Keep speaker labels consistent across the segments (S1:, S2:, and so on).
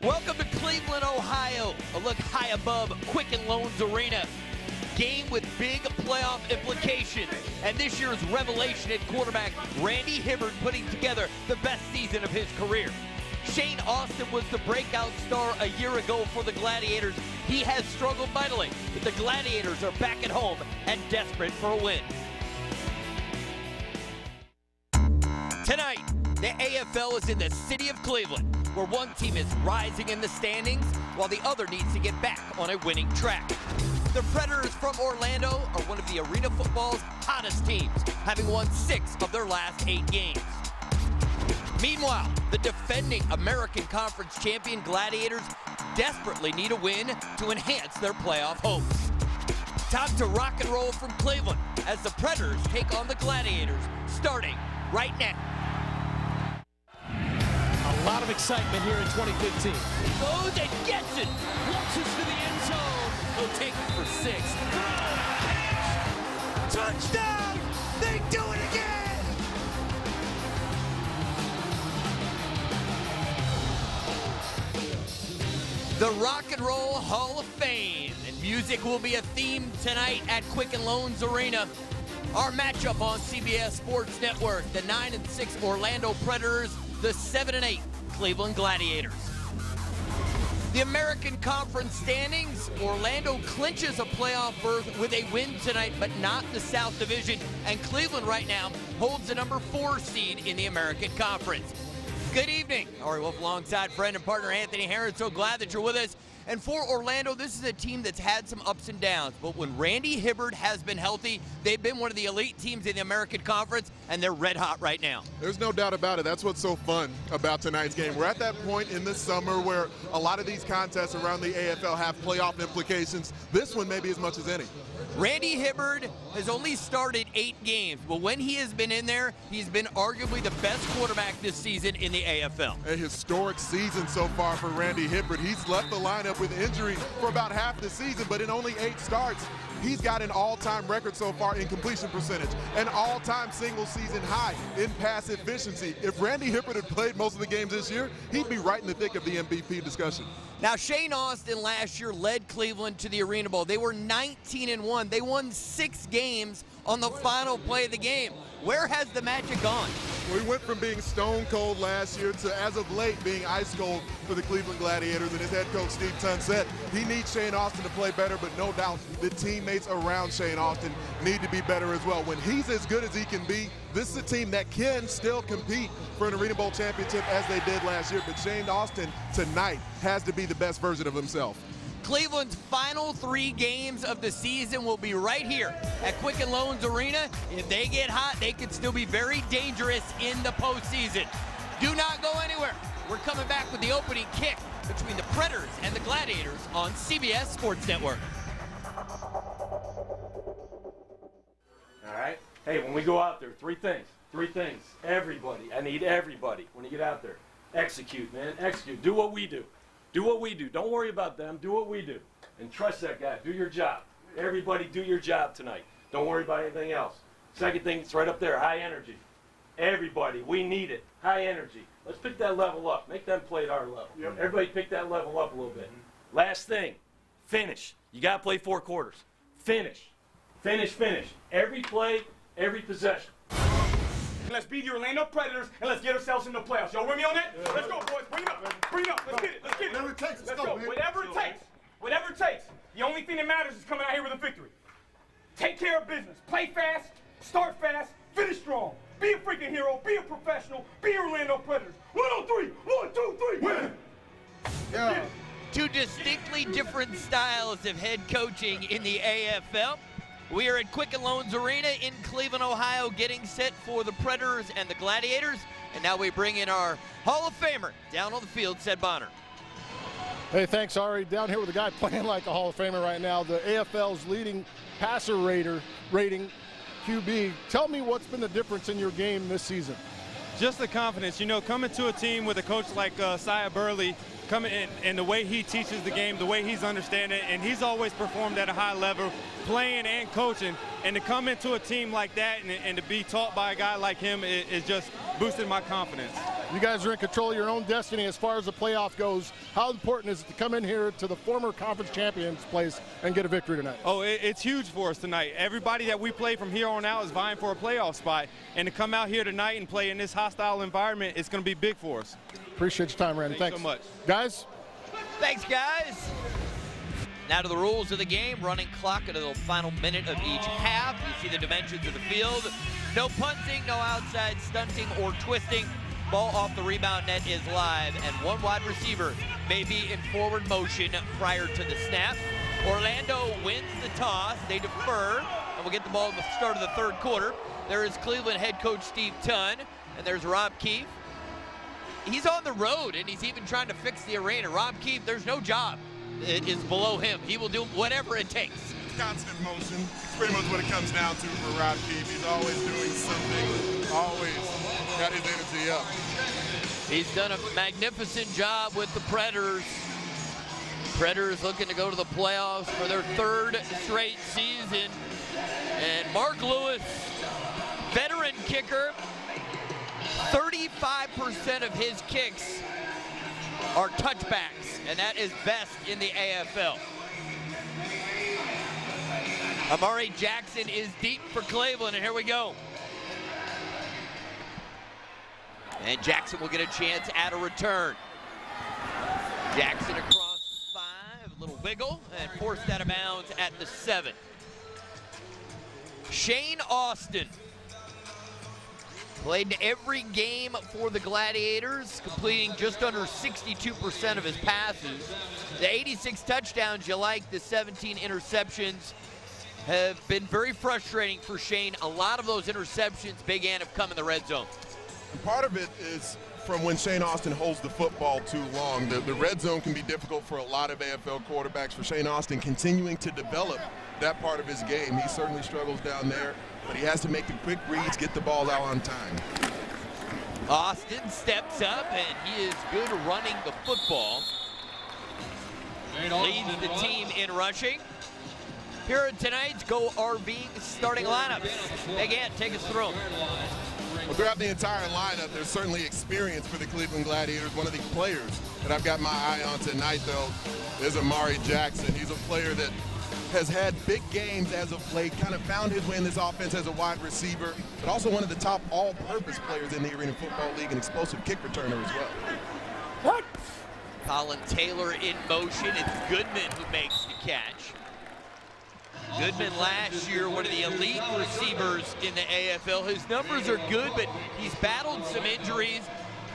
S1: Welcome to Cleveland, Ohio. A look high above Quicken Loans Arena. Game with big playoff implications. And this year's revelation at quarterback, Randy Hibbert, putting together the best season of his career. Shane Austin was the breakout star a year ago for the Gladiators. He has struggled mightily, but the Gladiators are back at home and desperate for a win. Tonight, the AFL is in the city of Cleveland, where one team is rising in the standings while the other needs to get back on a winning track. The Predators from Orlando are one of the Arena Football's hottest teams, having won 6 of their last 8 games. Meanwhile, the defending American Conference champion Gladiators desperately need a win to enhance their playoff hopes. Time to rock and roll from Cleveland as the Predators take on the Gladiators, starting right now.
S2: A lot of excitement here in 2015.
S1: Goes and gets it. Launches to the end zone. He'll take it for 6. Touchdown! They do it again! The Rock and Roll Hall of Fame. And music will be a theme tonight at Quicken Loans Arena. Our matchup on CBS Sports Network, the 9-6 Orlando Predators, the 7-8 Cleveland Gladiators. The American Conference standings, Orlando clinches a playoff berth with a win tonight, but not the South Division. And Cleveland right now holds the number 4 seed in the American Conference. Good evening. Ari Wolf alongside friend and partner Anthony Herron. So glad that you're with us. And for Orlando, this is a team that's had some ups and downs. But when Randy Hibbert has been healthy, they've been one of the elite teams in the American Conference, and they're red hot right now.
S3: There's no doubt about it. That's what's so fun about tonight's game. We're at that point in the summer where a lot of these contests around the AFL have playoff implications. This one maybe as much as any.
S1: Randy Hibbert has only started 8 games, but when he has been in there, he's been arguably the best quarterback this season in the AFL.
S3: A historic season so far for Randy Hibbert. He's left the lineup with injury for about half the season, but in only 8 starts, he's got an all-time record so far in completion percentage, an all-time single-season high in pass efficiency. If Randy Hibbert had played most of the games this year, he'd be right in the thick of the MVP discussion.
S1: Now, Shane Austin last year led Cleveland to the Arena Bowl. They were 19-1. They won 6 games on the final play of the game. Where has the magic gone?
S3: We went from being stone cold last year to, as of late, being ice cold for the Cleveland Gladiators. And his head coach, Steve Tunn, said he needs Shane Austin to play better, but no doubt the teammates around Shane Austin need to be better as well. When he's as good as he can be, this is a team that can still compete for an Arena Bowl championship as they did last year. But Shane Austin tonight has to be the best version of himself.
S1: Cleveland's final 3 games of the season will be right here at Quicken Loans Arena. If they get hot, they could still be very dangerous in the postseason. Do not go anywhere. We're coming back with the opening kick between the Predators and the Gladiators on CBS Sports Network.
S2: All right. Hey, when we go out there, 3 things. 3 things. Everybody. I need everybody when you get out there. Execute, man. Execute. Do what we do. Do what we do. Don't worry about them. Do what we do. And trust that guy. Do your job. Everybody do your job tonight. Don't worry about anything else. Second thing, it's right up there, high energy. Everybody, we need it. High energy. Let's pick that level up. Make them play at our level. Yep. Everybody pick that level up a little bit. Last thing, finish. You got to play 4 quarters. Finish. Finish, finish. Every play, every possession.
S4: Let's beat the Orlando Predators and let's get ourselves in the playoffs. Y'all with me on that? Yeah. Let's go, boys. Bring it up. Bring it up. Let's get it. Let's get it.
S3: Whatever it takes.
S4: Let's go. Whatever it takes. Whatever it takes. The only thing that matters is coming out here with a victory. Take care of business. Play fast. Start fast. Finish strong. Be a freaking hero. Be a professional. Be Orlando Predators. 1 on 3. 1, 2, 3. Win.
S3: Yeah.
S1: 2 distinctly different styles of head coaching in the AFL. We are at Quicken Loans Arena in Cleveland, Ohio, getting set for the Predators and the Gladiators. And now we bring in our Hall of Famer down on the field, Sed Bonner.
S5: Hey, thanks, Ari. Down here with a guy playing like a Hall of Famer right now, the AFL's leading passer rating, QB. Tell me what's been the difference in your game this season.
S6: Just the confidence. You know, coming to a team with a coach like Sia Burley, coming in and the way he teaches the game, the way he's understanding it, and he's always performed at a high level, playing and coaching, and to come into a team like that and to be taught by a guy like him is just boosting my confidence.
S5: You guys are in control of your own destiny as far as the playoff goes. How important is it to come in here to the former conference champions place and get a victory tonight?
S6: Oh, it's huge for us tonight. Everybody that we play from here on out is vying for a playoff spot. And to come out here tonight and play in this hostile environment, it's going to be big for us.
S5: Appreciate your time, Randy.
S6: Thanks so much.
S5: Guys?
S1: Thanks, guys. Now to the rules of the game. Running clock into the final minute of each half. You see the dimensions of the field. No punting, no outside stunting or twisting. Ball off the rebound net is live, and one wide receiver may be in forward motion prior to the snap. Orlando wins the toss. They defer, and we'll get the ball at the start of the third quarter. There is Cleveland head coach Steve Tunn, and there's Rob Keefe. He's on the road, and he's even trying to fix the arena. Rob Keefe, there's no job. It is below him. He will do whatever it takes.
S3: Constant motion. It's pretty much what it comes down to for Rob Keefe. He's always doing something, always got his energy up.
S1: He's done a magnificent job with the Predators. Predators looking to go to the playoffs for their third straight season. And Mark Lewis, veteran kicker, 35% of his kicks are touchbacks, and that is best in the AFL. Amari Jackson is deep for Cleveland, and here we go. And Jackson will get a chance at a return. Jackson across 5, a little wiggle, and forced out of bounds at the 7. Shane Austin played every game for the Gladiators, completing just under 62% of his passes. The 86 touchdowns you like, the 17 interceptions have been very frustrating for Shane. A lot of those interceptions, Big Ann, have come in the red zone.
S3: And part of it is from when Shane Austin holds the football too long. The red zone can be difficult for a lot of AFL quarterbacks. For Shane Austin, continuing to develop that part of his game, he certainly struggles down there, but he has to make the quick reads, get the ball out on time.
S1: Austin steps up, and he is good running the football. Leads the team in rushing. Here are tonight's Go RV starting lineups. Again, take us through them.
S3: Well, throughout the entire lineup, there's certainly experience for the Cleveland Gladiators. One of the players that I've got my eye on tonight, though, is Amari Jackson. He's a player that has had big games as of late, kind of found his way in this offense as a wide receiver, but also one of the top all-purpose players in the Arena Football League, an explosive kick returner as well.
S1: What? Colin Taylor in motion. It's Goodman who makes the catch. Goodman last year, one of the elite receivers in the AFL. His numbers are good, but he's battled some injuries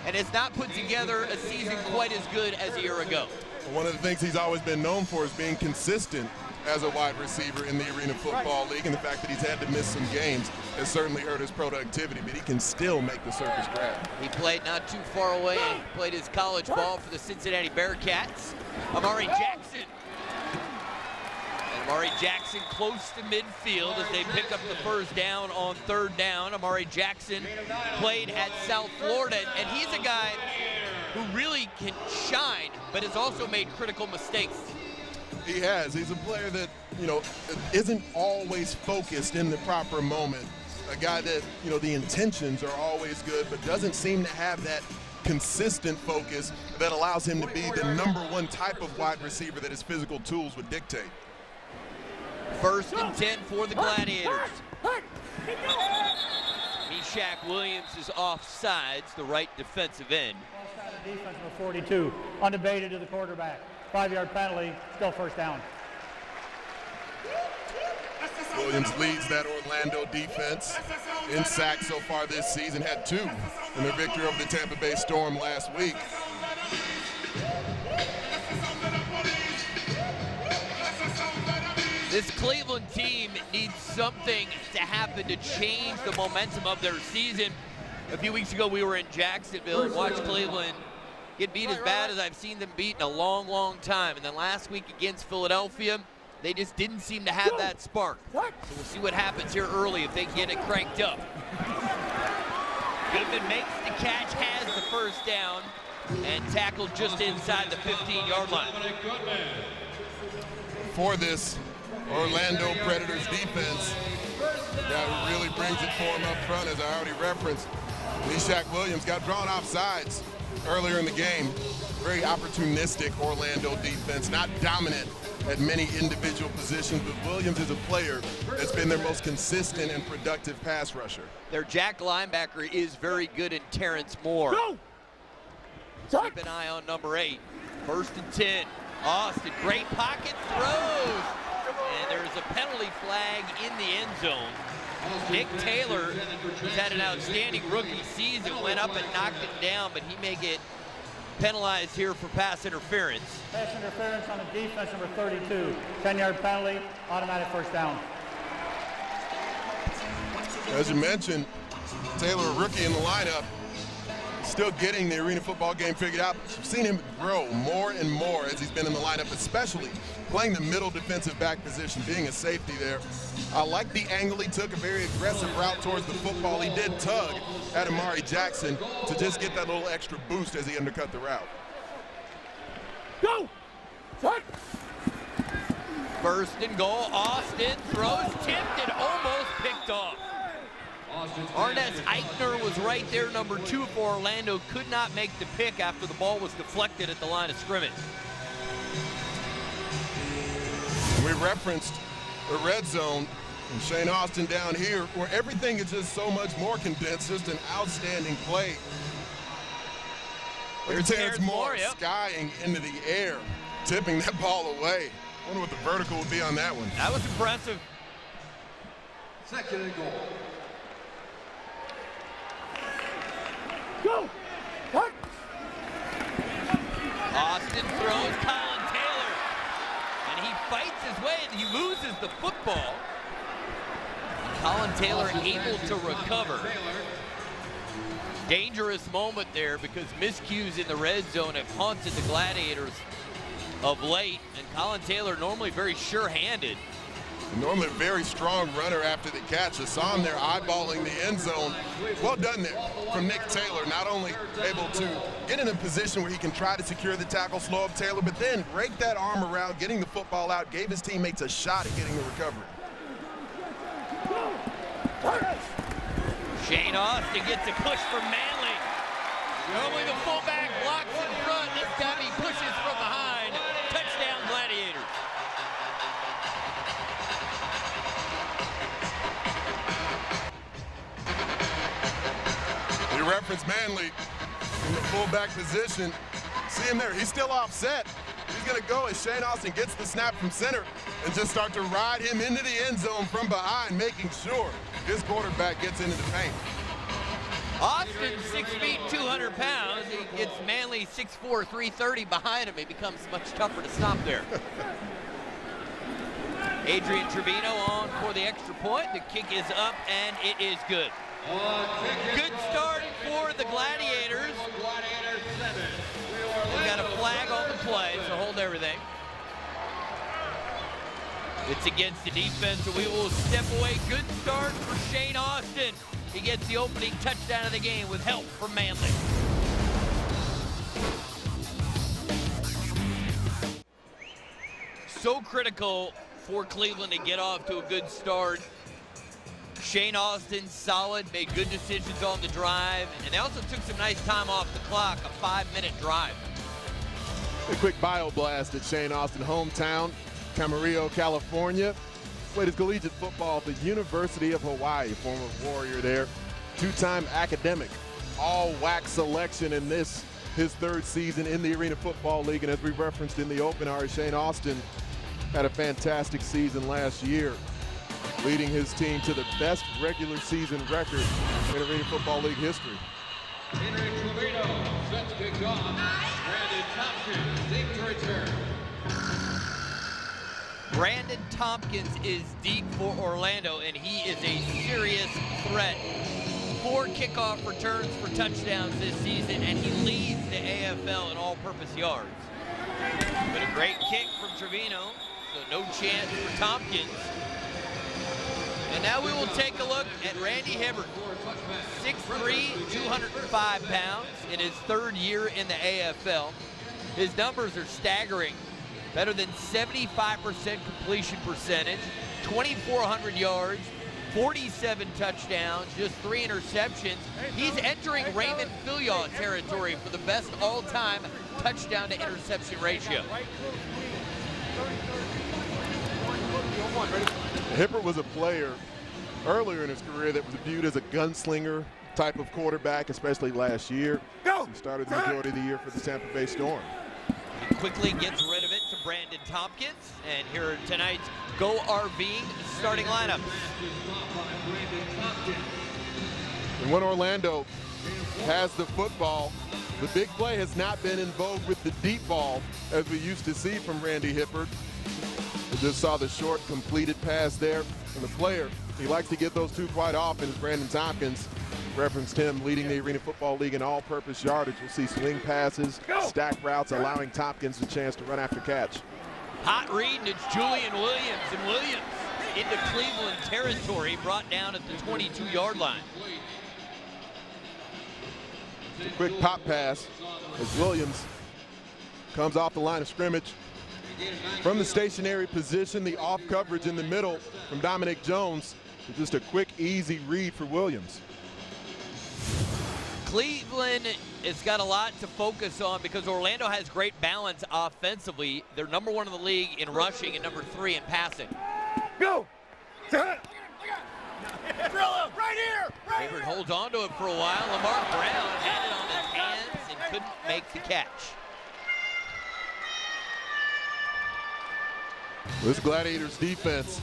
S1: and has not put together a season quite as good as a year ago.
S3: One of the things he's always been known for is being consistent as a wide receiver in the Arena Football League, and the fact that he's had to miss some games has certainly hurt his productivity, but he can still make the surface grab.
S1: He played not too far away and played his college ball for the Cincinnati Bearcats. Amari Jackson. And Amari Jackson close to midfield as they pick up the first down on third down. Amari Jackson played at South Florida, and he's a guy who really can shine, but has also made critical mistakes.
S3: He has. He's a player that, isn't always focused in the proper moment. A guy that, the intentions are always good, but doesn't seem to have that consistent focus that allows him to be the #1 type of wide receiver that his physical tools would dictate.
S1: First and 10 for the Gladiators. Meshach Williams is offsides, the right defensive end.
S7: Defense number 42, undebated to the quarterback. 5-yard penalty, still first down.
S3: Williams leads that Orlando defense in sacks so far this season, had 2 in their victory over the Tampa Bay Storm last week.
S1: This Cleveland team needs something to happen to change the momentum of their season. A few weeks ago, we were in Jacksonville and watched Cleveland get beat as bad as I've seen them beat in a long, long time. And then last week against Philadelphia, they just didn't seem to have that spark. So we'll see what happens here early if they can get it cranked up. Goodman makes the catch, has the first down, and tackled just inside the 15-yard line.
S3: For this Orlando Predators defense, that really brings it for him up front, as I already referenced. Meshach Williams got drawn off sides earlier in the game. very opportunistic Orlando defense, not dominant at many individual positions, but Williams is a player that's been their most consistent and productive pass rusher.
S1: Their jack linebacker is very good in Terrence Moore. Keep an eye on number 8. 1st and 10. Austin, great pocket, throws. And there's a penalty flag in the end zone. Nick Taylor, who's had an outstanding rookie season, went up and knocked it down, but he may get penalized here for pass interference.
S7: Pass interference on the defense, number 32. 10-yard penalty, automatic first down.
S3: As you mentioned, Taylor, a rookie in the lineup, still getting the arena football game figured out. We've seen him grow more and more as he's been in the lineup, especially playing the middle defensive back position, being a safety there. I like the angle he took, a very aggressive route towards the football. He did tug at Amari Jackson to just get that little extra boost as he undercut the route.
S5: Go! Start!
S1: 1st and goal. Austin throws, tipped, and almost picked off. Arnez Eichner was right there, number 2 for Orlando. Could not make the pick after the ball was deflected at the line of scrimmage.
S3: We referenced the red zone and Shane Austin down here, where everything is just so much more condensed. Just an outstanding play. There's Terrence Moore skying into the air, tipping that ball away. I wonder what the vertical would be on that one.
S1: That was impressive.
S8: 2nd and goal.
S5: Go! Start!
S1: Austin throws, Colin Taylor, and he fights his way, and he loses the football. Colin Taylor able to recover. Dangerous moment there because miscues in the red zone have haunted the Gladiators of late, and Colin Taylor normally very sure-handed.
S3: Normally a very strong runner after the catch. I saw him there eyeballing the end zone. Well done there from Nick Taylor, not only able to get in a position where he can try to secure the tackle, slow up Taylor, but then break that arm around, getting the football out, gave his teammates a shot at getting the recovery.
S1: Shane Austin gets a push from Manley. Normally the fullback blocks in front. This time he pushes from behind. Touchdown, Gladiators.
S3: You reference Manley in the fullback position. See him there, he's still offset. He's gonna go as Shane Austin gets the snap from center and just start to ride him into the end zone from behind, making sure his quarterback gets into the paint.
S1: Austin, 6 feet, 200 pounds. He gets Manley 6'4", 330 behind him. It becomes much tougher to stop there. Adrian Trevino on for the extra point. The kick is up, and it is good. Good start for the Gladiators. We got a flag on the play, so hold everything. It's against the defense, so we will step away. Good start for Shane Austin. He gets the opening touchdown of the game with help from Manley. So critical for Cleveland to get off to a good start. Shane Austin, solid, made good decisions on the drive, and they also took some nice time off the clock, a 5-minute drive.
S3: A quick bio blast at Shane Austin, hometown, Camarillo, California. Played his collegiate football at the University of Hawaii, former Warrior there. 2-time academic, all WAC selection in this, his 3rd season in the Arena Football League. And as we referenced in the opener, Shane Austin had a fantastic season last year, leading his team to the best regular season record in Arena Football League history.
S8: Henry Trevino set to kick off. Brandon Tompkins deep to return.
S1: Brandon Tompkins is deep for Orlando, and he is a serious threat. 4 kickoff returns for touchdowns this season, and he leads the AFL in all-purpose yards. But a great kick from Trevino, so no chance for Tompkins. And now we will take a look at Randy Hibbert, 6'3", 205 pounds in his 3rd year in the AFL. His numbers are staggering. Better than 75% completion percentage, 2,400 yards, 47 touchdowns, just 3 interceptions. He's entering Raymond Filion territory for the best all-time touchdown to interception ratio.
S3: Hibbert was a player earlier in his career that was viewed as a gunslinger type of quarterback, especially last year. He started the majority of the year for the Tampa Bay Storm.
S1: He quickly gets rid of it to Brandon Tompkins. And here are tonight's Go RV starting lineup.
S3: And when Orlando has the football, the big play has not been in vogue with the deep ball as we used to see from Randy Hibbert. We just saw the short completed pass there from the player. He likes to get those two quite often, as Brandon Tompkins referenced him leading the Arena Football League in all-purpose yardage. We'll see swing passes, stack routes, allowing Tompkins a chance to run after catch.
S1: Hot read, and it's Julian Williams. And Williams into Cleveland territory, brought down at the 22-yard line.
S3: A quick pop pass as Williams comes off the line of scrimmage. From the stationary position, the off coverage in the middle from Dominic Jones. Just a quick, easy read for Williams.
S1: Cleveland has got a lot to focus on because Orlando has great balance offensively. They're number 1 in the league in rushing and number 3 in passing.
S4: Go!
S1: Hibbert holds on to it for a while. Lamar Brown had it on his hands and couldn't make the catch.
S3: This Gladiators defense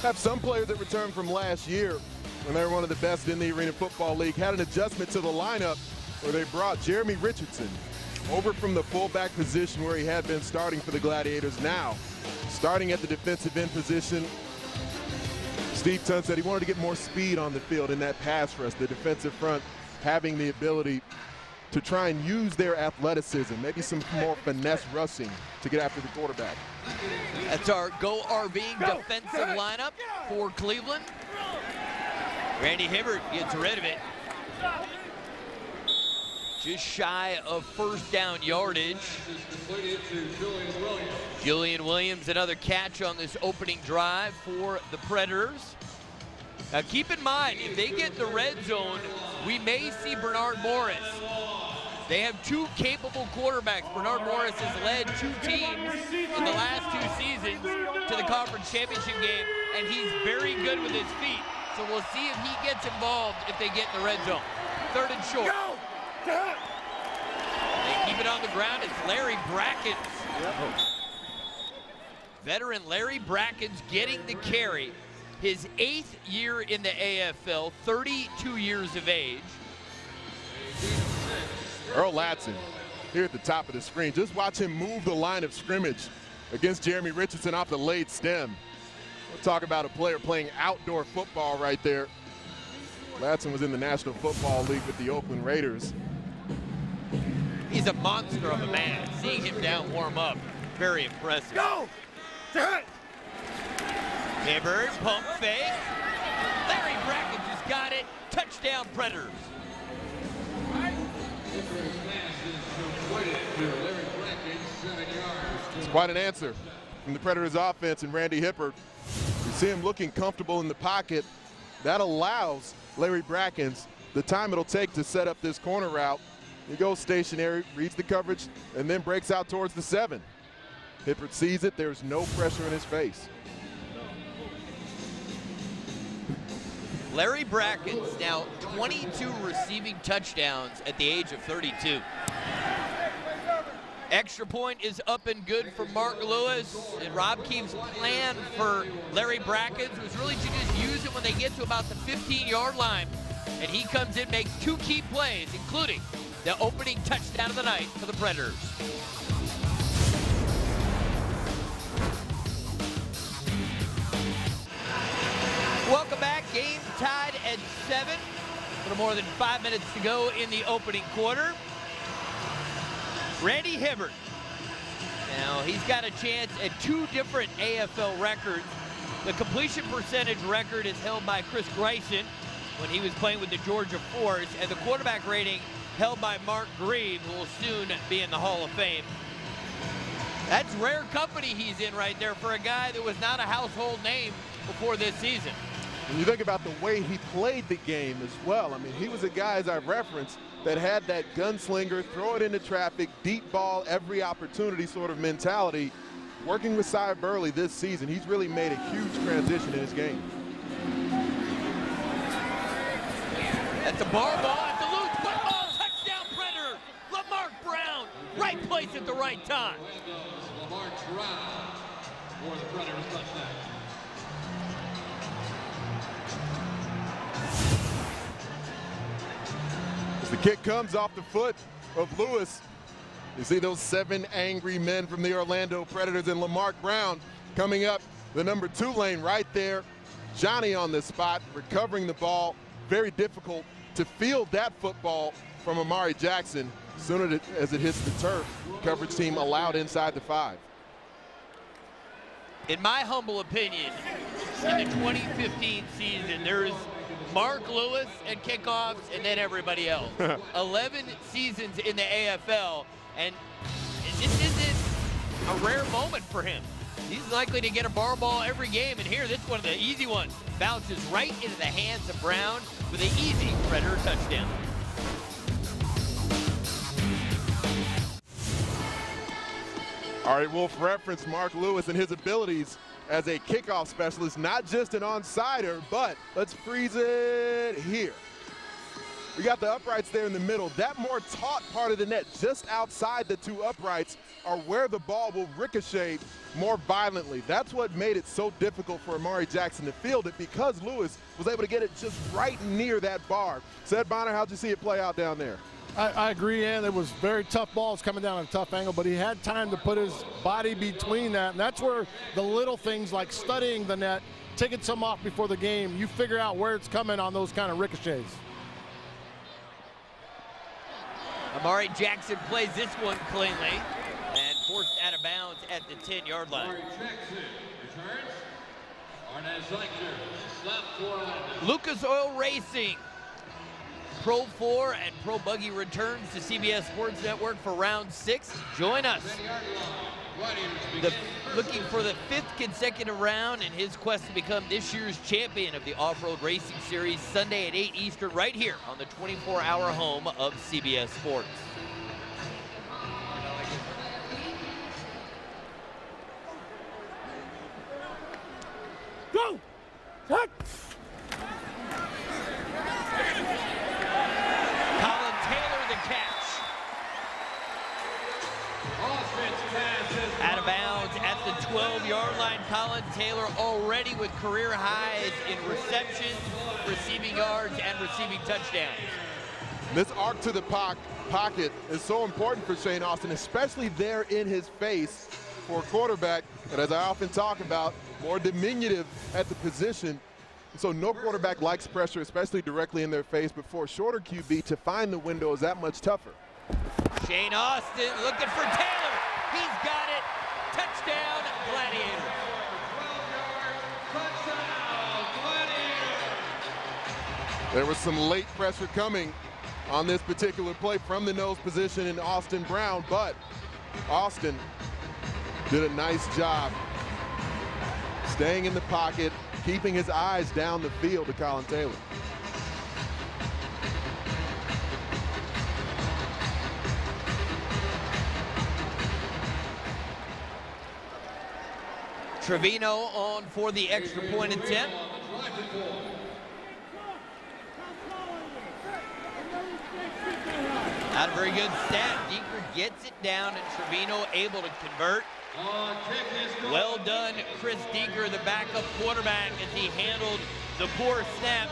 S3: have some players that returned from last year when they were one of the best in the Arena Football League. Had an adjustment to the lineup where they brought Jeremy Richardson over from the fullback position where he had been starting for the Gladiators. Now, starting at the defensive end position, Steve Tunn said he wanted to get more speed on the field in that pass rush. The defensive front having the ability to try and use their athleticism, maybe some more finesse rushing to get after the quarterback.
S1: That's our Go RV defensive lineup for Cleveland. Randy Hibbert gets rid of it. Just shy of first down yardage. Julian Williams, another catch on this opening drive for the Predators. Now keep in mind, if they get the red zone, we may see Bernard Morris. They have 2 capable quarterbacks. Bernard Morris has led 2 teams in the last 2 seasons to the conference championship game, and he's very good with his feet. So we'll see if he gets involved if they get in the red zone. 3rd and short. They keep it on the ground. It's Larry Brackens. Veteran Larry Brackens getting the carry. His 8th year in the AFL, 32 years of age.
S3: Earl Latson here at the top of the screen. Just watch him move the line of scrimmage against Jeremy Richardson off the late stem. We'll talk about a player playing outdoor football right there. Latson was in the National Football League with the Oakland Raiders.
S1: He's a monster of a man. Seeing him down warm up, very impressive.
S4: Go!
S1: Hibbert, pump fake. Larry Brackens just got it. Touchdown Predators.
S3: It's quite an answer from the Predators offense and Randy Hibbert. You see him looking comfortable in the pocket. That allows Larry Brackens the time it'll take to set up this corner route. He goes stationary, reads the coverage, and then breaks out towards the 7. Hibbert sees it. There's no pressure in his face.
S1: Larry Brackens now 22 receiving touchdowns at the age of 32. Extra point is up and good for Mark Lewis. And Rob Keefe's plan for Larry Brackens was really to just use it when they get to about the 15-yard line. And he comes in, makes 2 key plays, including the opening touchdown of the night for the Predators. Welcome back. Game tied at 7. A little more than 5 minutes to go in the opening quarter. Randy Hibbert. Now, he's got a chance at 2 different AFL records. The completion percentage record is held by Chris Grayson when he was playing with the Georgia Force, and the quarterback rating held by Mark Grieve, who will soon be in the Hall of Fame. That's rare company he's in right there for a guy that was not a household name before this season.
S3: When you think about the way he played the game as well, I mean, he was a guy, as I've referenced, that had that gunslinger, throw it into traffic, deep ball, every opportunity sort of mentality. Working with Cy Burley this season, he's really made a huge transition in his game.
S1: That's a bar ball at the loose football. Touchdown Predator. Lamar Brown. Right place at the right time.
S8: Lamar Brown for the Predators touchdown.
S3: As the kick comes off the foot of Lewis, you see those 7 angry men from the Orlando Predators, and Lamar Brown coming up the number 2 lane right there. Johnny on the spot, recovering the ball. Very difficult to field that football from Amari Jackson. As soon as it hits the turf, coverage team allowed inside the 5.
S1: In my humble opinion, in the 2015 season, there's Mark Lewis and kickoffs and then everybody else. 11 seasons in the AFL, and this isn't a rare moment for him. He's likely to get a bar ball every game, and here, this is one of the easy ones. Bounces right into the hands of Brown with an easy Predator touchdown.
S3: All right, Wolf referenced Mark Lewis and his abilities as a kickoff specialist, not just an onside-er, but let's freeze it here. We got the uprights there in the middle. That more taut part of the net just outside the 2 uprights are where the ball will ricochet more violently. That's what made it so difficult for Amari Jackson to field it, because Lewis was able to get it just right near that bar. Ed Bonner, how'd you see it play out down there?
S5: I agree, and it was very tough balls coming down at a tough angle, but he had time to put his body between that, and that's where the little things like studying the net, taking some off before the game, you figure out where it's coming on those kind of ricochets.
S1: Amari Jackson plays this one cleanly and forced out of bounds at the 10-yard line.
S8: Amari Jackson returns. Arnaz Zeichner, slap for
S1: Lucas Oil Racing. Pro 4 and Pro Buggy returns to CBS Sports Network for round 6. Join us. Looking for the 5th consecutive round in his quest to become this year's champion of the Off-Road Racing Series, Sunday at 8 Eastern, right here on the 24-hour home of CBS Sports.
S5: Go! Hut!
S1: Colin Taylor the catch. Out of bounds at the 12-yard line. Colin Taylor already with career highs in receptions, receiving yards, and receiving touchdowns.
S3: This arc to the pocket is so important for Shane Austin, especially there in his face for a quarterback, and as I often talk about, more diminutive at the position. So no quarterback likes pressure, especially directly in their face, but for a shorter QB to find the window is that much tougher.
S1: Shane Austin looking for Taylor. He's got it. Touchdown, Gladiators.
S3: There was some late pressure coming on this particular play from the nose position in Austin Brown, but Austin did a nice job staying in the pocket, keeping his eyes down the field to Colin Taylor.
S1: Trevino on for the extra point attempt. Not a very good stat. Deeker gets it down, and Trevino able to convert. Well done, Chris Deeker, the backup quarterback, as he handled the poor snap.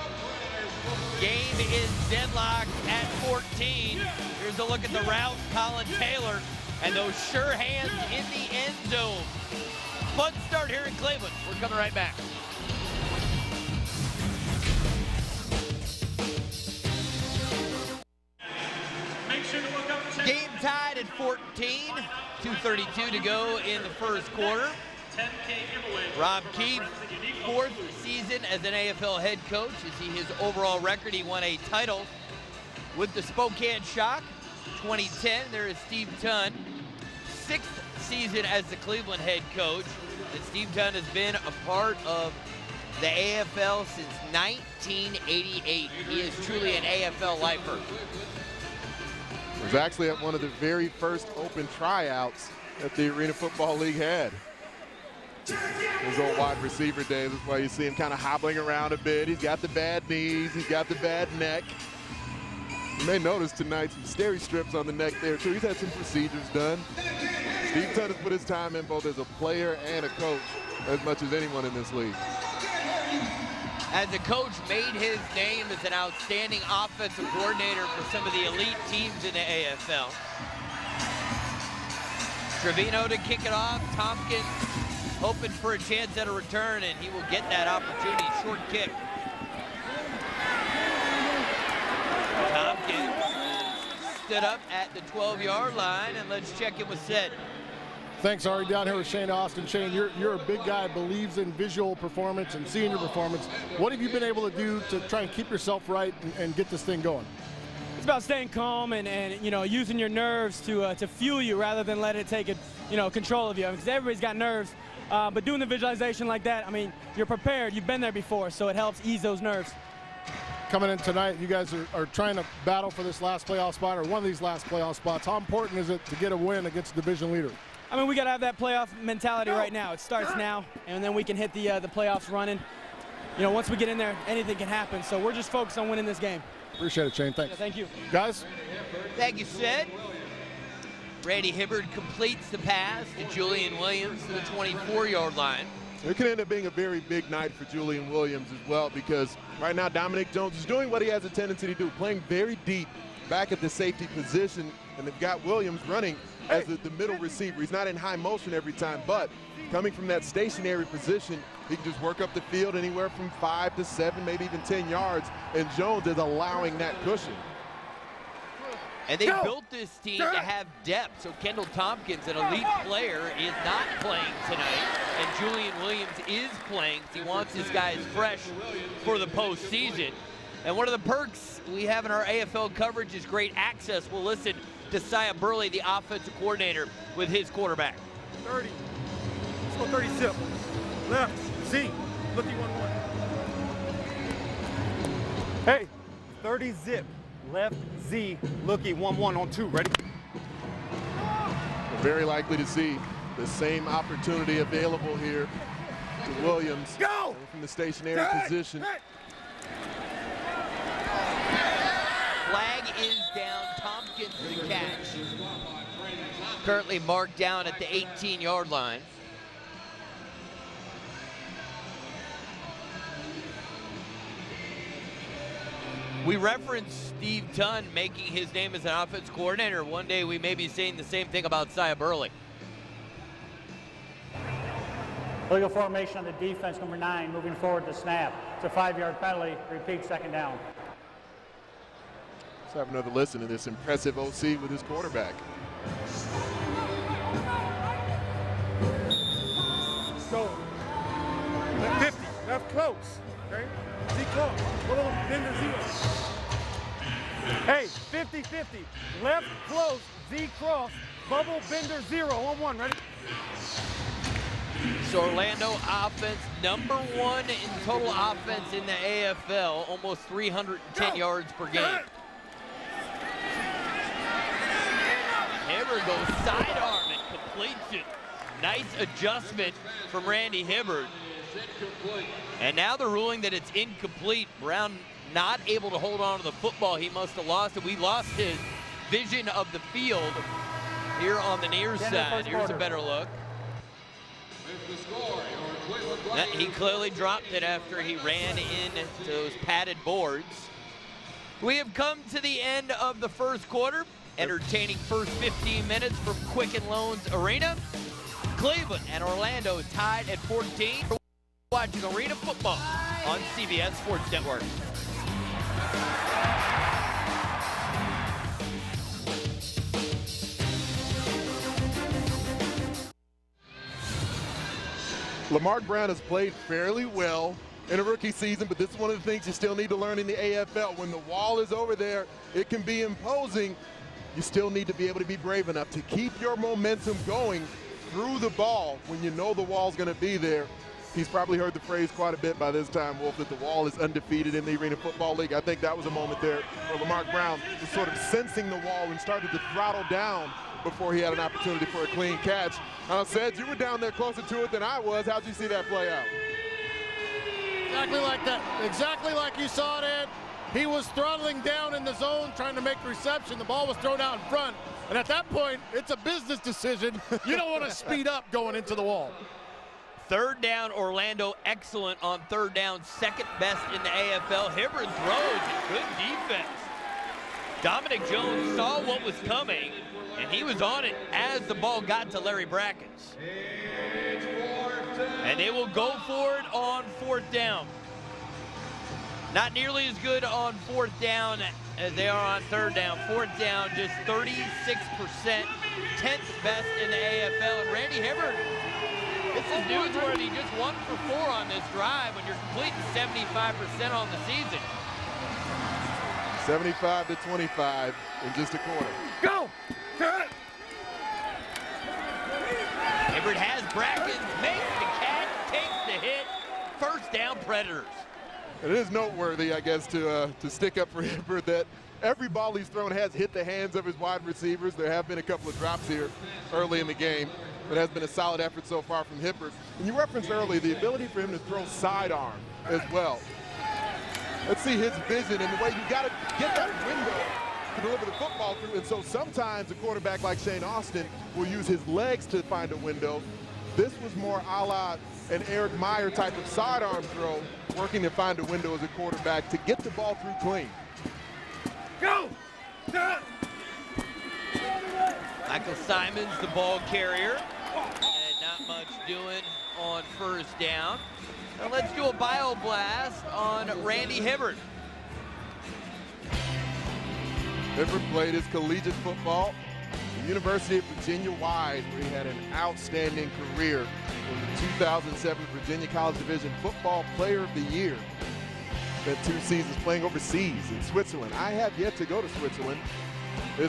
S1: Game is deadlocked at 14. Here's a look at the route, Colin Taylor, and those sure hands in the end zone. Fun start here in Cleveland. We're coming right back. Game tied at 14. 2:32 to go in the first quarter. Rob Keefe, 4th season as an AFL head coach. You see his overall record. He won a title with the Spokane Shock. 2010, there is Steve Tunn. 6th season as the Cleveland head coach. And Steve Tunn has been a part of the AFL since 1988. He is truly an AFL lifer.
S3: was actually at one of the very first open tryouts that the Arena Football League had. His old wide receiver days, that's why you see him kind of hobbling around a bit. He's got the bad knees, he's got the bad neck. You may notice tonight some steri strips on the neck there too. He's had some procedures done. Steve Tutt has put his time in both as a player and a coach as much as anyone in this league.
S1: As a coach, made his name as an outstanding offensive coordinator for some of the elite teams in the AFL. Trevino to kick it off. Tompkins hoping for a chance at a return, and he will get that opportunity. Short kick. Tompkins stood up at the 12-yard line, and let's check in with Sid.
S5: Thanks, Ari. Down here with Shane Austin. Shane, you're a big guy, believes in visual performance and seeing your performance. What have you been able to do to try and keep yourself right and get this thing going?
S9: It's about staying calm and you know, using your nerves to fuel you rather than let it take control of you. Because everybody's got nerves, but doing the visualization like that, I mean, you're prepared. You've been there before, so it helps ease those nerves.
S5: Coming in tonight, you guys are trying to battle for this last playoff spot or one of these last playoff spots. How important is it to get a win against the division leader?
S9: I mean, we got to have that playoff mentality right now. It starts now, and then we can hit the playoffs running. You know, once we get in there, anything can happen. So we're just focused on winning this game.
S5: Appreciate it, Shane. Thanks.
S9: Yeah, thank you.
S5: Guys?
S1: Thank you, Sid. Randy Hibbard completes the pass to Julian Williams to the 24-yard line.
S3: It could end up being a very big night for Julian Williams as well, because right now Dominic Jones is doing what he has a tendency to do, playing very deep back at the safety position, and they've got Williams running as the middle receiver. He's not in high motion every time, but coming from that stationary position, he can just work up the field anywhere from 5 to 7, maybe even 10 yards, and Jones is allowing that cushion.
S1: And they built this team to have depth, so Kendall Tompkins, an elite player, is not playing tonight, and Julian Williams is playing. He wants his guys fresh for the postseason. And one of the perks we have in our AFL coverage is great access. We'll listen to Sia Burley, the offensive coordinator, with his quarterback.
S4: 30. Let's go 30 zip. Left. Z. Looking 1-1. Hey, 30 zip. Left Z. Looky 1-1 on 2. Ready?
S3: We're very likely to see the same opportunity available here to Williams.
S4: Go!
S3: From the stationary position.
S1: Flag is down. Tompkins the catch. Currently marked down at the 18-yard line. We referenced Steve Tunn making his name as an offense coordinator. One day we may be saying the same thing about Sia Burley.
S7: Illegal formation on the defense, number 9, moving forward to snap. It's a 5-yard penalty. Repeat, second down.
S3: Let's have another listen to this impressive OC with his quarterback.
S4: Go. Left 50. Left close. Okay? Z close. Little bender 0. Hey, 50-50. Left close. Z cross. Bubble bender 0 on 1. Ready?
S1: So Orlando offense, number 1 in total offense in the AFL, almost 310 yards per game. Hibbard goes sidearm and completes it. Nice adjustment from Randy Hibbard. And now the ruling that it's incomplete. Brown not able to hold on to the football. He must have lost it. We lost his vision of the field here on the near side. Here's a better look. He clearly dropped it after he ran into those padded boards. We have come to the end of the first quarter. Entertaining first 15 minutes from Quicken Loans Arena. Cleveland and Orlando tied at 14. We're watching Arena Football on CBS Sports Network.
S3: Lamar Brown has played fairly well in a rookie season, but this is one of the things you still need to learn in the AFL. When the wall is over there, it can be imposing. You still need to be able to be brave enough to keep your momentum going through the ball when you know the wall's going to be there. He's probably heard the phrase quite a bit by this time, Wolf, that the wall is undefeated in the Arena Football League. I think that was a moment there where Lamarck Brown was sort of sensing the wall and started to throttle down before he had an opportunity for a clean catch. Said, you were down there closer to it than I was. How'd you see that play out?
S5: Exactly like that. Exactly like you saw it, Ed. He was throttling down in the zone, trying to make the reception. The ball was thrown out in front. And at that point, it's a business decision. You don't want to speed up going into the wall.
S1: Third down, Orlando excellent on third down, second best in the AFL. Hibbert throws, good defense. Dominic Jones saw what was coming, and he was on it as the ball got to Larry Brackens. And they will go for it on fourth down. Not nearly as good on fourth down as they are on third down. Fourth down, just 36%, 10th best in the AFL. And Randy Hibbert, this is newsworthy, just 1 for 4 on this drive when you're completing 75% on the season.
S3: 75 to 25 in just a quarter.
S5: Go!
S1: Hibbert has Brackens, makes the catch, takes the hit. First down, Predators.
S3: It is noteworthy, I guess, to stick up for Hibbert that every ball he's thrown has hit the hands of his wide receivers. There have been a couple of drops here early in the game, but it has been a solid effort so far from Hibbert. And you referenced earlier the ability for him to throw sidearm as well. Let's see his vision and the way you got to get that window to deliver the football through. And so sometimes a quarterback like Shane Austin will use his legs to find a window. This was more a la an Eric Meyer type of sidearm throw, working to find a window as a quarterback to get the ball through clean.
S5: Go!
S1: Michael Simons, the ball carrier, and not much doing on first down. Now let's do a bio blast on Randy Hibbert.
S3: Hibbert played his collegiate football at the University of Virginia Wise, where he had an outstanding career. In the 2007 Virginia College Division Football Player of the Year. Spent 2 seasons playing overseas in Switzerland. I have yet to go to Switzerland.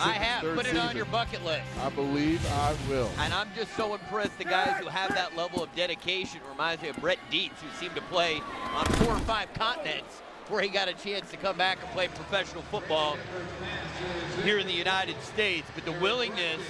S1: I have. Put it on your bucket list.
S3: I believe I will.
S1: And I'm just so impressed the guys who have that level of dedication. Reminds me of Brett Dietz, who seemed to play on 4 or 5 continents where he got a chance to come back and play professional football here in the United States. But the willingness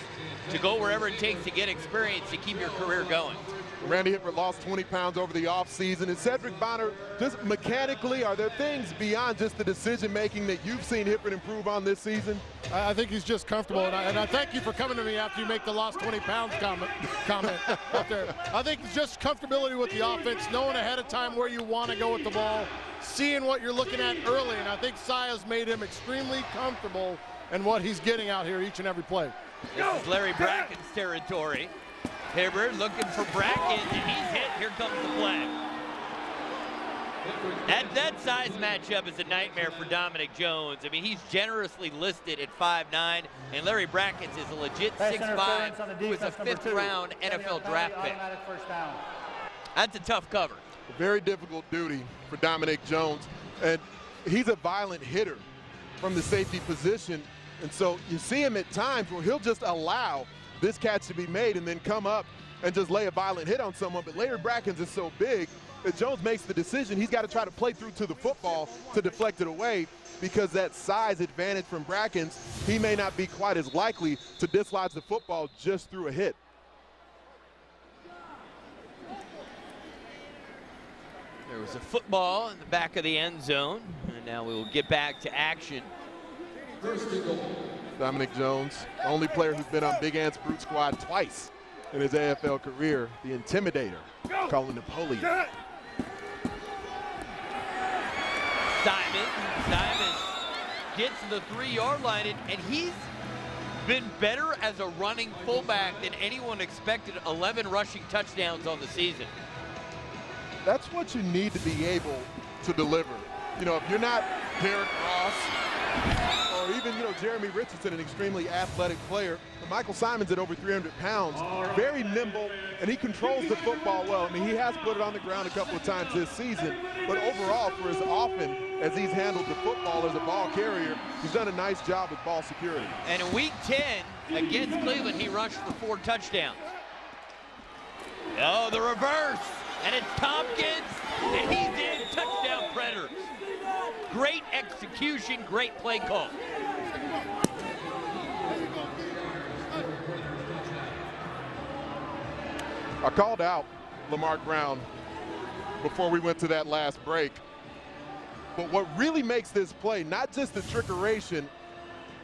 S1: to go wherever it takes to get experience to keep your career going.
S3: Randy Hibbert lost 20 pounds over the offseason. And Cedric Bonner, just mechanically, are there things beyond just the decision-making that you've seen Hibbert improve on this season?
S5: I think he's just comfortable, and I thank you for coming to me after you make the lost 20 pounds comment out there. I think it's just comfortability with the offense, knowing ahead of time where you want to go with the ball, seeing what you're looking at early, and I think Sia's made him extremely comfortable in what he's getting out here each and every play.
S1: This is Larry Bracken's territory. Hibbert looking for Brackens, and he's hit. Here comes the flag. That size matchup is a nightmare for Dominic Jones. I mean, he's generously listed at 5'9", and Larry Brackens is a legit 6'5", who is a 5th-round NFL draft pick. That's a tough cover.
S3: A very difficult duty for Dominic Jones, and he's a violent hitter from the safety position, and so you see him at times where he'll just allow this catch to be made and then come up and just lay a violent hit on someone. But Larry Brackens is so big that Jones makes the decision. He's got to try to play through to the football to deflect it away, because that size advantage from Brackens, he may not be quite as likely to dislodge the football just through a hit.
S1: There was a football in the back of the end zone, and now we will get back to action.
S3: Dominic Jones, only player who's been on Big Ant's Brute Squad twice in his AFL career, the Intimidator, calling Napoleon.
S1: Simon gets to the 3-yard line, and he's been better as a running fullback than anyone expected. 11 rushing touchdowns on the season.
S3: That's what you need to be able to deliver. You know, if you're not Derrick Ross, or even, you know, Jeremy Richardson, an extremely athletic player, but Michael Simons at over 300 pounds, very nimble, and he controls the football well. I mean, he has put it on the ground a couple of times this season, but overall, for as often as he's handled the football as a ball carrier, he's done a nice job with ball security.
S1: And in Week 10 against Cleveland, he rushed for 4 touchdowns. Oh, the reverse. and it's Tompkins, and he's in. Touchdown Predators. Great execution, great play call.
S3: I called out Lamar Brown before we went to that last break. But what really makes this play, not just the trickeration,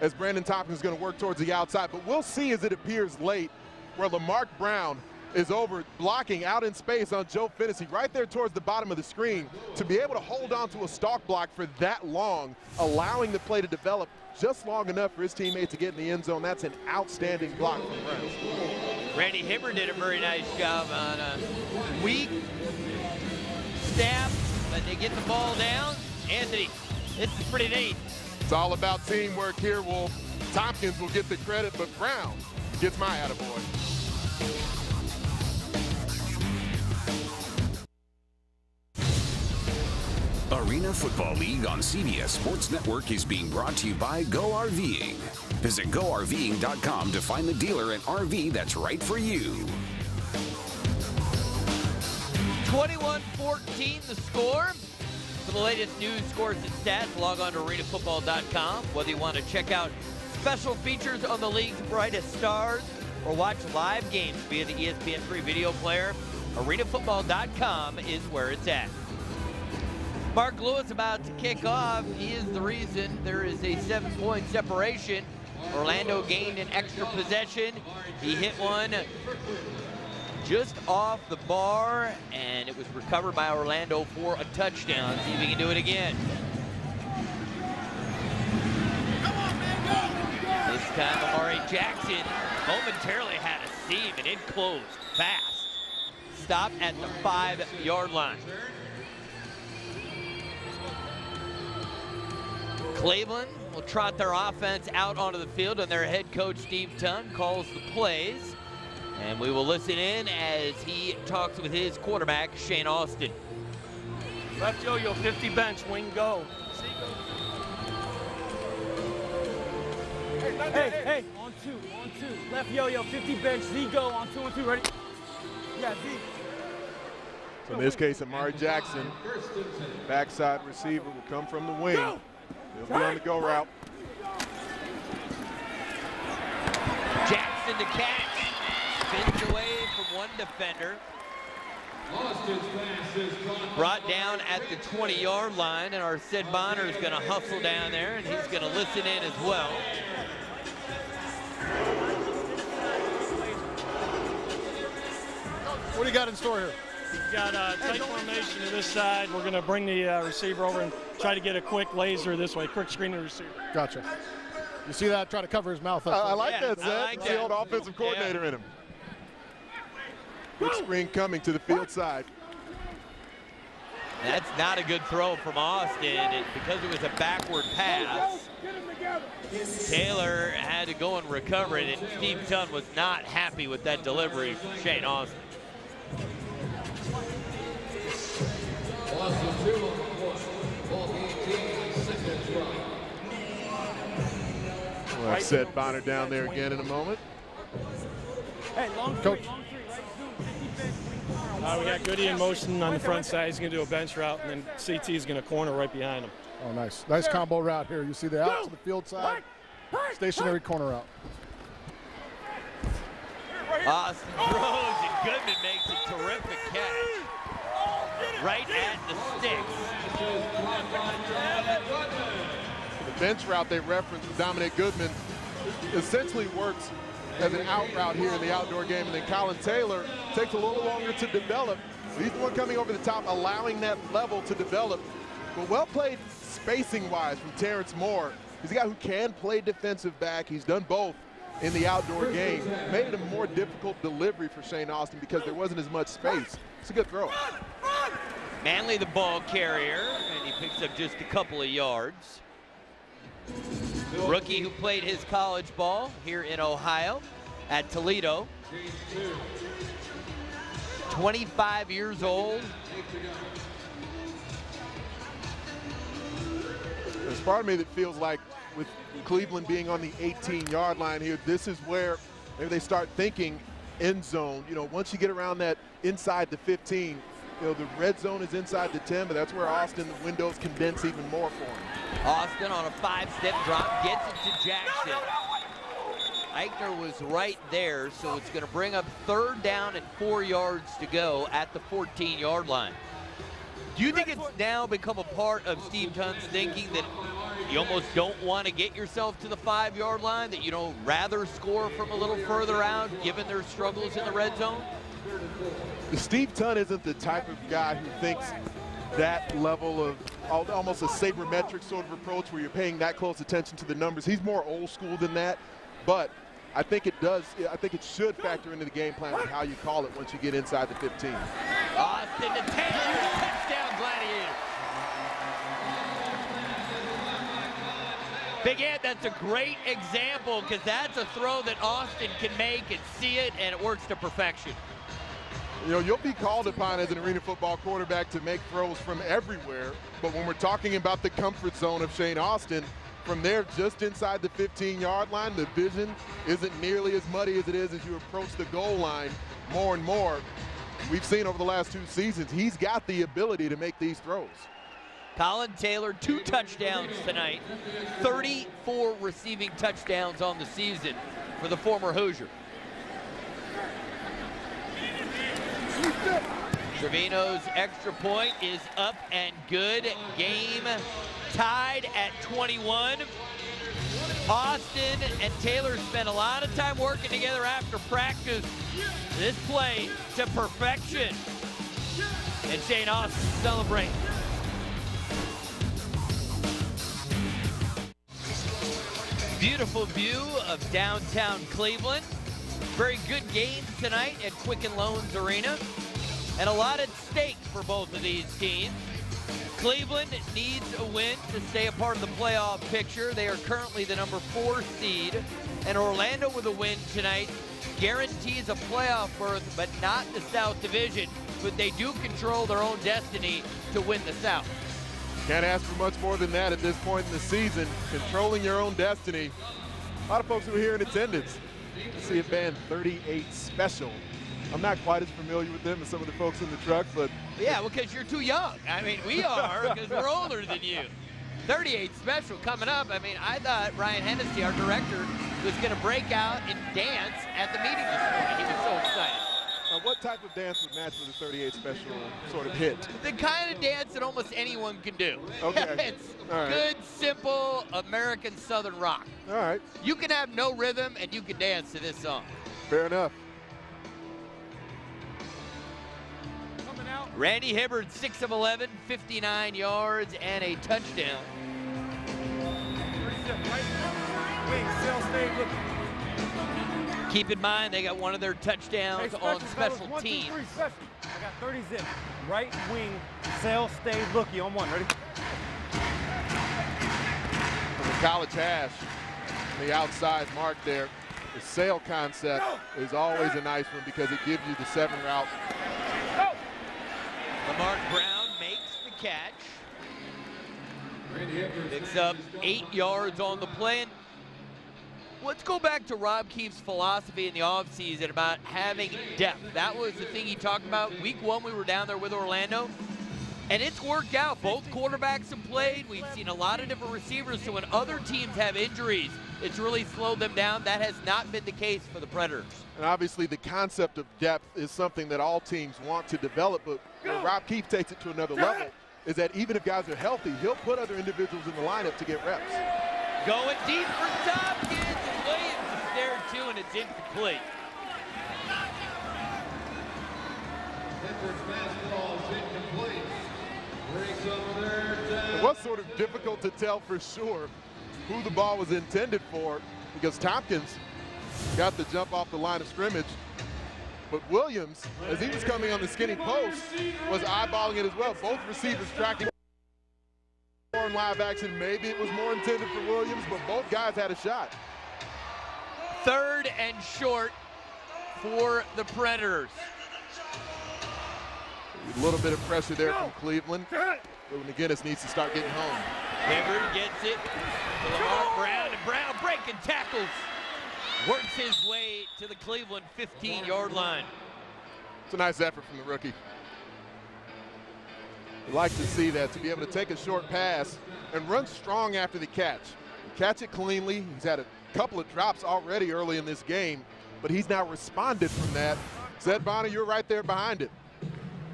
S3: as Brandon Tompkins is going to work towards the outside, but we'll see as it appears late where Lamar Brown is over blocking out in space on Joe Fennessy right there towards the bottom of the screen. To be able to hold on to a stalk block for that long, allowing the play to develop just long enough for his teammate to get in the end zone, that's an outstanding block from Brown.
S1: Randy Hibbert did a very nice job on a weak snap, but they get the ball down. Anthony, this is pretty neat.
S3: It's all about teamwork here. Well, Tompkins will get the credit, but Brown gets my attaboy.
S10: Arena Football League on CBS Sports Network is being brought to you by Go RVing. Visit GoRVing.com to find the dealer and RV that's right for you.
S1: 21-14 the score. For the latest news, scores, and stats, log on to arenafootball.com. Whether you want to check out special features on the league's brightest stars or watch live games via the ESPN free video player, arenafootball.com is where it's at. Mark Lewis about to kick off. He is the reason there is a 7-point separation. Orlando gained an extra possession. He hit one just off the bar, and it was recovered by Orlando for a touchdown. See if he can do it again. This time, Amari Jackson momentarily had a seam and it closed fast. Stopped at the 5-yard line. Cleveland will trot their offense out onto the field, and their head coach, Steve Tunn, calls the plays. And we will listen in as he talks with his quarterback, Shane Austin.
S11: Left yo-yo, 50 bench, wing go.
S9: Hey, on two. Left yo-yo, 50 bench, Z go, on 2 and 2, ready? Yeah, Z.
S3: So in this case, Amari Jackson, backside receiver, will come from the wing. He'll be on the go route.
S1: Jackson to catch. Spins away from one defender. Brought down at the 20-yard line, and our Sid Bonner is going to hustle down there, and he's going to listen in as well.
S5: What do you got in store here?
S11: We've got a tight formation to this side. We're going to bring the receiver over and try to get a quick laser this way, quick screen to the receiver.
S5: Gotcha. You see that? Try to cover his mouth up.
S3: I like that, Zed.
S1: Like
S3: the old offensive coordinator in him. Quick screen coming to the field side.
S1: That's not a good throw from Austin because it was a backward pass. Taylor had to go and recover it, and Steve Tunn was not happy with that delivery from Shane Austin.
S3: Well, I've set Bonner down there again in a moment.
S9: Hey, long three, right?
S11: We got Goody in motion on the front side. He's going to do a bench route, and then CT is going to corner right behind him.
S5: Oh, nice. Nice combo route here. You see the out to the field side, stationary corner route.
S1: Austin throws, and Goodman makes a terrific catch. Right at the sticks.
S3: The bench route they referenced with Dominic Goodman essentially works as an out route here in the outdoor game, and then Colin Taylor takes a little longer to develop. He's the one coming over the top, allowing that level to develop. But well played spacing-wise from Terrence Moore. He's a guy who can play defensive back. He's done both in the outdoor game. Made it a more difficult delivery for Shane Austin because there wasn't as much space. It's a good throw.
S1: Manley the ball carrier, and he picks up just a couple of yards. Rookie who played his college ball here in Ohio at Toledo. 25 years old.
S3: There's part of me that feels like with Cleveland being on the 18-yard line here, this is where maybe they start thinking end zone. You know, once you get around that inside the 15, the red zone is inside the 10, but that's where Austin, the windows condense even more for him.
S1: Austin on a 5-step drop, gets it to Jackson. Eichner was right there, so it's going to bring up 3rd down and 4 yards to go at the 14-yard line. Do you think it's now become a part of Steve Tunn's thinking that you almost don't want to get yourself to the 5-yard line, that you don't rather score from a little further out, given their struggles in the red zone?
S3: Steve Tunn isn't the type of guy who thinks that level of almost a sabermetric sort of approach where you're paying that close attention to the numbers. He's more old school than that, but I think it should factor into the game plan of how you call it once you get inside the 15.
S1: Austin to Taylor, touchdown Gladiators. Big Ed, that's a great example because that's a throw that Austin can make and see it, and it works to perfection.
S3: You know, you'll be called upon as an arena football quarterback to make throws from everywhere, but when we're talking about the comfort zone of Shane Austin, from there just inside the 15-yard line, the vision isn't nearly as muddy as it is as you approach the goal line more and more. We've seen over the last 2 seasons, he's got the ability to make these throws.
S1: Colin Taylor, 2 touchdowns tonight, 34 receiving touchdowns on the season for the former Hoosier. Trevino's extra point is up and good. Game tied at 21. Austin and Taylor spent a lot of time working together after practice. This play to perfection. And Shane Austin celebrating. Beautiful view of downtown Cleveland. Very good game tonight at Quicken Loans Arena. And a lot at stake for both of these teams. Cleveland needs a win to stay a part of the playoff picture. They are currently the number 4 seed. And Orlando with a win tonight guarantees a playoff berth, but not the South Division. But they do control their own destiny to win the South.
S3: Can't ask for much more than that at this point in the season. Controlling your own destiny. A lot of folks who are here in attendance to see a band 38 Special. I'm not quite as familiar with them as some of the folks in the truck, but...
S1: Yeah, well, because you're too young. I mean, we are, because we're older than you. 38 Special coming up. I mean, I thought Ryan Hennessy, our director, was going to break out and dance at the meeting this morning. He was so excited.
S3: Now, what type of dance would match with a 38 Special sort of hit?
S1: The kind of dance that almost anyone can do.
S3: Okay.
S1: It's good, simple American Southern rock.
S3: All right.
S1: You can have no rhythm, and you can dance to this song.
S3: Fair enough.
S1: Randy Hibbard, 6 of 11, 59 yards, and a touchdown. Keep in mind, they got one of their touchdowns on special teams.
S12: I got 30 zip. Right wing, sail, stay, looky on 1. Ready?
S3: From the college hash, the outside mark there, the sail concept is always a nice one because it gives you the 7 route.
S1: Lamar Brown makes the catch. Picks up 8 yards on the play. And let's go back to Rob Keefe's philosophy in the offseason about having depth. That was the thing he talked about. Week 1, we were down there with Orlando, and it's worked out. Both quarterbacks have played. We've seen a lot of different receivers, so when other teams have injuries, it's really slowed them down. That has not been the case for the Predators.
S3: And obviously the concept of depth is something that all teams want to develop, but where Rob Keefe takes it to another level is that even if guys are healthy, he'll put other individuals in the lineup to get reps.
S1: Going deep for Tompkins, and Williams is there too, and it's incomplete.
S3: It was sort of difficult to tell for sure who the ball was intended for because Tompkins got the jump off the line of scrimmage, but Williams, as he was coming on the skinny post, was eyeballing it as well. Both receivers tracking more in live action. Maybe it was more intended for Williams, but both guys had a shot.
S1: 3rd and short for the Predators.
S3: A little bit of pressure there from Cleveland. McGinnis needs to start getting home.
S1: Hibbard gets it to Lamar Brown, and Brown breaking tackles. Works his way to the Cleveland 15-yard line.
S3: It's a nice effort from the rookie. You like to see that, to be able to take a short pass and run strong after the catch. Catch it cleanly. He's had a couple of drops already early in this game, but he's now responded from that. Zed Bonner, you're right there behind it.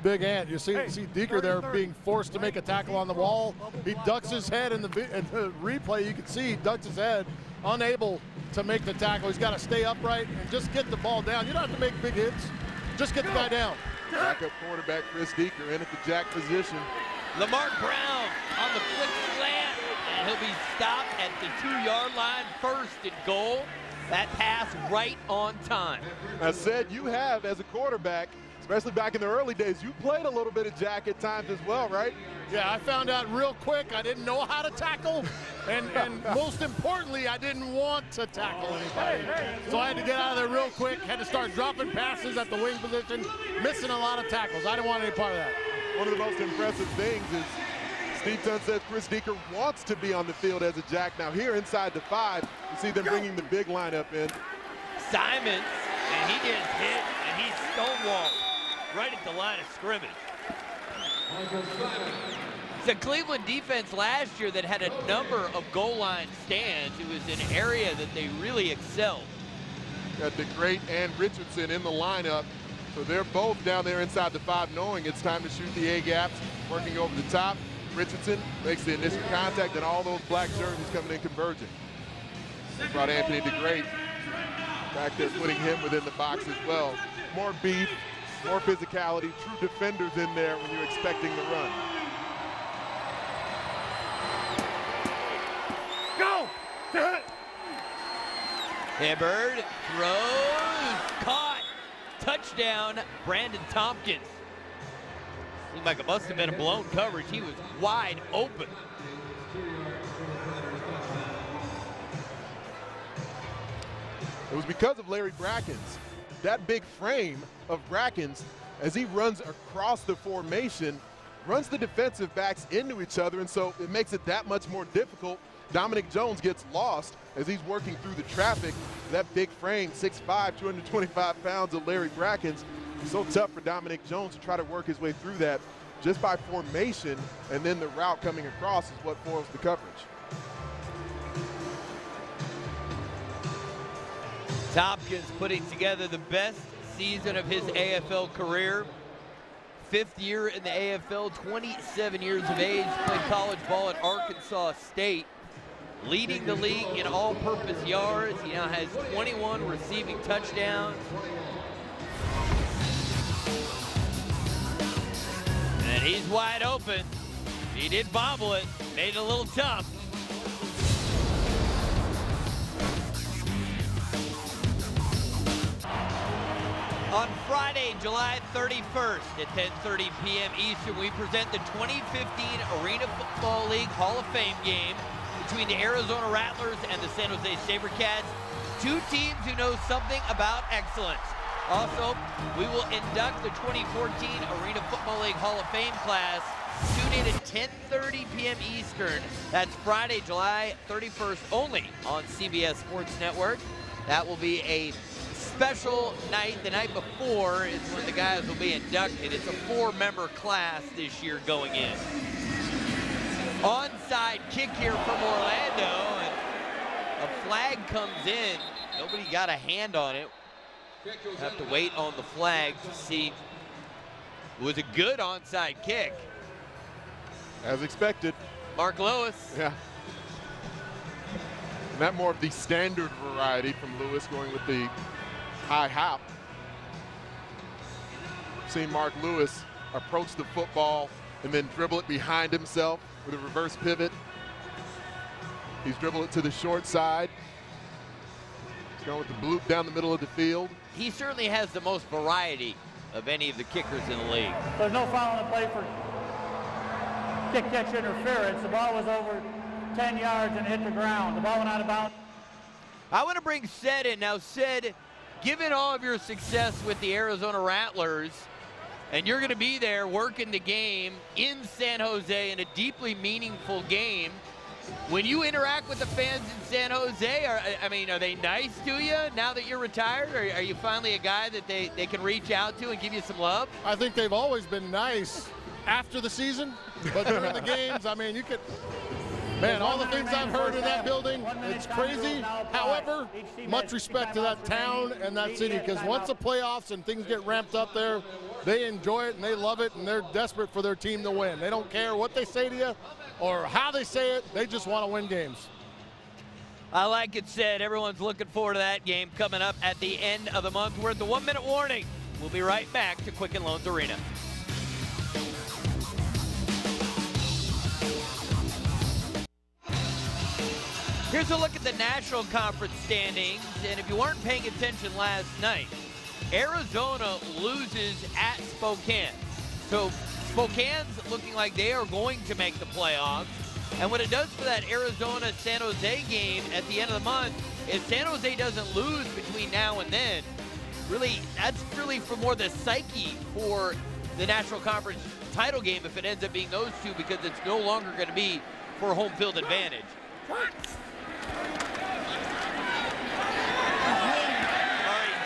S5: Big ant. You see Deeker there being forced to make a tackle on the wall. He ducks his head in the replay. You can see he ducks his head, unable to make the tackle. He's got to stay upright and just get the ball down. You don't have to make big hits. Just get the guy down.
S3: Backup quarterback Chris Deeker in at the jack position.
S1: Lamar Brown on the flick slant, and he'll be stopped at the 2-yard line, first and goal. That pass right on time.
S3: I said you have, as a quarterback, especially back in the early days, you played a little bit of jack at times as well, right?
S5: Yeah, I found out real quick I didn't know how to tackle, and most importantly, I didn't want to tackle anybody. So I had to get out of there real quick, had to start dropping passes at the wing position, missing a lot of tackles. I didn't want any part of that.
S3: One of the most impressive things is Steve Dunn says Chris Deeker wants to be on the field as a jack. Now here inside the 5, you see them bringing the big lineup in.
S1: Simons, and he gets hit, and he's stonewalled right at the line of scrimmage. It's a Cleveland defense last year that had a number of goal line stands. It was an area that they really excelled.
S3: Got the great and Richardson in the lineup. So they're both down there inside the 5, knowing it's time to shoot the A-gaps, working over the top. Richardson makes the initial contact, and all those black jerseys coming in converging. They brought Anthony DeGreat back there, putting him within the box as well. More beef, more physicality, true defenders in there when you're expecting the run.
S4: Go!
S1: Hibbard throws, caught, touchdown, Brandon Tompkins. Seemed like it must have been a blown coverage. He was wide open.
S3: It was because of Larry Brackens. That big frame of Brackens, as he runs across the formation, runs the defensive backs into each other, and so it makes it that much more difficult. Dominic Jones gets lost as he's working through the traffic. That big frame, 6'5", 225 pounds of Larry Brackens. So tough for Dominic Jones to try to work his way through that just by formation, and then the route coming across is what foils the coverage.
S1: Tompkins putting together the best season of his AFL career. 5th year in the AFL, 27 years of age, played college ball at Arkansas State, leading the league in all-purpose yards. He now has 21 receiving touchdowns. And he's wide open. He did bobble it, made it a little tough. On Friday, July 31st at 10:30 p.m. Eastern, we present the 2015 Arena Football League Hall of Fame game between the Arizona Rattlers and the San Jose SaberCats, 2 teams who know something about excellence. Also, we will induct the 2014 Arena Football League Hall of Fame class. Tune in at 10:30 p.m. Eastern. That's Friday, July 31st only on CBS Sports Network. That will be a special night. The night before is when the guys will be inducted. It's a 4-member class this year going in. Onside kick here from Orlando, and a flag comes in. Nobody got a hand on it. Have to wait on the flag to see. It was a good onside kick.
S3: As expected.
S1: Mark Lewis.
S3: Yeah. And that more of the standard variety from Lewis, going with the high hop. Seen Mark Lewis approach the football and then dribble it behind himself with a reverse pivot. He's dribbled it to the short side. He's going with the bloop down the middle of the field.
S1: He certainly has the most variety of any of the kickers in the league.
S7: There's no foul on the play for kick-catch interference. The ball was over 10 yards and hit the ground. The ball went out of bounds.
S1: I want to bring Sid in. Now, Sid, given all of your success with the Arizona Rattlers, and you're going to be there working the game in San Jose in a deeply meaningful game, when you interact with the fans in San Jose, are they nice to you now that you're retired? Or are you finally a guy that they can reach out to and give you some love?
S5: I think they've always been nice. after the season, but during the games, I mean, you could, man, all the things I've heard in that building, it's crazy. However, much respect to that town and that city, because once the playoffs and things get ramped up there, they enjoy it and they love it, and they're desperate for their team to win. They don't care what they say to you or how they say it. They just want to win games.
S1: I like it said. Everyone's looking forward to that game coming up at the end of the month. We're at the 1-minute warning. We'll be right back to Quicken Loans Arena. Here's a look at the National Conference standings, and if you weren't paying attention last night, Arizona loses at Spokane. So Spokane's looking like they are going to make the playoffs, and what it does for that Arizona-San Jose game at the end of the month, if San Jose doesn't lose between now and then, really, that's really for more the psyche for the National Conference title game if it ends up being those two, because it's no longer going to be for home field advantage. All right,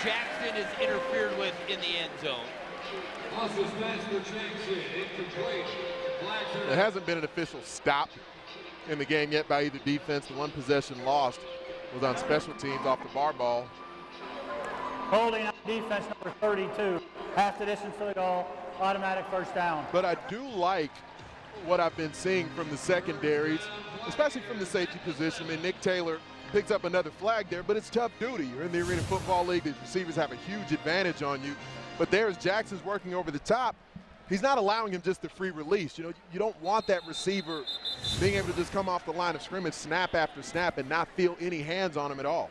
S1: Jackson is interfered with in the end zone.
S3: There hasn't been an official stop in the game yet by either defense. The one possession lost was on special teams off the bar ball.
S7: Holding on defense number 32. Half the distance to the goal, automatic first down.
S3: But I do like what I've been seeing from the secondaries, especially from the safety position. I mean, Nick Taylor picks up another flag there, but it's tough duty. You're in the Arena Football League. The receivers have a huge advantage on you. But there's Jackson's working over the top. He's not allowing him just the free release. You know, you don't want that receiver being able to just come off the line of scrimmage snap after snap and not feel any hands on him at all.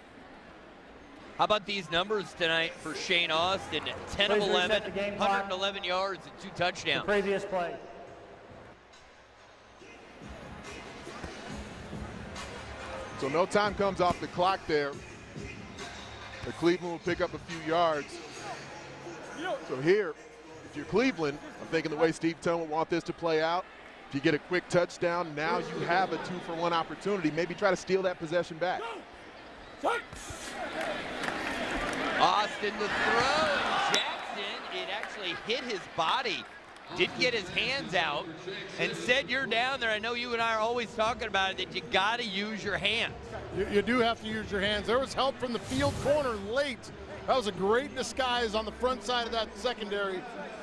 S1: How about these numbers tonight for Shane Austin? 10 of 11, 111 yards and 2 touchdowns.
S7: The previous play.
S3: So no time comes off the clock there. But Cleveland will pick up a few yards. So here, if you're Cleveland, I'm thinking the way Steve Tone would want this to play out. If you get a quick touchdown, now you have a 2-for-1 opportunity. Maybe try to steal that possession back.
S1: Austin the throw, and Jackson, it actually hit his body. Didn't get his hands out, and said, you're down there. I know you and I are always talking about it, that you got to use your hands.
S5: You do have to use your hands. There was help from the field corner late. That was a great disguise on the front side of that secondary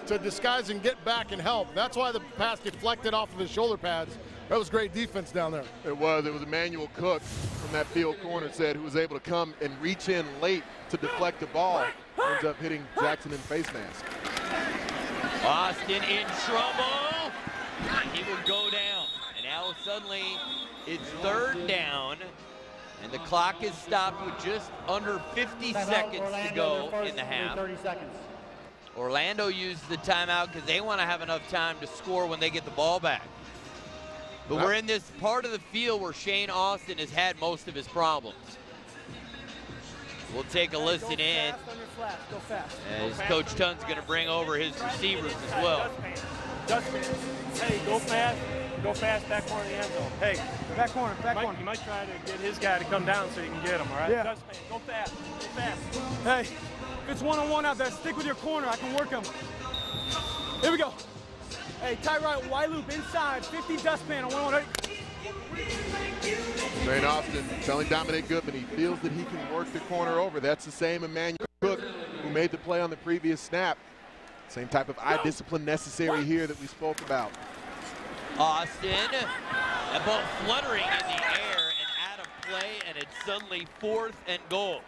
S5: to disguise and get back and help. That's why the pass deflected off of his shoulder pads. That was great defense down there.
S3: It was Emmanuel Cook from that field corner said, who was able to come and reach in late to deflect the ball. Ends up hitting Jackson in face mask.
S1: Austin in trouble. He will go down. And now suddenly it's 3rd down. And the clock is stopped with just under 50 seconds to go in the half.
S7: 30 seconds.
S1: Orlando used the timeout because they want to have enough time to score when they get the ball back. But we're in this part of the field where Shane Austin has had most of his problems. We'll take a listen in. As Coach Tunn's going to bring over his receivers as well.
S12: Dustman. Hey, go fast, back corner of the end zone. Hey, back corner. You might try to get his guy to come down so you can get him, all right?
S9: Yeah.
S12: Dustman, go fast.
S9: Hey, if it's one-on-one out there, stick with your corner. I can work him. Here we go. Hey, tie right, wide loop inside, 50 dustpan on 1-1.
S3: Shane Austin telling Dominic Goodman he feels that he can work the corner over. That's the same Emmanuel Cook who made the play on the previous snap. Same type of eye discipline necessary here that we spoke about.
S1: Austin, a ball fluttering in the air and out of play, and it's suddenly 4th and goal.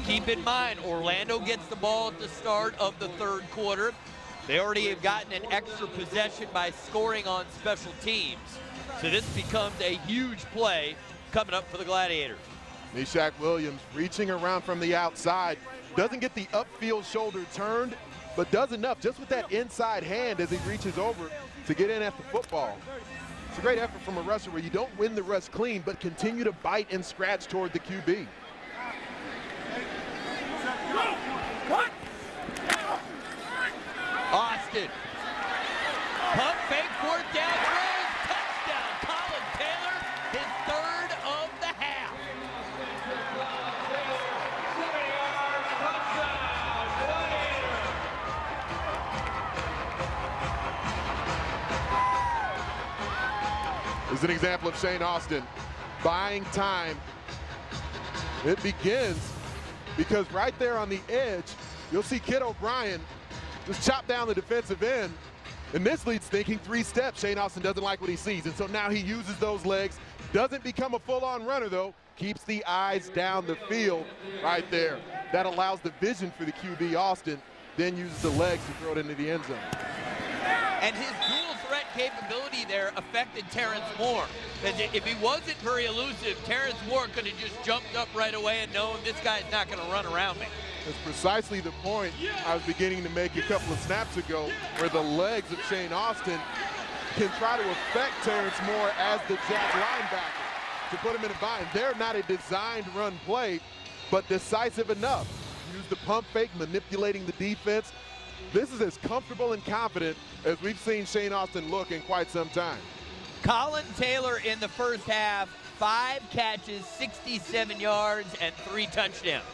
S1: Keep in mind, Orlando gets the ball at the start of the 3rd quarter. They already have gotten an extra possession by scoring on special teams. So this becomes a huge play coming up for the Gladiators.
S3: Meshach Williams reaching around from the outside. Doesn't get the upfield shoulder turned, but does enough just with that inside hand as he reaches over to get in at the football. It's a great effort from a rusher where you don't win the rush clean, but continue to bite and scratch toward the QB.
S1: Austin. Pump fake, 4th down, throws, touchdown. Colin Taylor, his 3rd of the half.
S3: is an example of Shane Austin buying time. It begins because right there on the edge, you'll see Kid O'Brien just chop down the defensive end. And this leads thinking 3 steps. Shane Austin doesn't like what he sees. And so now he uses those legs. Doesn't become a full-on runner, though. Keeps the eyes down the field right there. That allows the vision for the QB, Austin, then uses the legs to throw it into the end zone.
S1: And his dual threat capability there affected Terrence Moore. If he wasn't very elusive, Terrence Moore could have just jumped up right away and known this guy's not going to run around me.
S3: That's precisely the point I was beginning to make a couple of snaps ago, where the legs of Shane Austin can try to affect Terrence Moore as the jack linebacker to put him in a bind. They're not a designed run play, but decisive enough. Use the pump fake, manipulating the defense. This is as comfortable and confident as we've seen Shane Austin look in quite some time.
S1: Colin Taylor in the first half, 5 catches, 67 yards, and 3 touchdowns.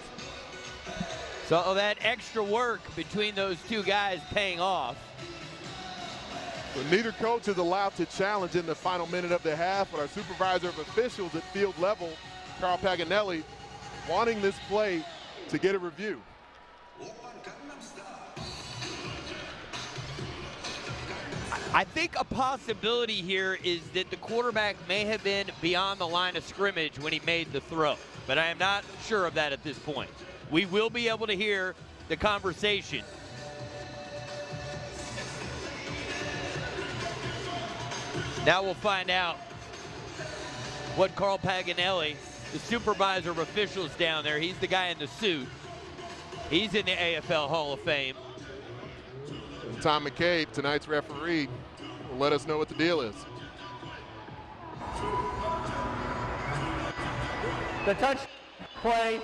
S1: So that extra work between those 2 guys paying off.
S3: But neither coach is allowed to challenge in the final minute of the half, but our supervisor of officials at field level, Carl Paganelli, wanting this play to get a review.
S1: I think a possibility here is that the quarterback may have been beyond the line of scrimmage when he made the throw, but I am not sure of that at this point. We will be able to hear the conversation. Now we'll find out what Carl Paganelli, the supervisor of officials down there, he's the guy in the suit. He's in the AFL Hall of Fame.
S3: And Tom McCabe, tonight's referee, will let us know what the deal is.
S7: The touch play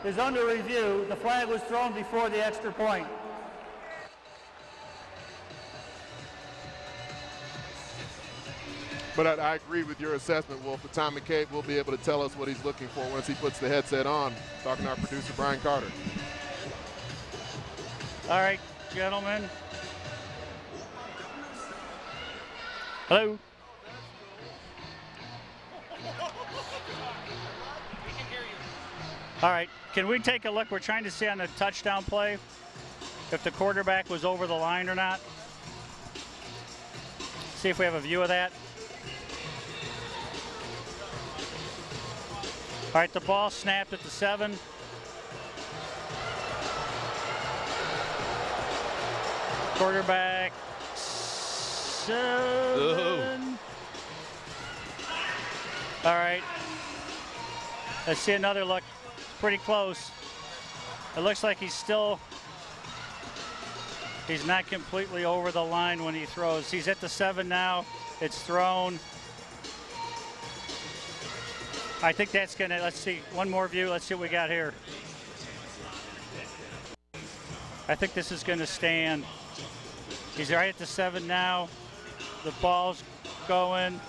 S7: is under review. The flag was thrown before the extra point.
S3: But I agree with your assessment, Wolf. But Tom McCabe will be able to tell us what he's looking for once he puts the headset on. Talking to our producer, Brian Carter.
S13: All right, gentlemen. Hello. All right, can we take a look? We're trying to see on the touchdown play if the quarterback was over the line or not. See if we have a view of that. All right, the ball snapped at the 7. Quarterback 7. All right. Let's see another look. Pretty close. It looks like he's not completely over the line when he throws. He's at the 7 now. It's thrown. I think that's gonna, let's see, one more view. Let's see what we got here. I think this is gonna stand. He's right at the 7 now. The ball's going.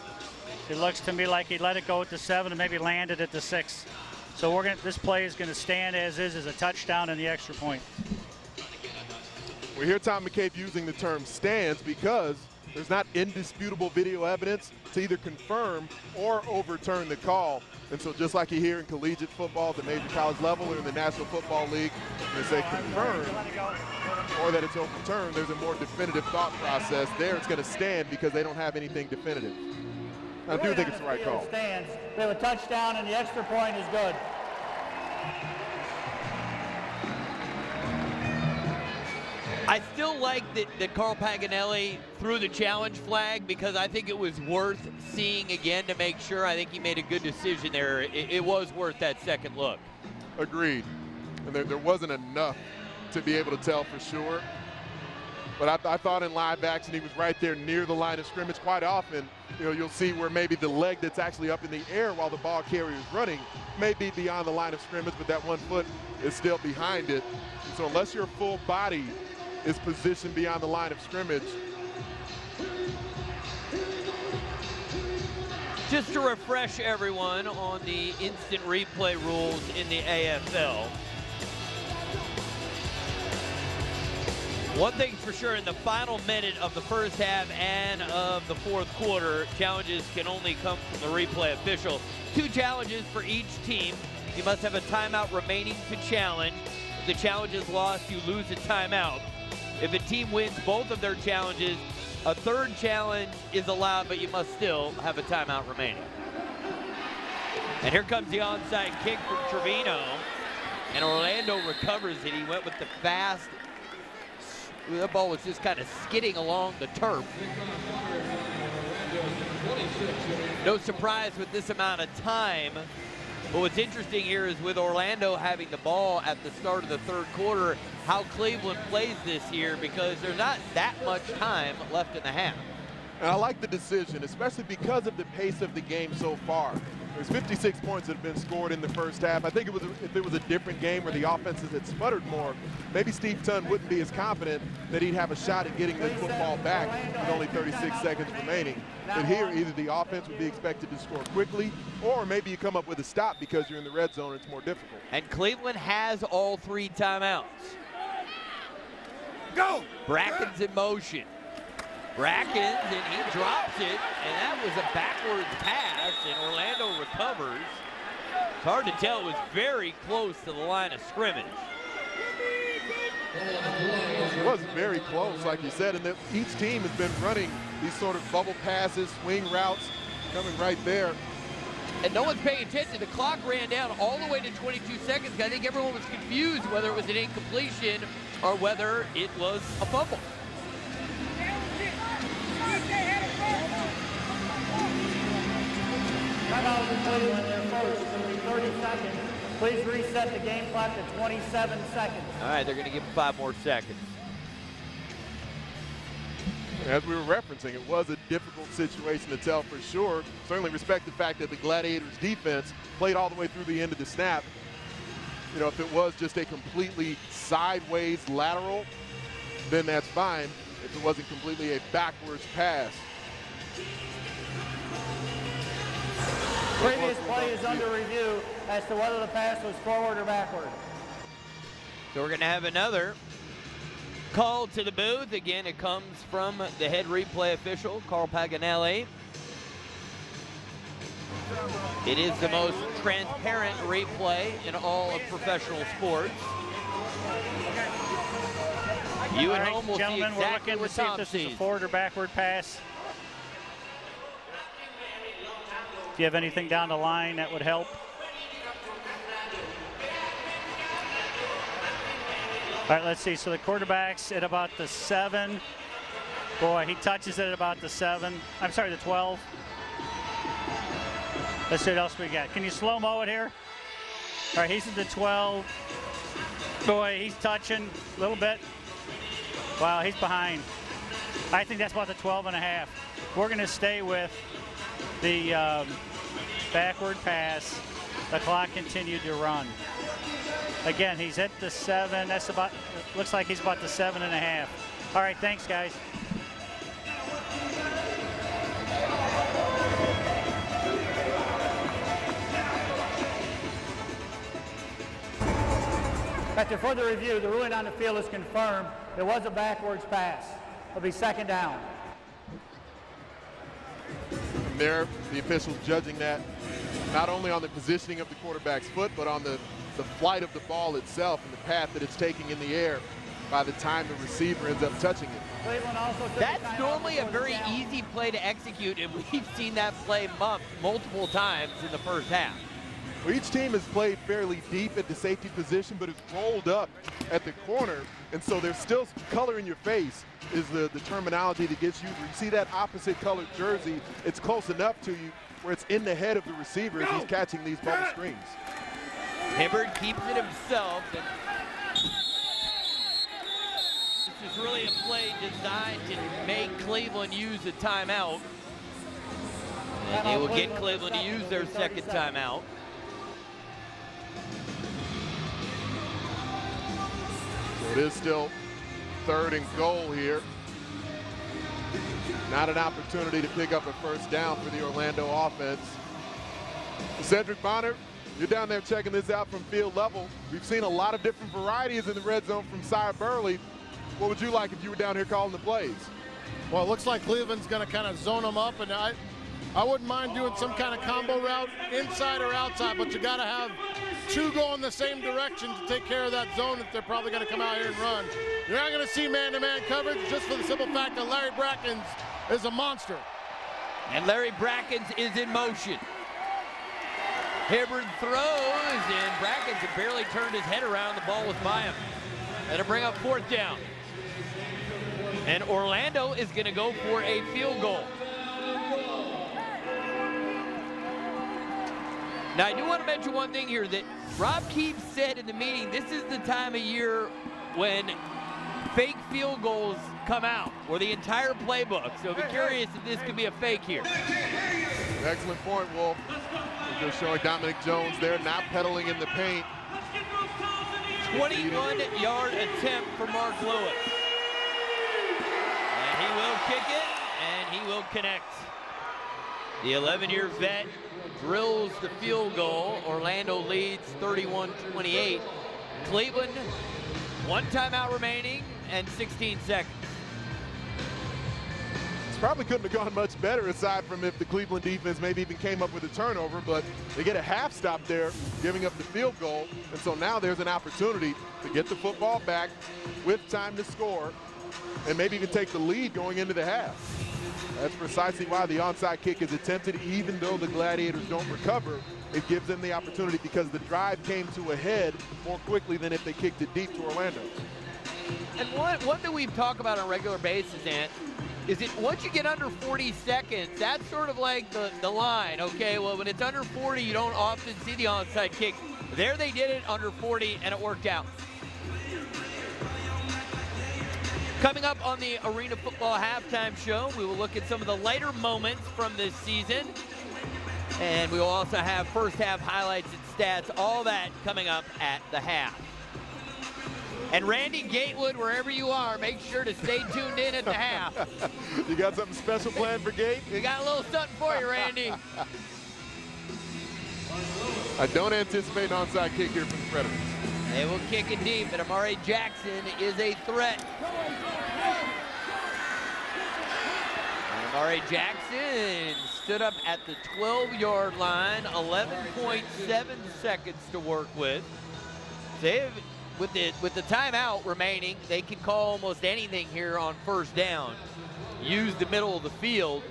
S13: It looks to me like he let it go at the 7 and maybe landed at the 6. So this play is gonna stand as a touchdown and the extra point.
S3: We hear Tom McCabe using the term stands because there's not indisputable video evidence to either confirm or overturn the call. And so just like you hear in collegiate football at the major college level or in the National Football League, they say confirmed or that it's overturned, there's a more definitive thought process. There it's going to stand because they don't have anything definitive. I do think it's the right call.
S7: Stands. We have a touchdown and the extra point is good.
S1: I still like that Carl Paganelli threw the challenge flag because I think it was worth seeing again to make sure. I think he made a good decision there. It was worth that second look.
S3: Agreed. And there wasn't enough to be able to tell for sure. But I thought in live action he was right there near the line of scrimmage. Quite often, you'll see where maybe the leg that's actually up in the air while the ball carrier is running may be beyond the line of scrimmage, but that one foot is still behind it. And so unless your full body is positioned beyond the line of scrimmage.
S1: Just to refresh everyone on the instant replay rules in the AFL. One thing's for sure, in the final minute of the first half and of the fourth quarter, challenges can only come from the replay official. 2 challenges for each team. You must have a timeout remaining to challenge. If the challenge is lost, you lose a timeout. If a team wins both of their challenges, a third challenge is allowed, but you must still have a timeout remaining. And here comes the onside kick from Trevino. And Orlando recovers it. He went with the fast. That ball was just kind of skidding along the turf. No surprise with this amount of time. But what's interesting here is with Orlando having the ball at the start of the third quarter, how Cleveland plays this year, because there's not that much time left in the half.
S3: And I like the decision, especially because of the pace of the game so far. There's 56 points that have been scored in the first half. I think if it was a different game where the offenses had sputtered more, maybe Steve Tunn wouldn't be as confident that he'd have a shot at getting this football back with only 36 seconds remaining. But here, either the offense would be expected to score quickly, or maybe you come up with a stop because you're in the red zone and it's more difficult.
S1: And Cleveland has all 3 timeouts. Go! Bracken's in motion. Brackens, and he drops it, and that was a backwards pass, and Orlando recovers. It's hard to tell. It was very close to the line of scrimmage.
S3: It was very close, like you said, and each team has been running these sort of bubble passes, swing routes, coming right there.
S1: And no one's paying attention. The clock ran down all the way to 22 seconds. I think everyone was confused whether it was an incompletion or whether it was a fumble.
S7: Timeout in Cleveland, their first. It's going to be 30 seconds. Please reset the game clock to 27 seconds.
S1: All right, they're going to give him 5 more seconds.
S3: As we were referencing, it was a difficult situation to tell for sure. Certainly respect the fact that the Gladiators defense played all the way through the end of the snap. You know, if it was just a completely sideways lateral, then that's fine. If it wasn't completely a backwards pass.
S7: Previous play is under review as to whether the pass was forward or backward.
S1: So we're going to have another call to the booth. Again, it comes from the head replay official, Carl Paganelli. It is the most transparent replay in all of professional sports. You at home will see exactly what Tom sees.
S13: This is a forward or backward pass. If you have anything down the line, that would help. All right, let's see. So the quarterback's at about the 7. Boy, he touches it at about the 7. I'm sorry, the 12. Let's see what else we got. Can you slow-mo it here? All right, he's at the 12. Boy, he's touching a little bit. Wow, he's behind. I think that's about the 12.5. We're going to stay with the backward pass. The clock continued to run. Again, he's at the 7. That's about, looks like he's about the 7.5. All right, thanks, guys.
S7: After further review, the ruling on the field is confirmed. It was a backwards pass. It'll be 2nd down.
S3: From there, the officials judging that not only on the positioning of the quarterback's foot, but on the flight of the ball itself and the path that it's taking in the air by the time the receiver ends up touching it.
S1: That's normally a very easy play to execute, and we've seen that play muffed multiple times in the first half.
S3: Well, each team has played fairly deep at the safety position, but it's rolled up at the corner, and so there's still color in your face is the terminology that gets used. When you see that opposite colored jersey, it's close enough to you where it's in the head of the receiver as he's catching these bubble screens.
S1: Hibbert keeps it himself. And this is really a play designed to make Cleveland use a timeout. And they will get Cleveland to use their 2nd timeout.
S3: So it is still 3rd and goal here. Not an opportunity to pick up a first down for the Orlando offense. Cedric Bonner, you're down there checking this out from field level. We've seen a lot of different varieties in the red zone from Cy Burley. What would you like if you were down here calling the plays?
S5: Well, it looks like Cleveland's going to kind of zone them up, and I wouldn't mind doing some kind of combo route inside or outside, but you got to have two going the same direction to take care of that zone that they're probably going to come out here and run. You're not going to see man-to-man coverage just for the simple fact that Larry Brackens is a monster.
S1: And Larry Brackens is in motion. Hibbard throws, and Brackens had barely turned his head around. The ball was by him. That'll bring up 4th down. And Orlando is going to go for a field goal. Now, I do want to mention one thing here that Rob Keefe said in the meeting, this is the time of year when fake field goals come out, or the entire playbook. So be curious if this could be a fake here.
S3: Excellent point, Wolf. We're just showing Dominic Jones there, not pedaling in the paint.
S1: 21-yard attempt for Mark Lewis. And he will kick it, and he will connect. The 11-year vet drills the field goal. Orlando leads 31-28. Cleveland, 1 timeout remaining and 16 seconds.
S3: Probably couldn't have gone much better aside from if the Cleveland defense maybe even came up with a turnover, but they get a half stop there, giving up the field goal. And so now there's an opportunity to get the football back with time to score and maybe even take the lead going into the half. That's precisely why the onside kick is attempted. Even though the Gladiators don't recover, it gives them the opportunity because the drive came to a head more quickly than if they kicked it deep to Orlando.
S1: And one that we've talked about on a regular basis, Ant, is it once you get under 40 seconds, that's sort of like the line, okay? Well, when it's under 40, you don't often see the onside kick. There they did it under 40, and it worked out. Coming up on the Arena Football Halftime Show, we will look at some of the lighter moments from this season. And we will also have first half highlights and stats, all that coming up at the half. And Randy Gatewood, wherever you are, make sure to stay tuned in at the half.
S3: You got something special planned for Gate?
S1: We got a little something for you, Randy.
S3: I don't anticipate an onside kick here from the Predators.
S1: They will kick it deep, and Amari Jackson is a threat. And Amari Jackson stood up at the 12-yard line, 11.7 seconds to work with. With the timeout remaining, they can call almost anything here on first down. Use the middle of the field.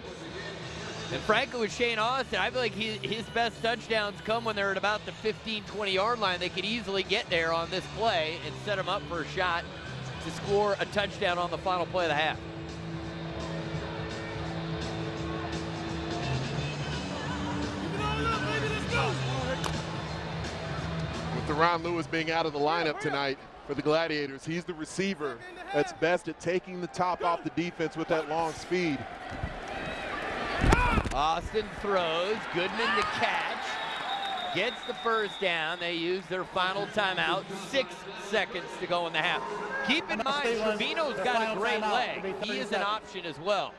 S1: And frankly, with Shane Austin, I feel like his best touchdowns come when they're at about the 15, 20-yard line. They could easily get there on this play and set them up for a shot to score a touchdown on the final play of the half.
S3: With Deron Lewis being out of the lineup tonight for the Gladiators, he's the receiver that's best at taking the top off the defense with that long speed.
S1: Austin throws, Goodman to catch, gets the first down. They use their final timeout, 6 seconds to go in the half. Keep in mind, Trevino's got a great leg. He is an option as well.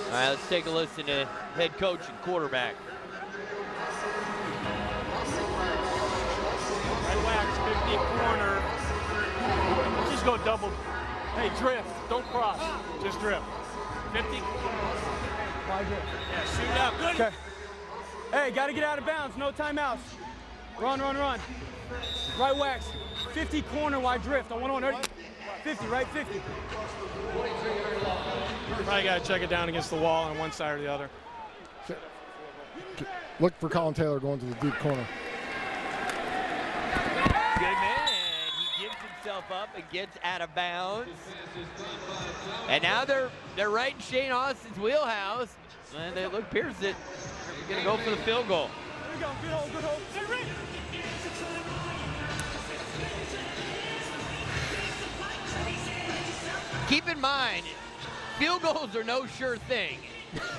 S1: All right, let's take a listen to head coach and quarterback.
S12: Right wax, 50 corner. Just go double. Hey, drift. Don't cross. Just drift. 50.
S9: Wide drift.
S12: Yeah, shoot up. Good.
S9: Okay. Hey, got to get out of bounds. No timeouts. Run, run, run. Right wax. 50 corner wide drift on 1-1. 50, right 50.
S12: Probably got to check it down against the wall on one side or the other.
S5: Look for Colin Taylor going to the deep corner.
S1: Goodman, and he gives himself up and gets out of bounds. And now they're right in Shane Austin's wheelhouse. And they look Pierce it. They're going to go for the field goal.
S9: There we go. Good hold, good hold.
S1: Keep in mind, field goals are no sure thing.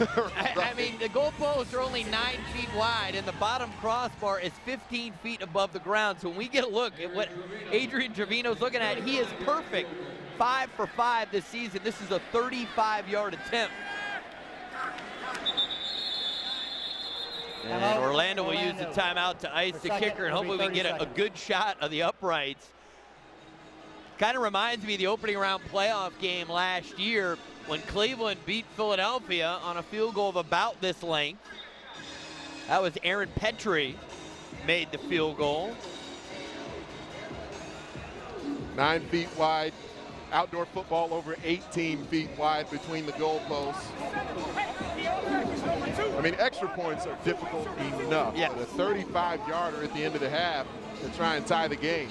S1: I mean, the goalposts are only 9 feet wide, and the bottom crossbar is 15 feet above the ground. So when we get a look at what Adrian Trevino's looking at, he is perfect. 5 for 5 this season. This is a 35-yard attempt. And Orlando will use the timeout to ice the kicker, and hopefully we can get a good shot of the uprights. Kind of reminds me of the opening round playoff game last year when Cleveland beat Philadelphia on a field goal of about this length. That was Aaron Petrie made the field goal.
S3: 9 feet wide. Outdoor football over 18 feet wide between the goalposts. I mean, extra points are difficult enough.
S1: Yeah.
S3: But a 35-yarder at the end of the half to try and tie the game.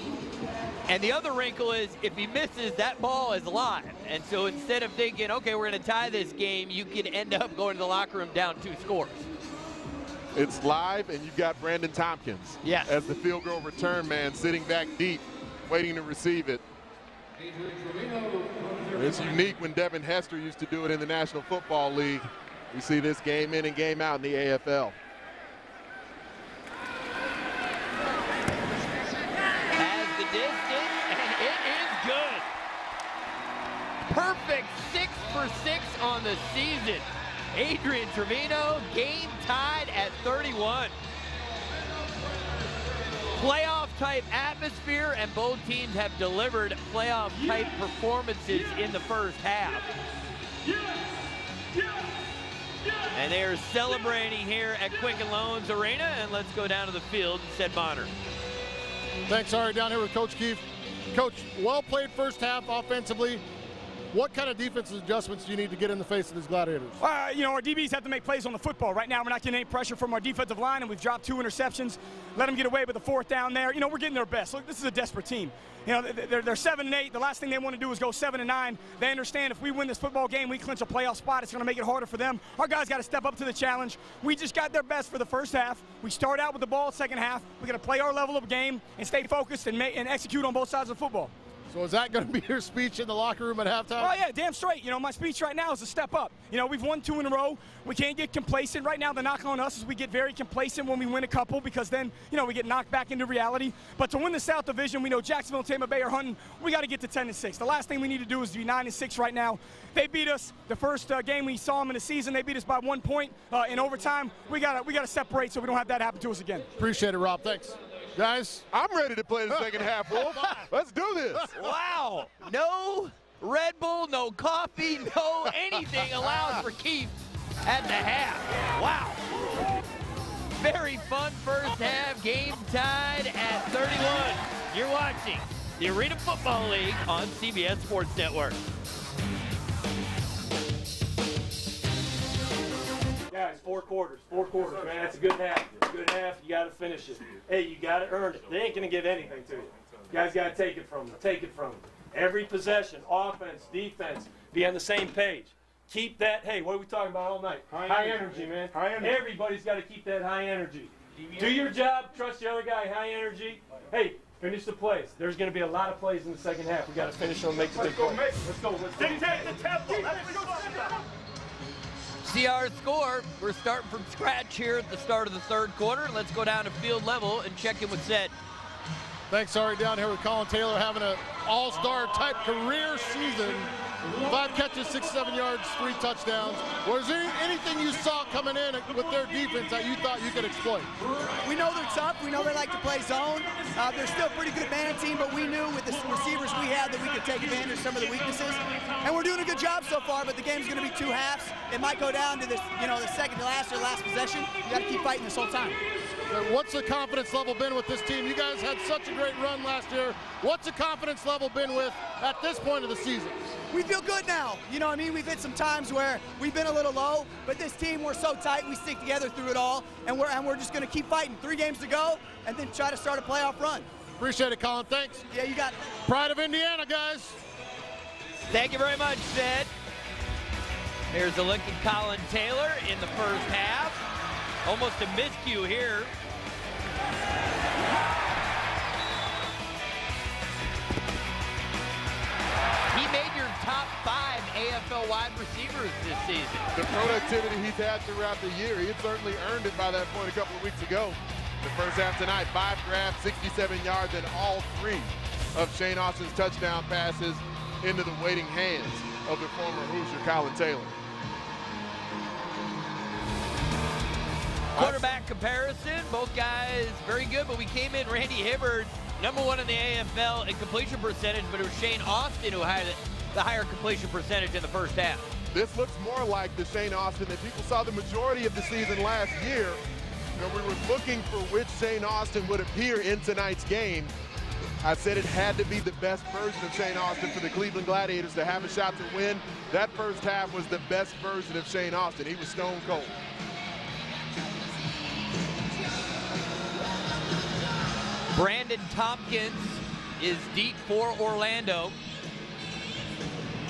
S1: And the other wrinkle is if he misses, that ball is live. And so instead of thinking, okay, we're going to tie this game, you can end up going to the locker room down 2 scores.
S3: It's live, and you've got Brandon Tompkins as the field goal return man sitting back deep, waiting to receive it. It's unique when Devin Hester used to do it in the National Football League. We see this game in and game out in the AFL.
S1: Has the distance, and it is good. Perfect 6 for 6 on the season. Adrian Trevino, game tied at 31. Playoff-type atmosphere, and both teams have delivered playoff-type performances in the first half. And they are celebrating here at Quicken Loans Arena, and let's go down to the field and set monitor.
S5: Thanks, Ari. Down here with Coach Keefe. Coach, well played first half offensively. What kind of defensive adjustments do you need to get in the face of these Gladiators?
S4: You know, our DBs have to make plays on the football. Right now, we're not getting any pressure from our defensive line, and we've dropped 2 interceptions. Let them get away with the 4th down there. You know, we're getting their best. Look, this is a desperate team. You know, they're 7-8. The last thing they want to do is go 7-9. They understand if we win this football game, we clinch a playoff spot. It's going to make it harder for them. Our guys got to step up to the challenge. We just got their best for the first half. We start out with the ball second half. We're going to play our level of game and stay focused and execute on both sides of the football.
S5: So is that going to be your speech in the locker room at halftime?
S4: Oh, yeah, damn straight. You know, my speech right now is a step up. You know, we've won 2 in a row. We can't get complacent. Right now, the knock on us is we get very complacent when we win a couple because then, you know, we get knocked back into reality. But to win the South Division, we know Jacksonville and Tampa Bay are hunting. We got to get to 10-6. The last thing we need to do is be 9-6 right now. They beat us the first game we saw them in the season. They beat us by 1 point in overtime. We got to separate so we don't have that happen to us again.
S5: Appreciate it, Rob. Thanks. Guys,
S3: I'm ready to play the second half, Wolf. Let's do this.
S1: Wow. No Red Bull, no coffee, no anything allowed for Keefe at the half. Wow. Very fun first half. Game tied at 31. You're watching the Arena Football League on CBS Sports Network.
S2: Guys, 4 quarters, man. That's a good half. Good half, you got to finish it. Hey, you got to earn it. They ain't going to give anything to you. You guys got to take it from them. Take it from them. Every possession, offense, defense, be on the same page. Keep that, hey, what are we talking about all night? High energy, man. High energy. Everybody's got to keep that high energy. Do your job, trust the other guy, high energy. Hey, finish the plays. There's going to be a lot of plays in the second half. We got to finish them and make the big plays. Let's go. Dictate the tempo. That's what we're talking about.
S1: See our score. We're starting from scratch here at the start of the 3rd quarter. Let's go down to field level and check in with Zed.
S5: Thanks, Ari. Down here with Colin Taylor having an all-star type career season. 5 catches, 67 yards, 3 touchdowns. Was there anything you saw coming in with their defense that you thought you could exploit?
S14: We know they're tough. We know they like to play zone. They're still a pretty good man team, but we knew with the receivers we had that we could take advantage of some of the weaknesses. And we're doing a good job so far, but the game's going to be 2 halves. It might go down to this, you know, the second to last or last possession. You got to keep fighting this whole time.
S5: What's the confidence level been with this team? You guys had such a great run last year. What's the confidence level been with at this point of the season?
S14: We feel good now. You know what I mean? We've hit some times where we've been a little low, but this team, we're so tight, we stick together through it all, and we're just going to keep fighting. 3 games to go, and then try to start a playoff run.
S5: Appreciate it, Colin. Thanks.
S14: Yeah, you got it.
S5: Pride of Indiana, guys.
S1: Thank you very much, Zed. Here's a look at Colin Taylor in the first half. Almost a miscue here. He made your top 5 AFL wide receivers this season.
S3: The productivity he's had throughout the year, he had certainly earned it by that point a couple of weeks ago. The first half tonight, 5 grabs, 67 yards, and all 3 of Shane Austin's touchdown passes into the waiting hands of the former Hoosier Colin Taylor.
S1: Quarterback comparison, both guys very good, but we came in Randy Hibbard, #1 in the AFL in completion percentage, but it was Shane Austin who had the higher completion percentage in the first half.
S3: This looks more like the Shane Austin that people saw the majority of the season last year. You know, we were looking for which Shane Austin would appear in tonight's game. I said it had to be the best version of Shane Austin for the Cleveland Gladiators to have a shot to win. That first half was the best version of Shane Austin. He was stone cold.
S1: Brandon Tompkins is deep for Orlando.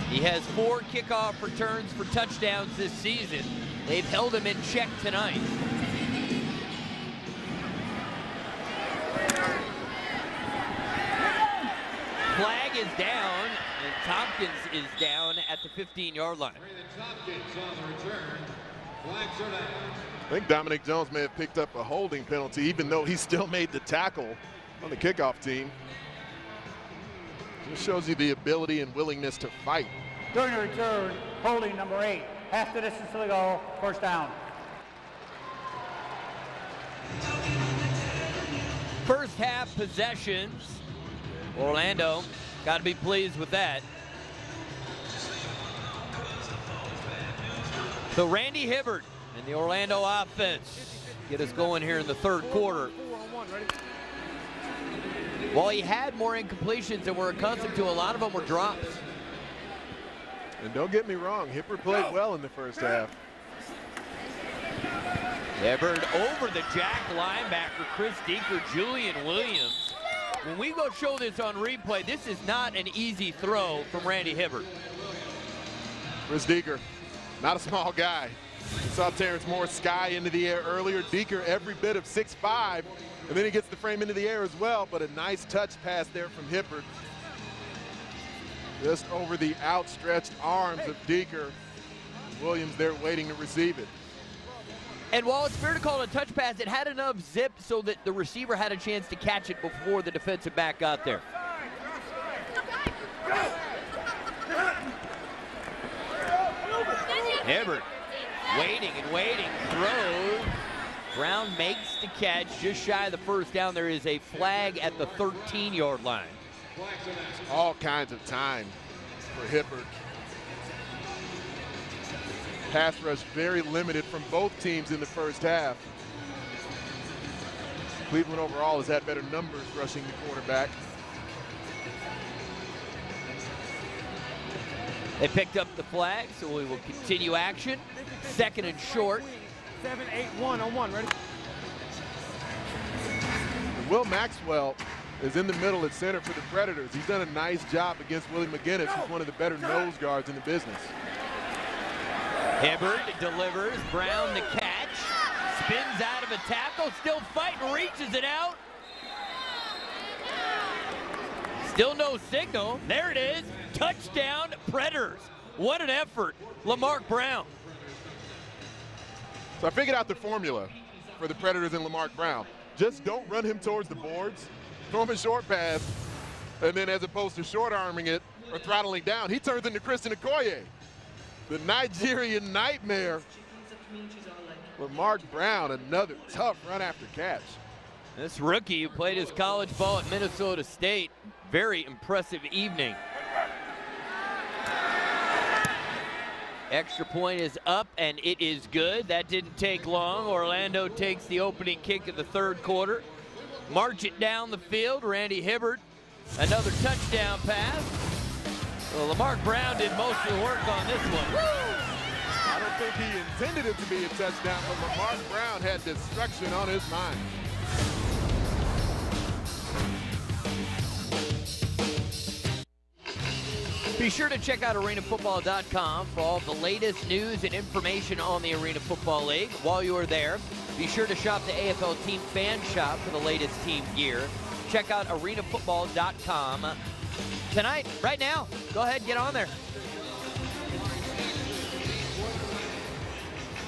S1: He has 4 kickoff returns for touchdowns this season. They've held him in check tonight. Flag is down, and Tompkins is down at the 15-yard line.
S8: Tompkins on the return. Flags are down.
S3: I think Dominic Jones may have picked up a holding penalty, even though he still made the tackle on the kickoff team. Just shows you the ability and willingness to fight.
S7: During the return, holding number 8. Half the distance to the goal, first down.
S1: First half possessions. Orlando got to be pleased with that. So Randy Hibbard and the Orlando offense get us going here in the third quarter. While he had more incompletions than we're accustomed to, a lot of them were drops.
S3: And don't get me wrong, Hibbard played well in the first half.
S1: Hibbard over the jack linebacker, Chris Deeker, Julian Williams. When we go show this on replay, this is not an easy throw from Randy Hibbard.
S3: Chris Deeker, not a small guy. We saw Terrence Moore sky into the air earlier. Deeker every bit of 6'5", and then he gets the frame into the air as well, but a nice touch pass there from Hibbard. Just over the outstretched arms of Deeker. Williams there waiting to receive it.
S1: And while it's fair to call it a touch pass, it had enough zip so that the receiver had a chance to catch it before the defensive back got there. Hibbard waiting and waiting, throws. Brown makes the catch just shy of the first down. There is a flag at the 13-yard line.
S3: All kinds of time for Hibbard. Pass rush very limited from both teams in the first half. Cleveland overall has had better numbers rushing the quarterback.
S1: They picked up the flag, so we will continue action. Second and short.
S11: 7-8-1 on 1, ready?
S3: And Will Maxwell is in the middle at center for the Predators. He's done a nice job against Willie McGinnis, who's one of the better nose guards in the business.
S1: Hibbard delivers, Brown the catch, spins out of a tackle, still fighting, reaches it out. Still no signal, there it is, touchdown Predators. What an effort, Lamarck Brown.
S3: So I figured out the formula for the Predators and Lamarck Brown. Just don't run him towards the boards, throw him a short pass, and then as opposed to short-arming it or throttling down, he turns into Christian Okoye. The Nigerian nightmare. Lamarck Brown, another tough run after catch.
S1: This rookie who played his college ball at Minnesota State, very impressive evening. Extra point is up and it is good. That didn't take long. Orlando takes the opening kick of the third quarter. March it down the field. Randy Hibbard, another touchdown pass. Well, Lamarck Brown did most of the work on this one.
S3: I don't think he intended it to be a touchdown, but Lamarck Brown had destruction on his mind.
S1: Be sure to check out arenafootball.com for all the latest news and information on the Arena Football League. While you are there, be sure to shop the AFL Team Fan Shop for the latest team gear. Check out arenafootball.com. Tonight, right now, go ahead, get on there.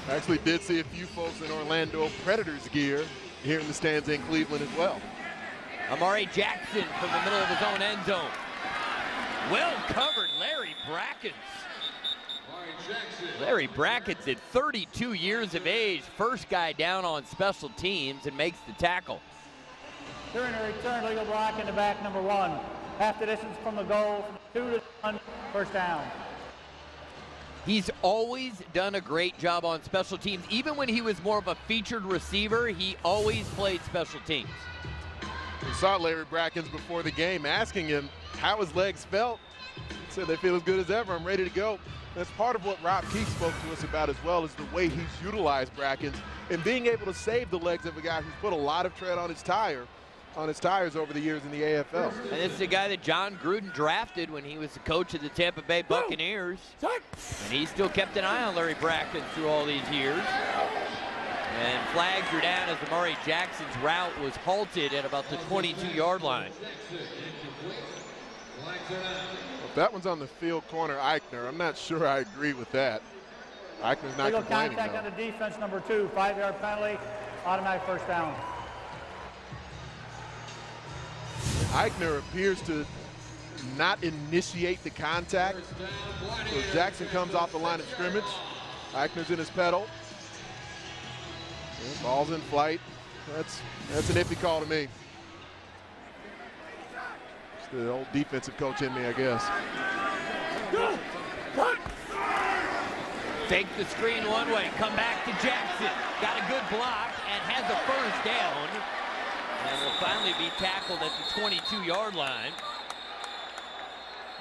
S3: I actually did see a few folks in Orlando Predators gear here in the stands in Cleveland as well.
S1: Amari Jackson from the middle of his own end zone. Well covered, Larry Brackens. Larry Brackett's at 32 years of age, first guy down on special teams and makes the tackle.
S7: During the return, legal block in the back, number 1. Half the distance from the goal, 2 to 1, first down.
S1: He's always done a great job on special teams. Even when he was more of a featured receiver, he always played special teams.
S3: We saw Larry Brackens before the game asking him how his legs felt. He said they feel as good as ever. I'm ready to go. That's part of what Rob Keith spoke to us about as well, is the way he's utilized Brackens and being able to save the legs of a guy who's put a lot of tread on his tires over the years in the AFL.
S1: And this is a guy that John Gruden drafted when he was the coach of the Tampa Bay Buccaneers. And he still kept an eye on Larry Brackens through all these years. And flags are down as Amari Jackson's route was halted at about the 22-yard line.
S3: If that one's on the field corner, Eichner, I'm not sure I agree with that. Eichner's not
S7: legal
S3: complaining,
S7: contact
S3: though.
S7: on the defense, number 2, 5-yard penalty, automatic first down.
S3: Eichner appears to not initiate the contact. So Jackson comes off the line of scrimmage. Eichner's in his pedal. Yeah, ball's in flight. That's an iffy call to me. It's the old defensive coach in me, I guess.
S1: Fake the screen one way, come back to Jackson. Got a good block and has a first down. And will finally be tackled at the 22-yard line.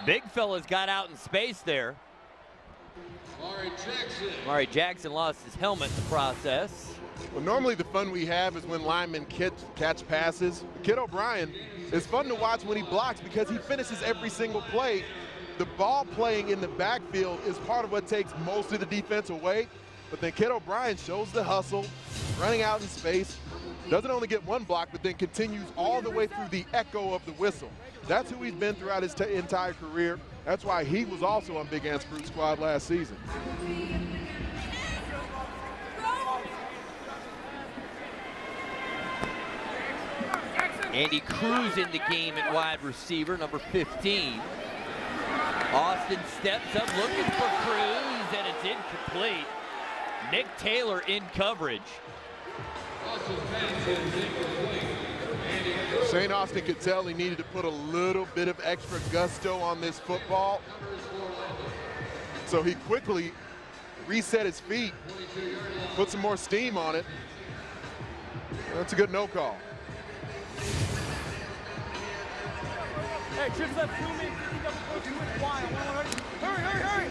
S1: Big fella's got out in space there. Amari Jackson lost his helmet in the process.
S3: Well, normally the fun we have is when linemen catch passes. Kid O'Brien is fun to watch when he blocks because he finishes every single play. The ball playing in the backfield is part of what takes most of the defense away. But then Kid O'Brien shows the hustle, running out in space. Doesn't only get one block, but then continues all the way through the echo of the whistle. That's who he's been throughout his entire career. That's why he was also on Big Ant's Fruit Squad last season.
S1: Andy Cruz in the game at wide receiver, number 15. Austin steps up looking for Cruz, and it's incomplete. Nick Taylor in coverage.
S3: Shane Austin could tell he needed to put a little bit of extra gusto on this football. So he quickly reset his feet, put some more steam on it. That's a good no call.
S15: Hey, trips up 2 minutes, hurry, hurry, hurry.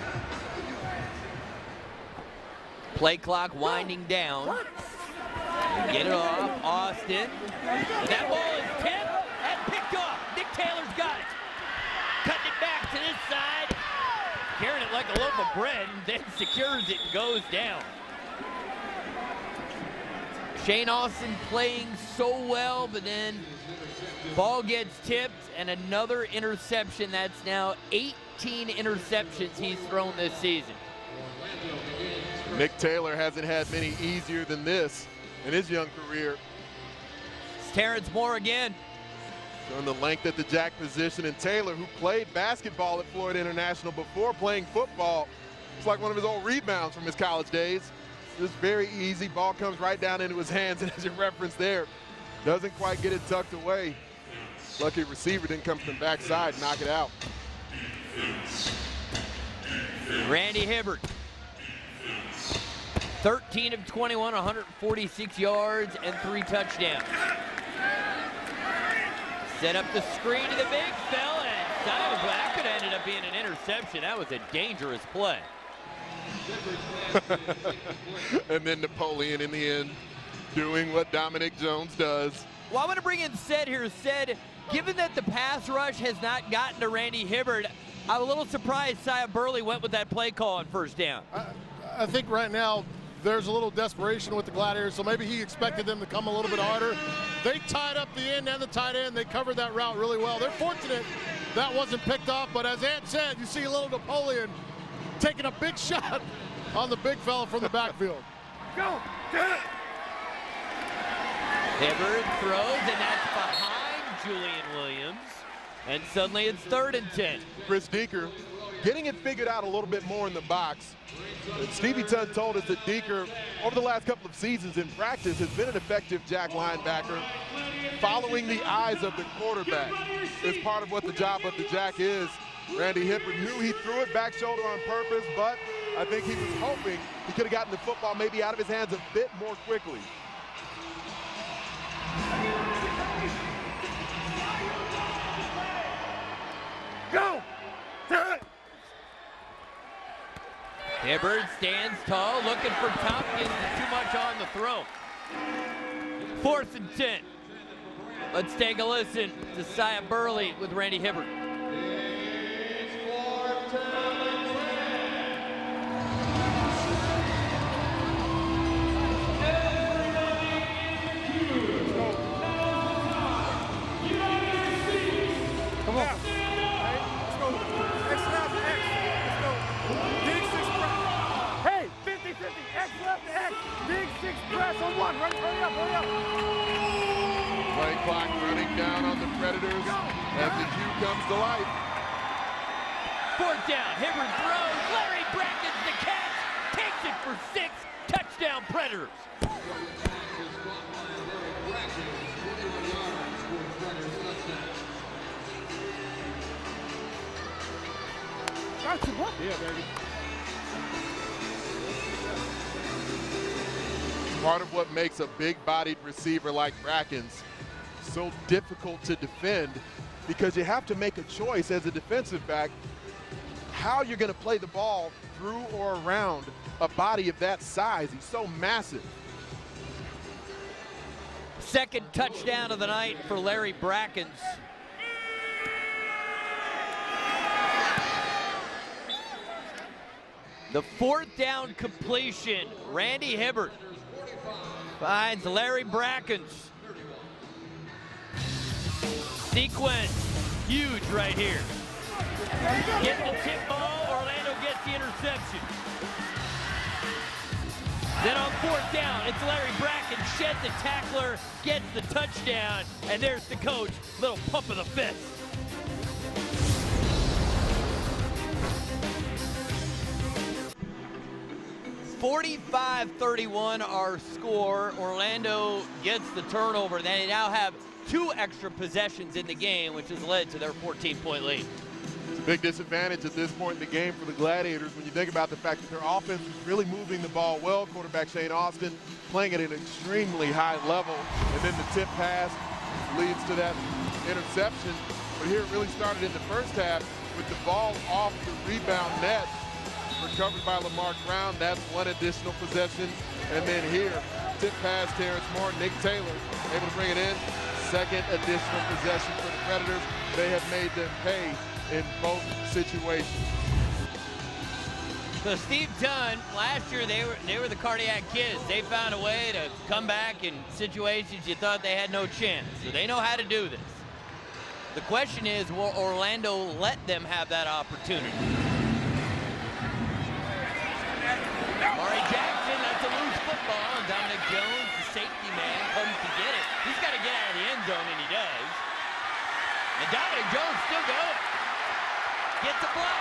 S1: Play clock winding down. Get it off, Austin. And that ball is tipped and picked off. Nick Taylor's got it. Cutting it back to this side. Carrying it like a loaf of bread, and then secures it and goes down. Shane Austin playing so well, but then ball gets tipped and another interception. That's now 18 interceptions he's thrown this season.
S3: Nick Taylor hasn't had many easier than this in his young career.
S1: It's Terrence Moore again.
S3: Showing the length at the jack position, and Taylor, who played basketball at Florida International before playing football, it's like one of his old rebounds from his college days. Just very easy, ball comes right down into his hands, and as you referenced there, doesn't quite get it tucked away. Lucky receiver didn't come from the backside and knock it out.
S1: Randy Hibbert. 13 of 21, 146 yards and 3 touchdowns. Set up the screen to the big fella, and that could have ended up being an interception. That was a dangerous play.
S3: And then Napoleon in the end doing what Dominic Jones does.
S1: Well, I want to bring in Sed here. Sed, given that the pass rush has not gotten to Randy Hibbert, I'm a little surprised Sia Burley went with that play call on first down.
S5: I think right now there's a little desperation with the Gladiators, so maybe he expected them to come a little bit harder. They tied up the end and the tight end. They covered that route really well. They're fortunate that wasn't picked off, but as Ant said, you see a little Napoleon taking a big shot on the big fella from the backfield.
S15: Go, get it!
S1: Hibbert throws, and that's behind Julian Williams. And suddenly it's 3rd and 10.
S3: Chris Deeker getting it figured out a little bit more in the box. And Stevie Tunn told us that Deeker, over the last couple of seasons in practice, has been an effective jack linebacker. Following the eyes of the quarterback is part of what the job of the jack is. Randy Hibbert knew he threw it back shoulder on purpose, but I think he was hoping he could have gotten the football maybe out of his hands a bit more quickly.
S15: Go!
S1: Hibbert stands tall, looking for Tompkins, too much on the throw. 4th and 10. Let's take a listen to Sia Burley with Randy Hibbert.
S15: Come on. Let's go. X left, X. Let's go. Dig 6 press. Hey, 50-50. X left, X. Dig 6 press on 1. Hurry up, hurry up.
S3: Play clock running down on the Predators as the cue comes to life.
S1: 4th down. Hibbert throws. Larry Bracken's the catch. Takes it for 6. Touchdown Predators.
S15: Yeah, baby.
S3: Part of what makes a big-bodied receiver like Bracken's so difficult to defend, because you have to make a choice as a defensive back how you're going to play the ball through or around a body of that size. He's so massive.
S1: 2nd touchdown of the night for Larry Brackens. The 4th down completion. Randy Hibbert finds Larry Brackens. Sequence, huge right here. Getting the tip ball, Orlando gets the interception. Then on 4th down, it's Larry Bracken, shed the tackler, gets the touchdown, and there's the coach, little pump of the fist. (45-31) our score. Orlando gets the turnover. They now have 2 extra possessions in the game, which has led to their 14-point lead.
S3: It's a big disadvantage at this point in the game for the Gladiators when you think about the fact that their offense is really moving the ball well. Quarterback Shane Austin playing at an extremely high level, and then the tip pass leads to that interception. But here it really started in the first half with the ball off the rebound net, recovered by Lamar Brown. That's 1 additional possession. And then here, tip pass, Terrence Moore, Nick Taylor able to bring it in. 2nd additional possession for the Predators. They have made them pay in both situations.
S1: So Steve Dunn, last year they were the cardiac kids. They found a way to come back in situations you thought they had no chance. So they know how to do this. The question is, will Orlando let them have that opportunity? Murray Jackson, that's a loose football, and Dominic Jones, the safety man, comes to get it. He's got to get out of the end zone, and he does. And Dominic Jones still going. Gets a block.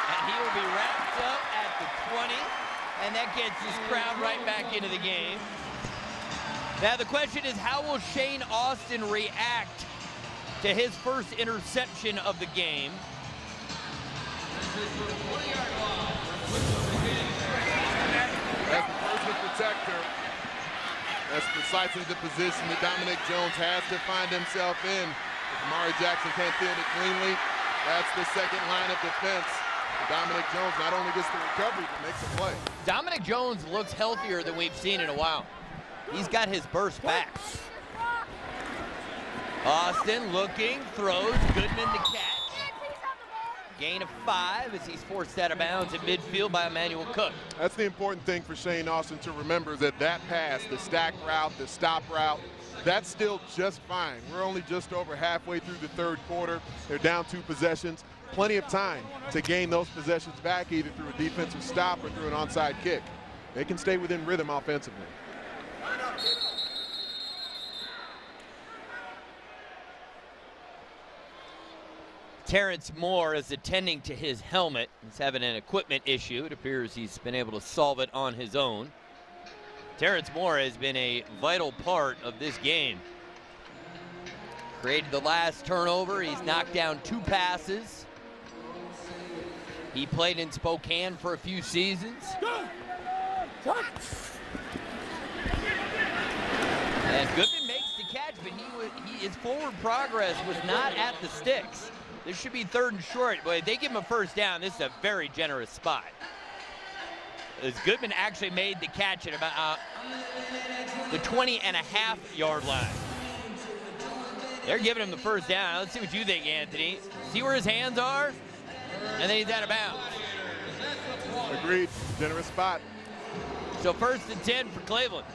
S1: And he will be wrapped up at the 20, and that gets this crowd right back into the game. Now the question is, how will Shane Austin react to his first interception of the game?
S3: As the personal protector, that's precisely the position that Dominic Jones has to find himself in. If Murray Jackson can't field it cleanly, that's the 2nd line of defense. Dominic Jones not only gets the recovery, but makes a play.
S1: Dominic Jones looks healthier than we've seen in a while. He's got his burst back. Austin looking, throws, Goodman the catch. Gain of 5 as he's forced out of bounds at midfield by Emmanuel Cook.
S3: That's the important thing for Shane Austin to remember, is that pass, the stack route, the stop route, that's still just fine. We're only just over halfway through the 3rd quarter. They're down 2 possessions. Plenty of time to gain those possessions back, either through a defensive stop or through an onside kick. They can stay within rhythm offensively.
S1: Terrence Moore is attending to his helmet. He's having an equipment issue. It appears he's been able to solve it on his own. Terrence Moore has been a vital part of this game. Created the last turnover. He's knocked down 2 passes. He played in Spokane for a few seasons. And Goodman makes the catch, but his forward progress was not at the sticks. This should be 3rd and short, but if they give him a first down, this is a very generous spot. As Goodman actually made the catch at about the 20.5-yard line. They're giving him the first down. Let's see what you think, Anthony. See where his hands are? And then he's out of bounds.
S3: Agreed. Generous spot.
S1: So 1st and 10 for Cleveland.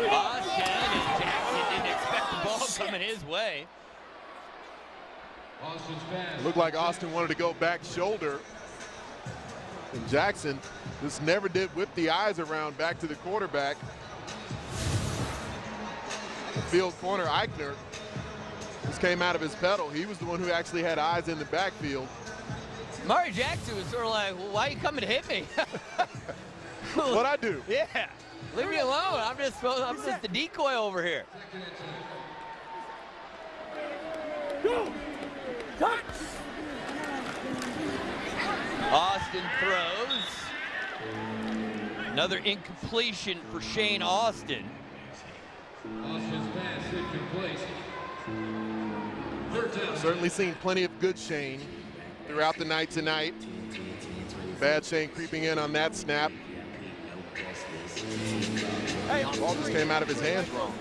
S1: Austin and Jackson didn't expect the ball coming his way.
S3: It looked like Austin wanted to go back shoulder. And Jackson just never did whip the eyes around back to the quarterback. The field corner, Eichner, just came out of his pedal. He was the one who actually had eyes in the backfield.
S1: Mari Jackson was sort of like, well, why are you coming to hit me?
S3: What'd I do?
S1: Yeah, leave me alone. I'm just the decoy over here. Austin throws. Another incompletion for Shane Austin.
S8: Austin's pass incomplete. 3rd down.
S3: Certainly seen plenty of good Shane throughout the night tonight. Bad Shane creeping in on that snap. Ball just came out of his hands wrong.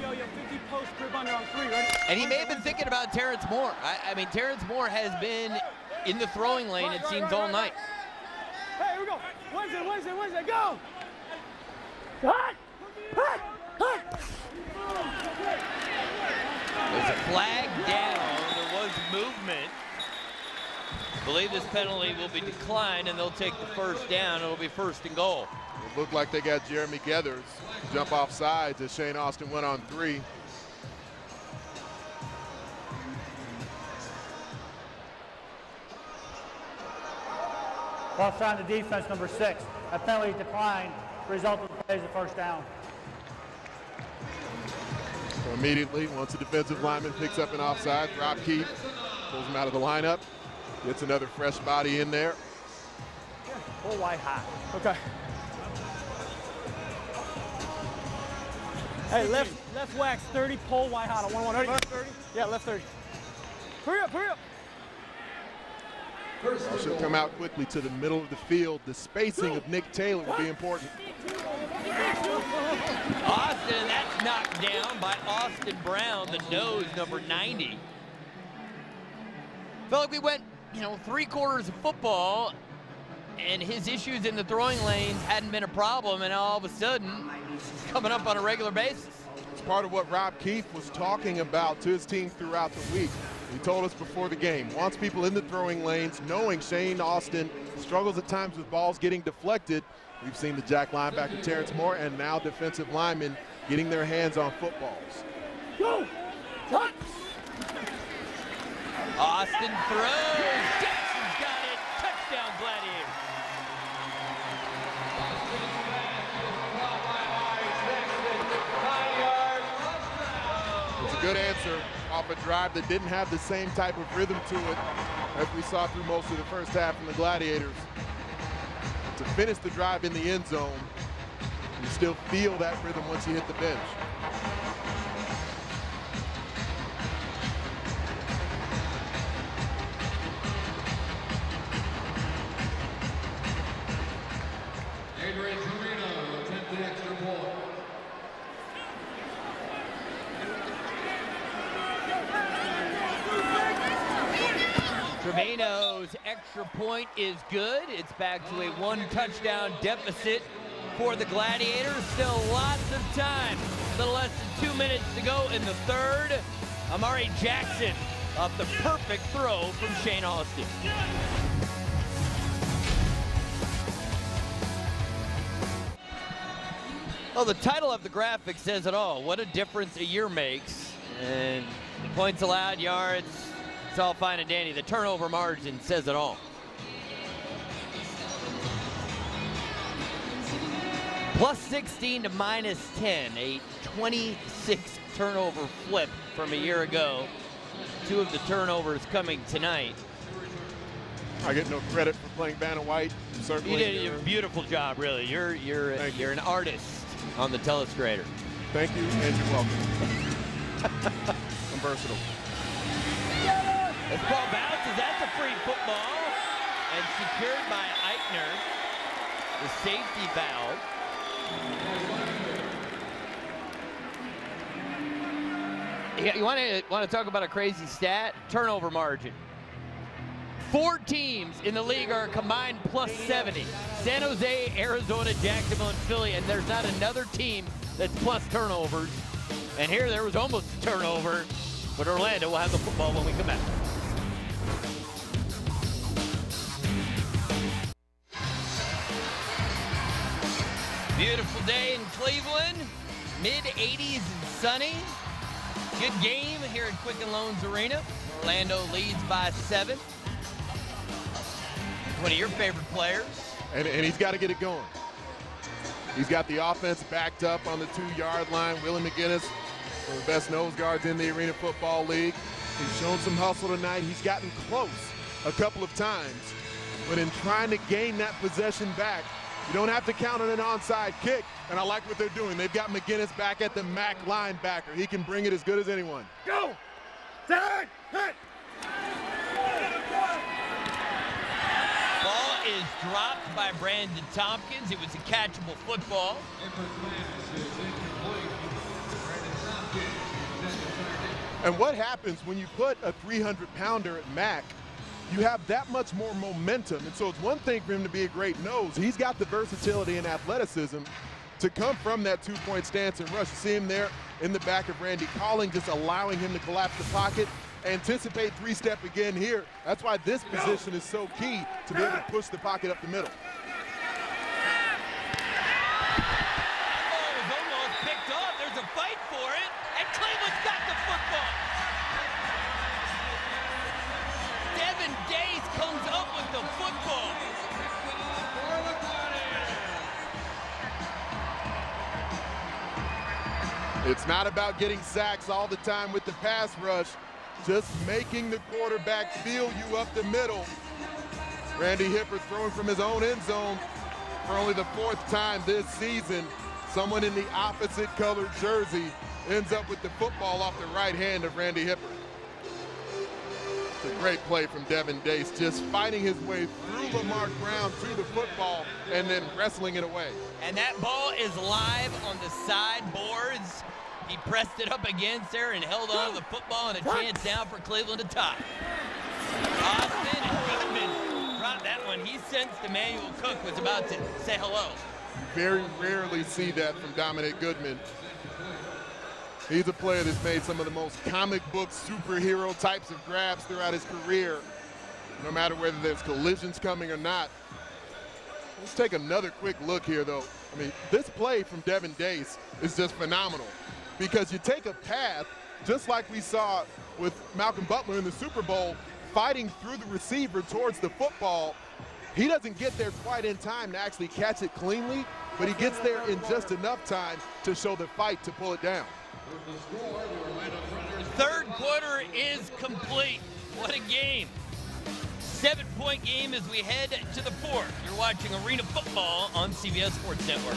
S1: And he may have been thinking about Terrence Moore. I mean, Terrence Moore has been in the throwing lane, it seems, all night.
S15: Hey, here we go. Wednesday, go! Hut!
S1: There's a flag down. There was movement. I believe this penalty will be declined, and they'll take the first down. It'll be 1st and goal.
S3: It looked like they got Jeremy Geathers jump off sides as Shane Austin went on 3.
S7: Ball shot on the defense, number 6. A penalty declined, result of the play is a first down.
S3: So immediately, once the defensive lineman picks up an offside, Rob Keefe pulls him out of the lineup, gets another fresh body in there.
S7: Pull wide high.
S9: Okay. Hey, left wax 30, pull wide hot on 1-1.
S15: Left 30?
S9: Yeah, left 30. Hurry up.
S3: Ball should come out quickly to the middle of the field. The spacing of Nick Taylor will be important.
S1: Austin, and that's knocked down by Austin Brown, the nose, number 90. Felt like we went, 3 quarters of football, and his issues in the throwing lanes hadn't been a problem, and all of a sudden, it's coming up on a regular basis.
S3: It's part of what Rob Keefe was talking about to his team throughout the week. He told us before the game, wants people in the throwing lanes, knowing Shane Austin struggles at times with balls getting deflected. We've seen the Jack linebacker Terrence Moore and now defensive linemen getting their hands on footballs.
S15: Go!
S1: Austin throws. Jackson's got it. Touchdown, Gladiators.
S3: It's a good answer off a drive that didn't have the same type of rhythm to it as we saw through most of the first half from the Gladiators. To finish the drive in the end zone, you still feel that rhythm once you hit the bench.
S8: Adrian Trevino attempt the extra point.
S1: Trevino's extra point is good. It's back to a 1-touchdown deficit for the Gladiators. Still lots of time. A little less than 2 minutes to go in the third. Amari Jackson off the perfect throw from Shane Austin. Well, the title of the graphic says it all. What a difference a year makes. And the points allowed, yards, it's all fine and dandy. The turnover margin says it all. Plus 16 to minus 10, a 26 turnover flip from a year ago. 2 of the turnovers coming tonight.
S3: I get no credit for playing Vanna White. Certainly,
S1: you did a beautiful job, really. You're an artist on the telestrator.
S3: Thank you, and you're welcome. I'm versatile.
S1: This ball bounces. That's a free football, and secured by Eichner, the safety valve. You want to talk about a crazy stat? Turnover margin. 4 teams in the league are combined plus 70. San Jose, Arizona, Jacksonville, and Philly, and there's not another team that's plus turnovers. And here there was almost a turnover, but Orlando will have the football when we come back. Beautiful day in Cleveland, mid-80s and sunny. Good game here at Quicken Loans Arena. Orlando leads by 7. One of your favorite players.
S3: And he's got to get it going. He's got the offense backed up on the 2-yard line. Willie McGinnis, one of the best nose guards in the Arena Football League. He's shown some hustle tonight. He's gotten close a couple of times. But in trying to gain that possession back, you don't have to count on an onside kick. And I like what they're doing. They've got McGinnis back at the MAC linebacker. He can bring it as good as anyone.
S15: Go! Tag! Hit!
S1: Ball is dropped by Brandon Tompkins. It was a catchable football.
S3: And what happens when you put a 300-pounder at MAC? You have that much more momentum. And so it's one thing for him to be a great nose. He's got the versatility and athleticism to come from that 2-point stance and rush. You see him there in the back of Randy Calling, just allowing him to collapse the pocket. Anticipate 3-step again here. That's why this position is so key to be able to push the pocket up the middle.
S1: That ball was almost picked off. There's a fight for it, and Cleveland's got the football. Devin Days comes up with the football.
S3: It's not about getting sacks all the time with the pass rush, just making the quarterback feel you up the middle. Randy Hipper throwing from his own end zone for only the 4th time this season. Someone in the opposite colored jersey ends up with the football off the right hand of Randy Hipper. It's a great play from Devin Dace, just fighting his way through Lamar Brown to the football and then wrestling it away.
S1: And that ball is live on the sideboards. He pressed it up against there and held on to the football, and a chance now for Cleveland to tie. Austin and Goodman dropped that one. He sensed Emmanuel Cook was about to say hello.
S3: Very rarely see that from Dominic Goodman. He's a player that's made some of the most comic book superhero types of grabs throughout his career, no matter whether there's collisions coming or not. Let's take another quick look here, though. I mean, this play from Devin Dace is just phenomenal, because you take a path, just like we saw with Malcolm Butler in the Super Bowl, fighting through the receiver towards the football. He doesn't get there quite in time to actually catch it cleanly, but he gets there in just enough time to show the fight to pull it down.
S1: Third quarter is complete. What a game. 7-point game as we head to the 4th. You're watching Arena Football on CBS Sports Network.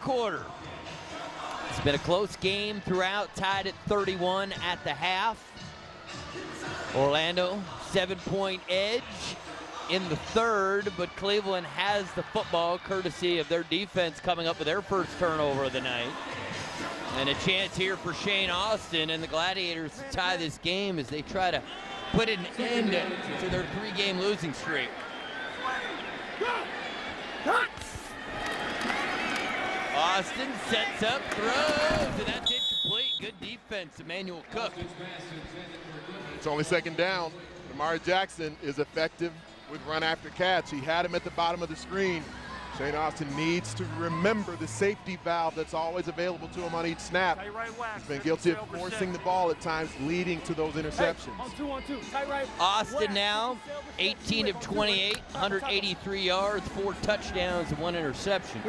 S1: Quarter. It's been a close game throughout, tied at 31 at the half. Orlando, 7-point edge in the 3rd, but Cleveland has the football courtesy of their defense coming up with their first turnover of the night. And a chance here for Shane Austin and the Gladiators to tie this game as they try to put an end to their 3-game losing streak. Austin sets up, throws, and that's incomplete. Good defense, Emmanuel Cook.
S3: It's only second down. Amari Jackson is effective with run after catch. He had him at the bottom of the screen. Shane Austin needs to remember the safety valve that's always available to him on each snap. He's been guilty of forcing the ball at times, leading to those interceptions.
S1: Austin now 18 of 28, 183 yards, 4 touchdowns, and 1 interception.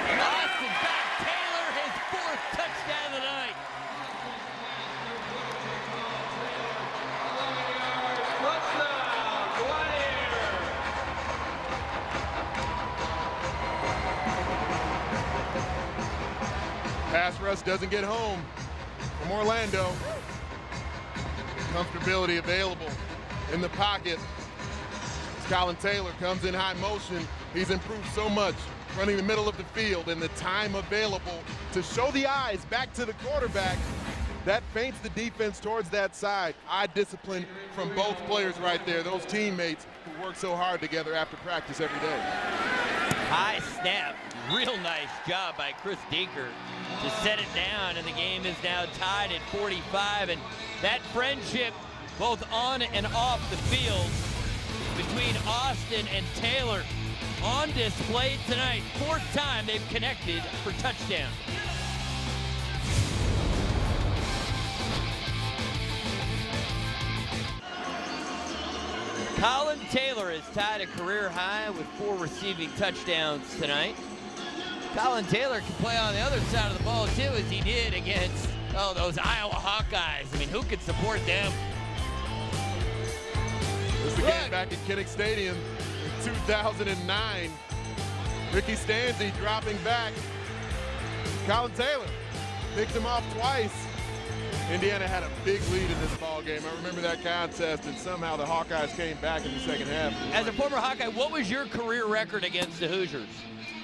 S1: Austin back Taylor, his 4th touchdown of the night.
S3: Pass rush doesn't get home from Orlando. Comfortability available in the pocket. Colin Taylor comes in high motion. He's improved so much running the middle of the field, and the time available to show the eyes back to the quarterback. That feints the defense towards that side. Eye discipline from both players right there, those teammates who work so hard together after practice every day.
S1: High snap, real nice job by Chris Dinker to set it down, and the game is now tied at 45, and that friendship both on and off the field between Austin and Taylor on display tonight. 4th time they've connected for touchdown. Colin Taylor has tied a career high with 4 receiving touchdowns tonight. Colin Taylor can play on the other side of the ball too, as he did against, those Iowa Hawkeyes. I mean, who could support them?
S3: This is a game back at Kinnick Stadium in 2009. Ricky Stanzi dropping back. Colin Taylor picked him off twice. Indiana had a big lead in this ball game. I remember that contest, and somehow the Hawkeyes came back in the second half.
S1: As a former Hawkeye, what was your career record against the Hoosiers?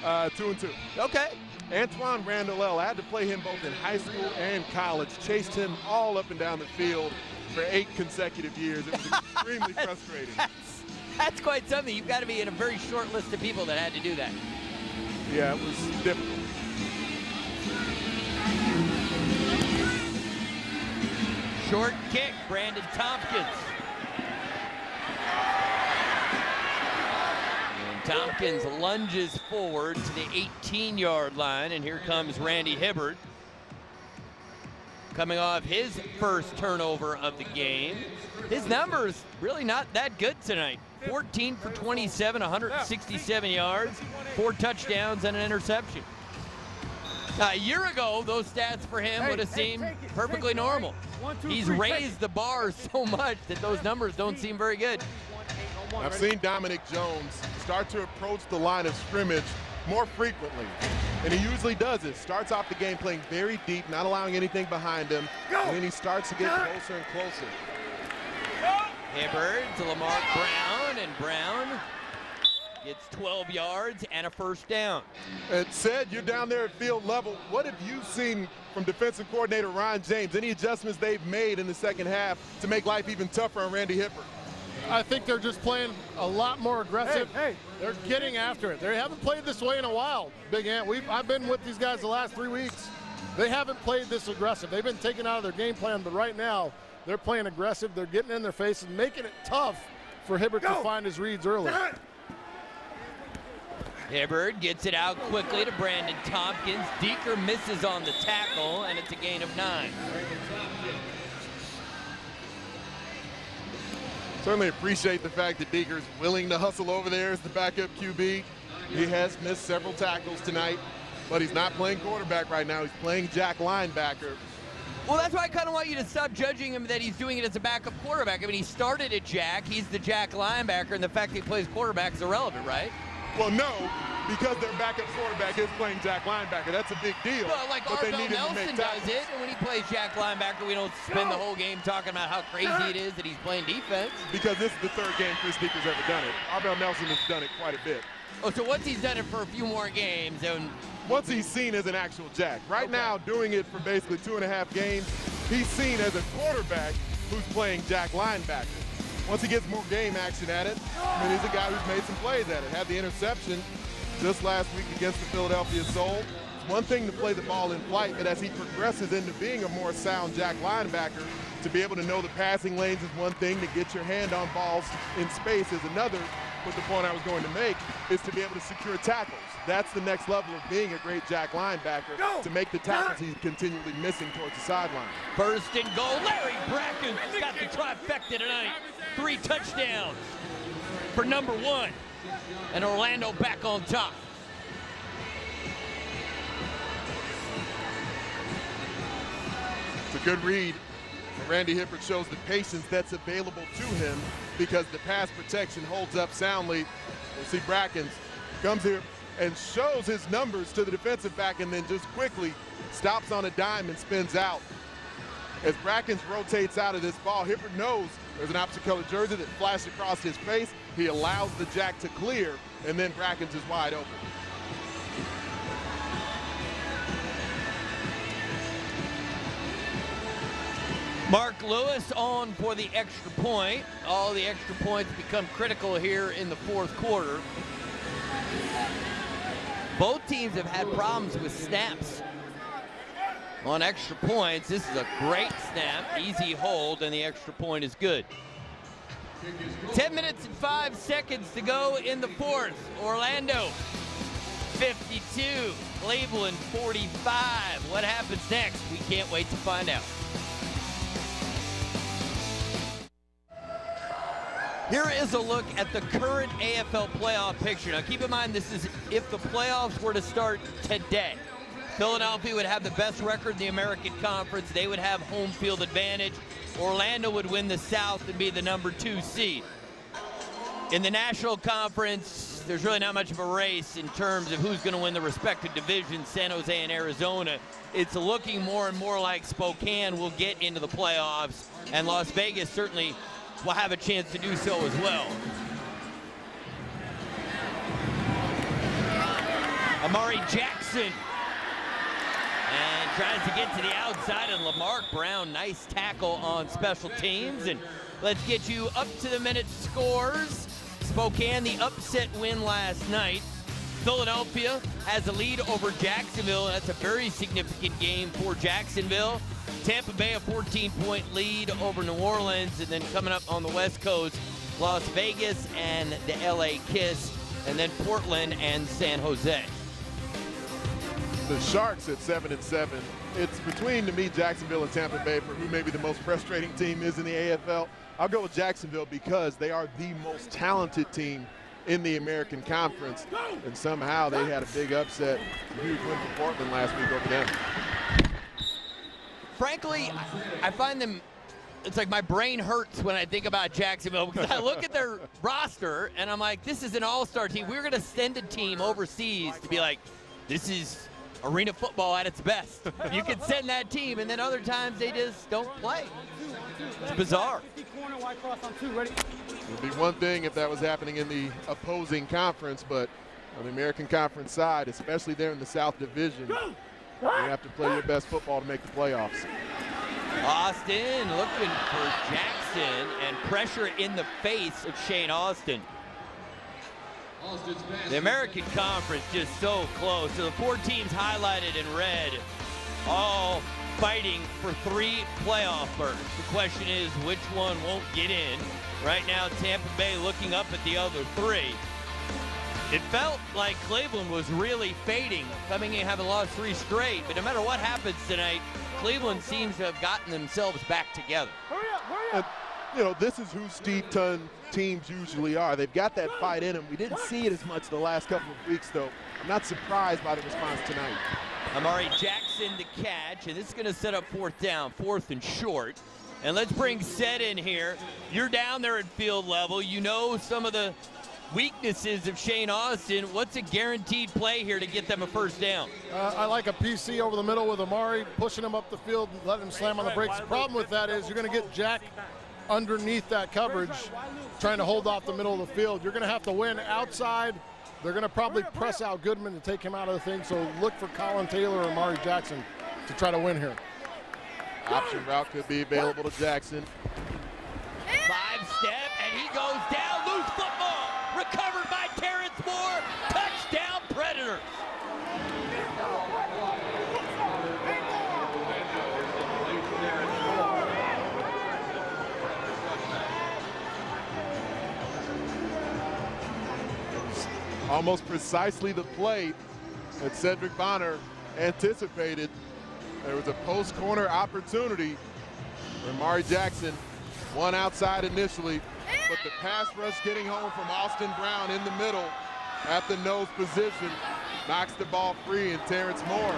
S3: 2-2.
S1: Okay.
S3: Antoine Randall, I had to play him both in high school and college. Chased him all up and down the field for 8 consecutive years. It was extremely frustrating.
S1: That's quite something. You've got to be in a very short list of people that had to do that.
S3: Yeah, it was difficult.
S1: Short kick, Brandon Tompkins. And Tompkins lunges forward to the 18-yard line, and here comes Randy Hibbert, coming off his first turnover of the game. His numbers really not that good tonight. 14 for 27, 167 yards, 4 touchdowns, and an interception. A year ago, those stats for him would have seemed perfectly normal. He's raised the bar so much that those numbers don't seem very good.
S3: I've seen Dominic Jones start to approach the line of scrimmage more frequently, and he usually does it. Starts off the game playing very deep, not allowing anything behind him, and then he starts to get closer and closer.
S1: Hibbert to Lamar Brown, and Brown gets 12 yards and a first down.
S3: And said you're down there at field level. What have you seen from defensive coordinator Ron James? Any adjustments they've made in the second half to make life even tougher on Randy Hibbert?
S5: I think they're just playing a lot more aggressive. They're getting after it. They haven't played this way in a while, Big Ant. I've been with these guys the last 3 weeks. They haven't played this aggressive. They've been taken out of their game plan, but right now they're playing aggressive. They're getting in their faces, making it tough for Hibbert to find his reads early.
S1: Hibbert gets it out quickly to Brandon Tompkins. Deeker misses on the tackle, and it's a gain of 9.
S3: Certainly appreciate the fact that Deeker's willing to hustle over there as the backup QB. He has missed several tackles tonight, but he's not playing quarterback right now. He's playing jack linebacker.
S1: Well, that's why I kind of want you to stop judging him that he's doing it as a backup quarterback. I mean, he started at jack. He's the jack linebacker, and the fact that he plays quarterback is irrelevant, right?
S3: Well, no, because their backup quarterback is playing jack linebacker. That's a big deal.
S1: Well, like Arvell Nelson does it, and when he plays jack linebacker, we don't spend the whole game talking about how crazy it is that he's playing defense.
S3: Because this is the third game Chris Deeper's ever done it. Arvell Nelson has done it quite a bit.
S1: Oh, so once he's done it for a few more games, and
S3: once he's seen as an actual jack. Right now, doing it for basically 2.5 games, he's seen as a quarterback who's playing jack linebacker. Once he gets more game action at it, I mean, he's a guy who's made some plays at it. Had the interception just last week against the Philadelphia Soul. It's one thing to play the ball in flight, but as he progresses into being a more sound jack linebacker, to be able to know the passing lanes is one thing, to get your hand on balls in space is another. But the point I was going to make is to be able to secure tackles. That's the next level of being a great jack linebacker, to make the tackles he's continually missing towards the sideline.
S1: First and goal, Larry Bracken's got the trifecta tonight. 3 touchdowns for number 1. And Orlando back on top.
S3: It's a good read. Randy Hippert shows the patience that's available to him because the pass protection holds up soundly. We'll see Brackens comes here and shows his numbers to the defensive back and then just quickly stops on a dime and spins out. As Brackens rotates out of this ball, Hippert knows there's an opposite color jersey that flashed across his face. He allows the jack to clear, and then Brackens is wide open.
S1: Mark Lewis on for the extra point. All the extra points become critical here in the fourth quarter. Both teams have had problems with snaps on extra points. This is a great snap, easy hold, and the extra point is good. 10 minutes and 5 seconds to go in the fourth. Orlando 52, Cleveland 45. What happens next? We can't wait to find out. Here is a look at the current AFL playoff picture. Now keep in mind, this is if the playoffs were to start today. Philadelphia would have the best record in the American Conference. They would have home field advantage. Orlando would win the South and be the number 2 seed. In the National Conference, there's really not much of a race in terms of who's going to win the respective divisions, San Jose and Arizona. It's looking more and more like Spokane will get into the playoffs, and Las Vegas certainly will have a chance to do so as well. Amari Jackson and tries to get to the outside, and Lamar Brown, nice tackle on special teams. And let's get you up to the minute scores. Spokane, the upset win last night. Philadelphia has a lead over Jacksonville. That's a very significant game for Jacksonville. Tampa Bay, a 14-point lead over New Orleans, and then coming up on the West Coast, Las Vegas and the LA Kiss, and then Portland and San Jose.
S3: The Sharks at 7-7. It's between, to me, Jacksonville and Tampa Bay for who maybe the most frustrating team is in the AFL. I'll go with Jacksonville because they are the most talented team in the American Conference, and somehow they had a big upset, a huge win for Portland last week over them.
S1: Frankly, I find them, it's like my brain hurts when I think about Jacksonville because I look at their roster and I'm like, this is an all-star team. We're going to send a team overseas to be like, this is arena football at its best. You can send that team, and then other times they just don't play. It's bizarre.
S3: It would be one thing if that was happening in the opposing conference, but on the American Conference side, especially there in the South Division, you have to play your best football to make the playoffs.
S1: Austin looking for Jackson, and pressure in the face of Shane Austin. The American Conference just so close. So the 4 teams highlighted in red, all fighting for 3 playoff berths. The question is, which one won't get in? Right now, Tampa Bay looking up at the other 3. It felt like Cleveland was really fading, coming in having lost 3 straight. But no matter what happens tonight, Cleveland seems to have gotten themselves back together.
S3: You know, this is who Steve Tunn teams usually are. They've got that fight in them. We didn't see it as much the last couple of weeks, though. I'm not surprised by the response tonight.
S1: Amari Jackson to catch, and this is going to set up 4th down, 4th and short. And let's bring Seth in here. You're down there at field level. You know some of the weaknesses of Shane Austin. What's a guaranteed play here to get them a first down?
S5: I like a PC over the middle with Amari, pushing him up the field and letting him slam on the brakes. The problem with that is you're going to get Jack underneath that coverage, trying to hold off the middle of the field. You're going to have to win outside. They're going to probably press out Goodman to take him out of the thing, so look for Colin Taylor or Amari Jackson to try to win here.
S3: Option route could be available to Jackson.
S1: 5-step, and he goes down. Loose football. Recovered by Terrence Moore. Touchdown, Predators.
S3: Almost precisely the play that Cedric Bonner anticipated. There was a post-corner opportunity for Amari Jackson. One outside initially, but the pass rush getting home from Austin Brown in the middle at the nose position knocks the ball free, and Terrence Moore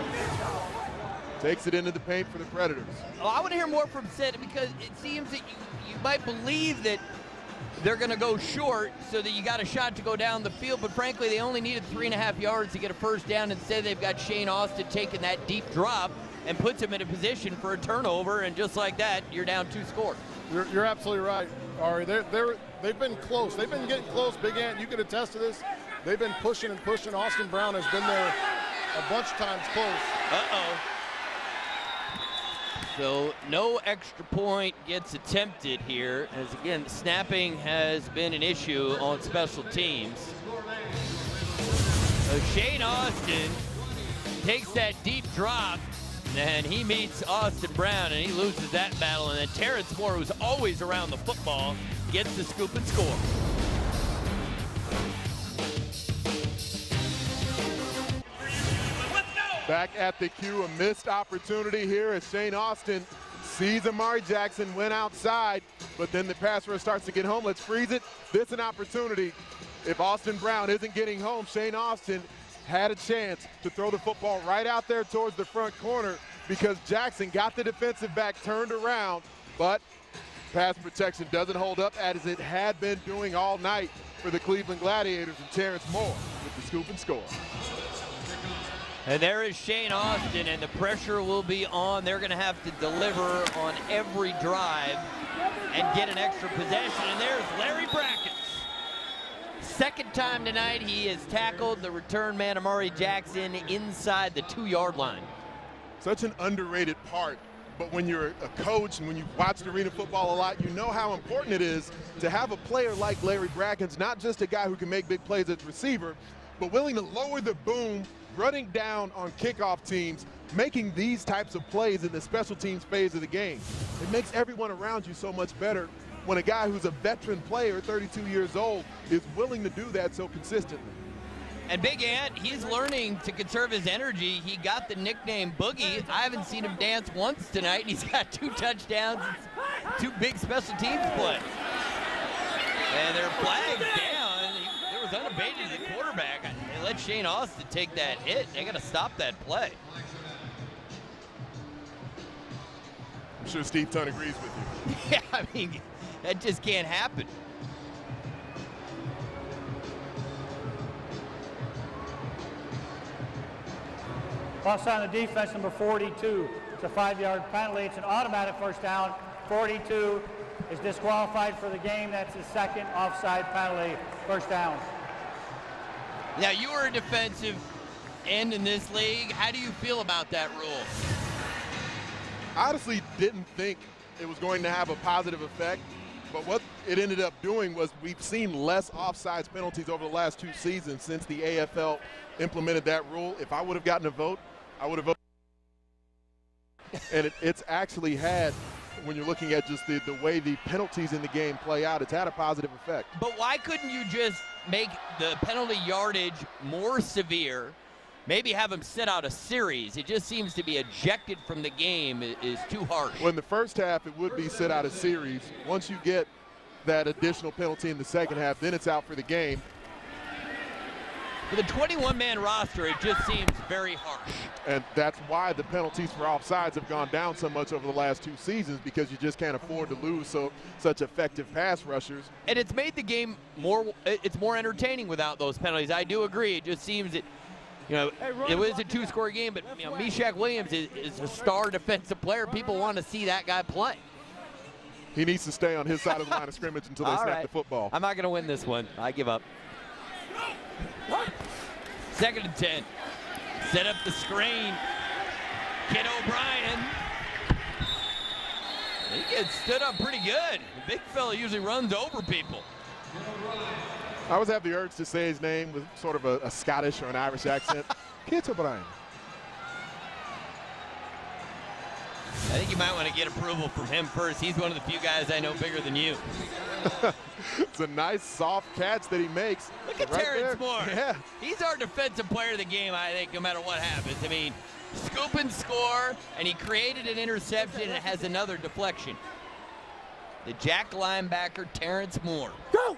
S3: takes it into the paint for the Predators.
S1: Oh, I want to hear more from Sid, because it seems that you might believe that they're going to go short so that you got a shot to go down the field, but frankly they only needed 3.5 yards to get a first down. Instead they've got Shane Austin taking that deep drop and puts him in a position for a turnover, and just like that you're down 2 scores.
S5: You're absolutely right, Ari. They've been close. They've been getting close. Big Ant, you can attest to this. They've been pushing and pushing. Austin Brown has been there a bunch of times close.
S1: So no extra point gets attempted here, as again, snapping has been an issue on special teams. So Shane Austin takes that deep drop, and he meets Austin Brown, and he loses that battle. And then Terrence Moore, who's always around the football, gets the scoop and score.
S3: Back at the queue, a missed opportunity here as Shane Austin sees Amari Jackson, went outside, but then the pass rush starts to get home. Let's freeze it. This is an opportunity. If Austin Brown isn't getting home, Shane Austin had a chance to throw the football right out there towards the front corner, because Jackson got the defensive back turned around, but pass protection doesn't hold up as it had been doing all night for the Cleveland Gladiators, and Terrence Moore with the scoop and score.
S1: And there is Shane Austin, and the pressure will be on. They're going to have to deliver on every drive and get an extra possession. And there's Larry Brackets. Second time tonight he has tackled the return man Amari Jackson inside the 2-yard line.
S3: Such an underrated part, but when you're a coach and when you've watched arena football a lot, you know how important it is to have a player like Larry Brackens, not just a guy who can make big plays as a receiver, but willing to lower the boom, running down on kickoff teams, making these types of plays in the special teams phase of the game. It makes everyone around you so much better when a guy who's a veteran player, 32 years old, is willing to do that so consistently.
S1: And Big Ant, he's learning to conserve his energy. He got the nickname Boogie. I haven't seen him dance once tonight, and he's got 2 touchdowns, 2 big special teams plays. And their flag's down. There was unabated to the quarterback. They let Shane Austin take that hit. They got to stop that play.
S3: I'm sure Steve Tunn agrees with you.
S1: Yeah, I mean, that just can't happen.
S7: Offside on the defense, number 42. It's a 5-yard penalty. It's an automatic first down. 42 is disqualified for the game. That's his second offside penalty, first down.
S1: Now, you were a defensive end in this league. How do you feel about that rule?
S3: I honestly didn't think it was going to have a positive effect, but what it ended up doing was we've seen less offsides penalties over the last 2 seasons since the AFL implemented that rule. If I would have gotten a vote, I would have voted. And it's actually had, when you're looking at just the way the penalties in the game play out, it's had a positive effect.
S1: But why couldn't you just make the penalty yardage more severe, maybe have him sit out a series? It just seems to be ejected from the game is too harsh.
S3: Well, in the first half, it would be sit out a series. Once you get that additional penalty in the second half, then it's out for the game.
S1: For the 21-man roster, it just seems very harsh.
S3: And that's why the penalties for offsides have gone down so much over the last 2 seasons, because you just can't afford to lose such effective pass rushers.
S1: And it's made the game more entertaining without those penalties. I do agree. It just seems that, it was a 2-score game, but Meshach Williams is a star defensive player. People want to see that guy play.
S3: He needs to stay on his side of the line of scrimmage until they snap the football.
S1: I'm not going to win this one. I give up. 2nd and 10. Set up the screen. Kid O'Brien. He gets stood up pretty good. The big fella usually runs over people.
S3: I always have the urge to say his name with sort of a Scottish or an Irish accent. Kid O'Brien.
S1: I think you might want to get approval from him first. He's one of the few guys I know bigger than you.
S3: It's a nice, soft catch that he makes.
S1: Look at Terrence Moore. Yeah. He's our defensive player of the game, I think, no matter what happens. I mean, scoop and score, and he created an interception and has another deflection. The Jack linebacker, Terrence Moore. Go!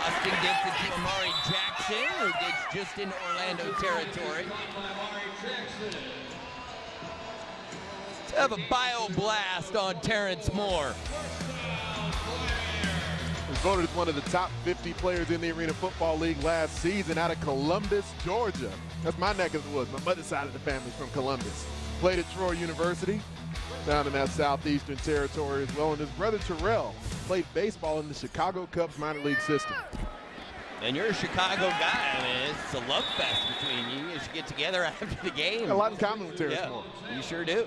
S1: Austin gets it to Amari Jackson, who gets just into Orlando territory. Let's have a bio blast on Terrence Moore.
S3: He was voted as one of the top 50 players in the Arena Football League last season out of Columbus, Georgia. That's my neck of the woods. My mother's side of the family's from Columbus. Played at Troy University, down in that southeastern territory as well. And his brother Terrell played baseball in the Chicago Cubs minor league system.
S1: And you're a Chicago guy. I mean, it's a love fest between you. You should get together after the game.
S3: A lot in common with Terrence Moore.
S1: You sure do.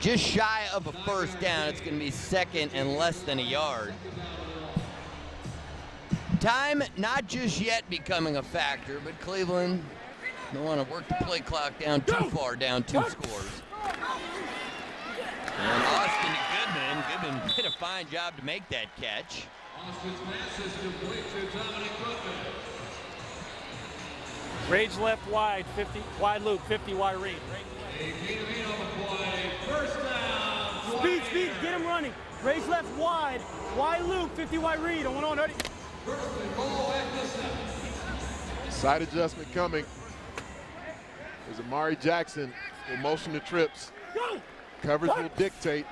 S1: Just shy of a first down. It's going to be 2nd and less than a yard. Time not just yet becoming a factor, but Cleveland don't want to work the play clock down too far, down 2 scores. And Austin to Goodman did a fine job to make that catch.
S8: Austin's pass is complete to Dominic Goodman.
S12: Rage left wide, 50 wide loop, 50 wide read.
S8: First down.
S9: Speed, get him running. Rage left wide loop, 50 wide read. On on, ready.
S3: Side adjustment coming. There's Amari Jackson will motion the trips. Coverage will dictate.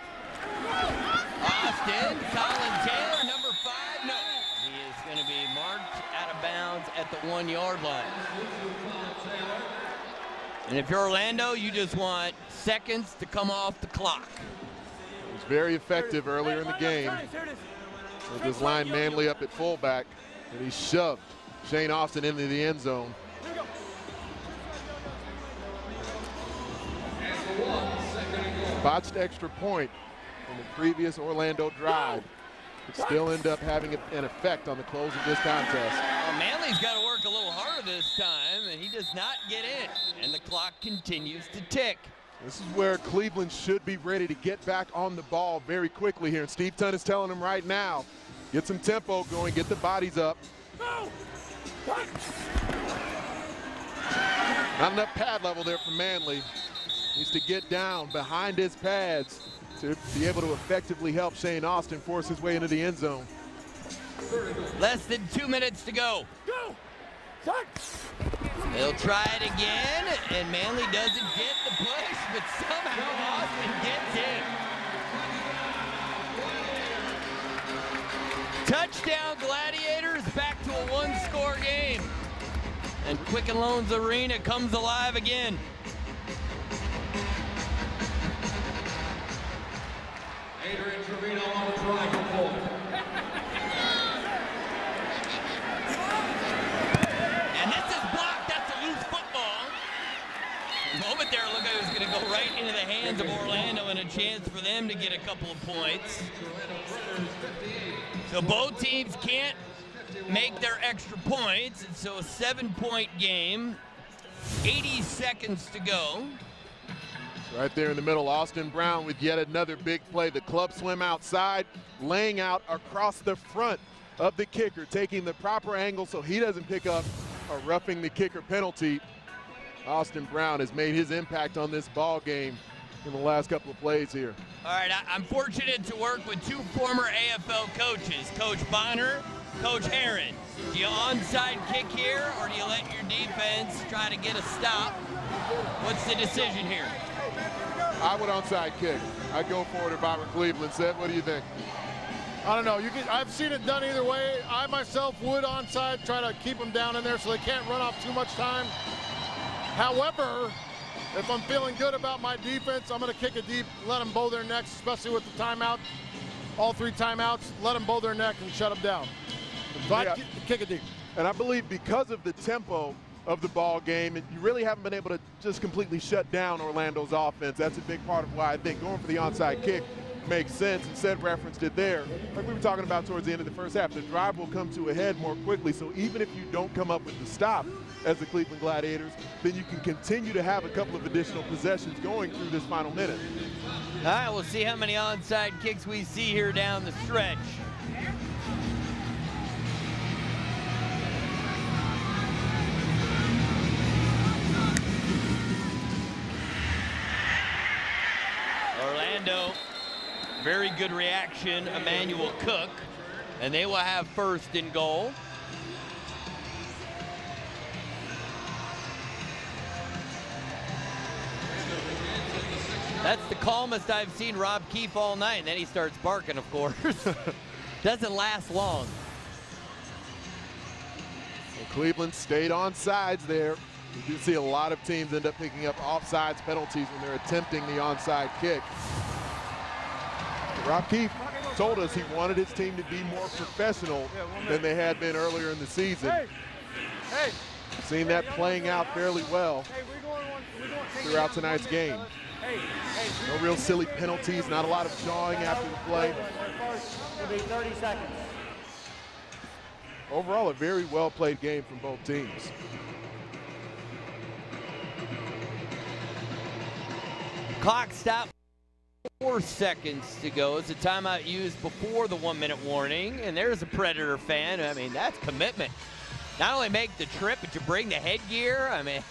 S1: Austin, Colin Taylor, number 5. No, he is going to be marked out of bounds at the 1-yard line. And if you're Orlando, you just want seconds to come off the clock.
S3: It was very effective earlier in the game. With his line Manley up at fullback, and he shoved Shane Austin into the end zone. Botched extra point from the previous Orlando drive. It still end up having an effect on the close of this contest.
S1: Well, Manley's got to work a little harder this time, and he does not get in. And the clock continues to tick.
S3: This is where Cleveland should be ready to get back on the ball very quickly here. And Steve Tunn is telling them right now, get some tempo going, get the bodies up. Not enough pad level there for Manley. Needs to get down behind his pads to be able to effectively help Shane Austin force his way into the end zone.
S1: Less than 2 minutes to go. They'll try it again, and Manley doesn't get the push, but somehow Austin gets in. Touchdown Gladiators, back to a 1-score game. And Quicken Loans Arena comes alive again.
S8: Adrian Trevino on the try for point.
S1: And this is blocked. That's a loose football. A moment there, it looked like it was going to go right into the hands of Orlando and a chance for them to get a couple of points. So both teams can't make their extra points. And so a 7-point game, 80 seconds to go.
S3: Right there in the middle, Austin Brown with yet another big play. The club swim outside, laying out across the front of the kicker, taking the proper angle so he doesn't pick up a roughing the kicker penalty. Austin Brown has made his impact on this ball game in the last couple of plays here.
S1: All right, I'm fortunate to work with two former AFL coaches, Coach Bonner, Coach Heron. Do you onside kick here, or do you let your defense try to get a stop? What's the decision here?
S3: I would onside kick. I'd go for it if I were Cleveland. Seth, what do you think?
S5: I don't know. I've seen it done either way. I myself would onside, try to keep them down in there so they can't run off too much time. However, if I'm feeling good about my defense, I'm going to kick it deep, let them bow their necks, especially with the timeout. All 3 timeouts, let them bow their neck and shut them down. So I'd kick it deep.
S3: And I believe because of the tempo of the ball game, and you really haven't been able to just completely shut down Orlando's offense. That's a big part of why I think going for the onside kick makes sense, and Seth referenced it there. Like we were talking about towards the end of the first half, the drive will come to a head more quickly, so even if you don't come up with the stop as the Cleveland Gladiators, then you can continue to have a couple of additional possessions going through this final minute.
S1: All right, we'll see how many onside kicks we see here down the stretch. Orlando, very good reaction, Emmanuel Cook, and they will have first and goal. That's the calmest I've seen Rob Keefe all night, and then he starts barking, of course. Doesn't last long.
S3: Well, Cleveland stayed on sides there. You do see a lot of teams end up picking up offsides penalties when they're attempting the onside kick. Rob Keefe told us he wanted his team to be more professional than they had been earlier in the season. Seen that playing out fairly well throughout tonight's game. No real silly penalties, not a lot of jawing after the play.
S7: It'll be 30 seconds.
S3: Overall, a very well-played game from both teams.
S1: Clock stopped, 4 seconds to go. It's a timeout used before the 1-minute warning, and there's a Predator fan. I mean, that's commitment. Not only make the trip, but you bring the headgear. I mean,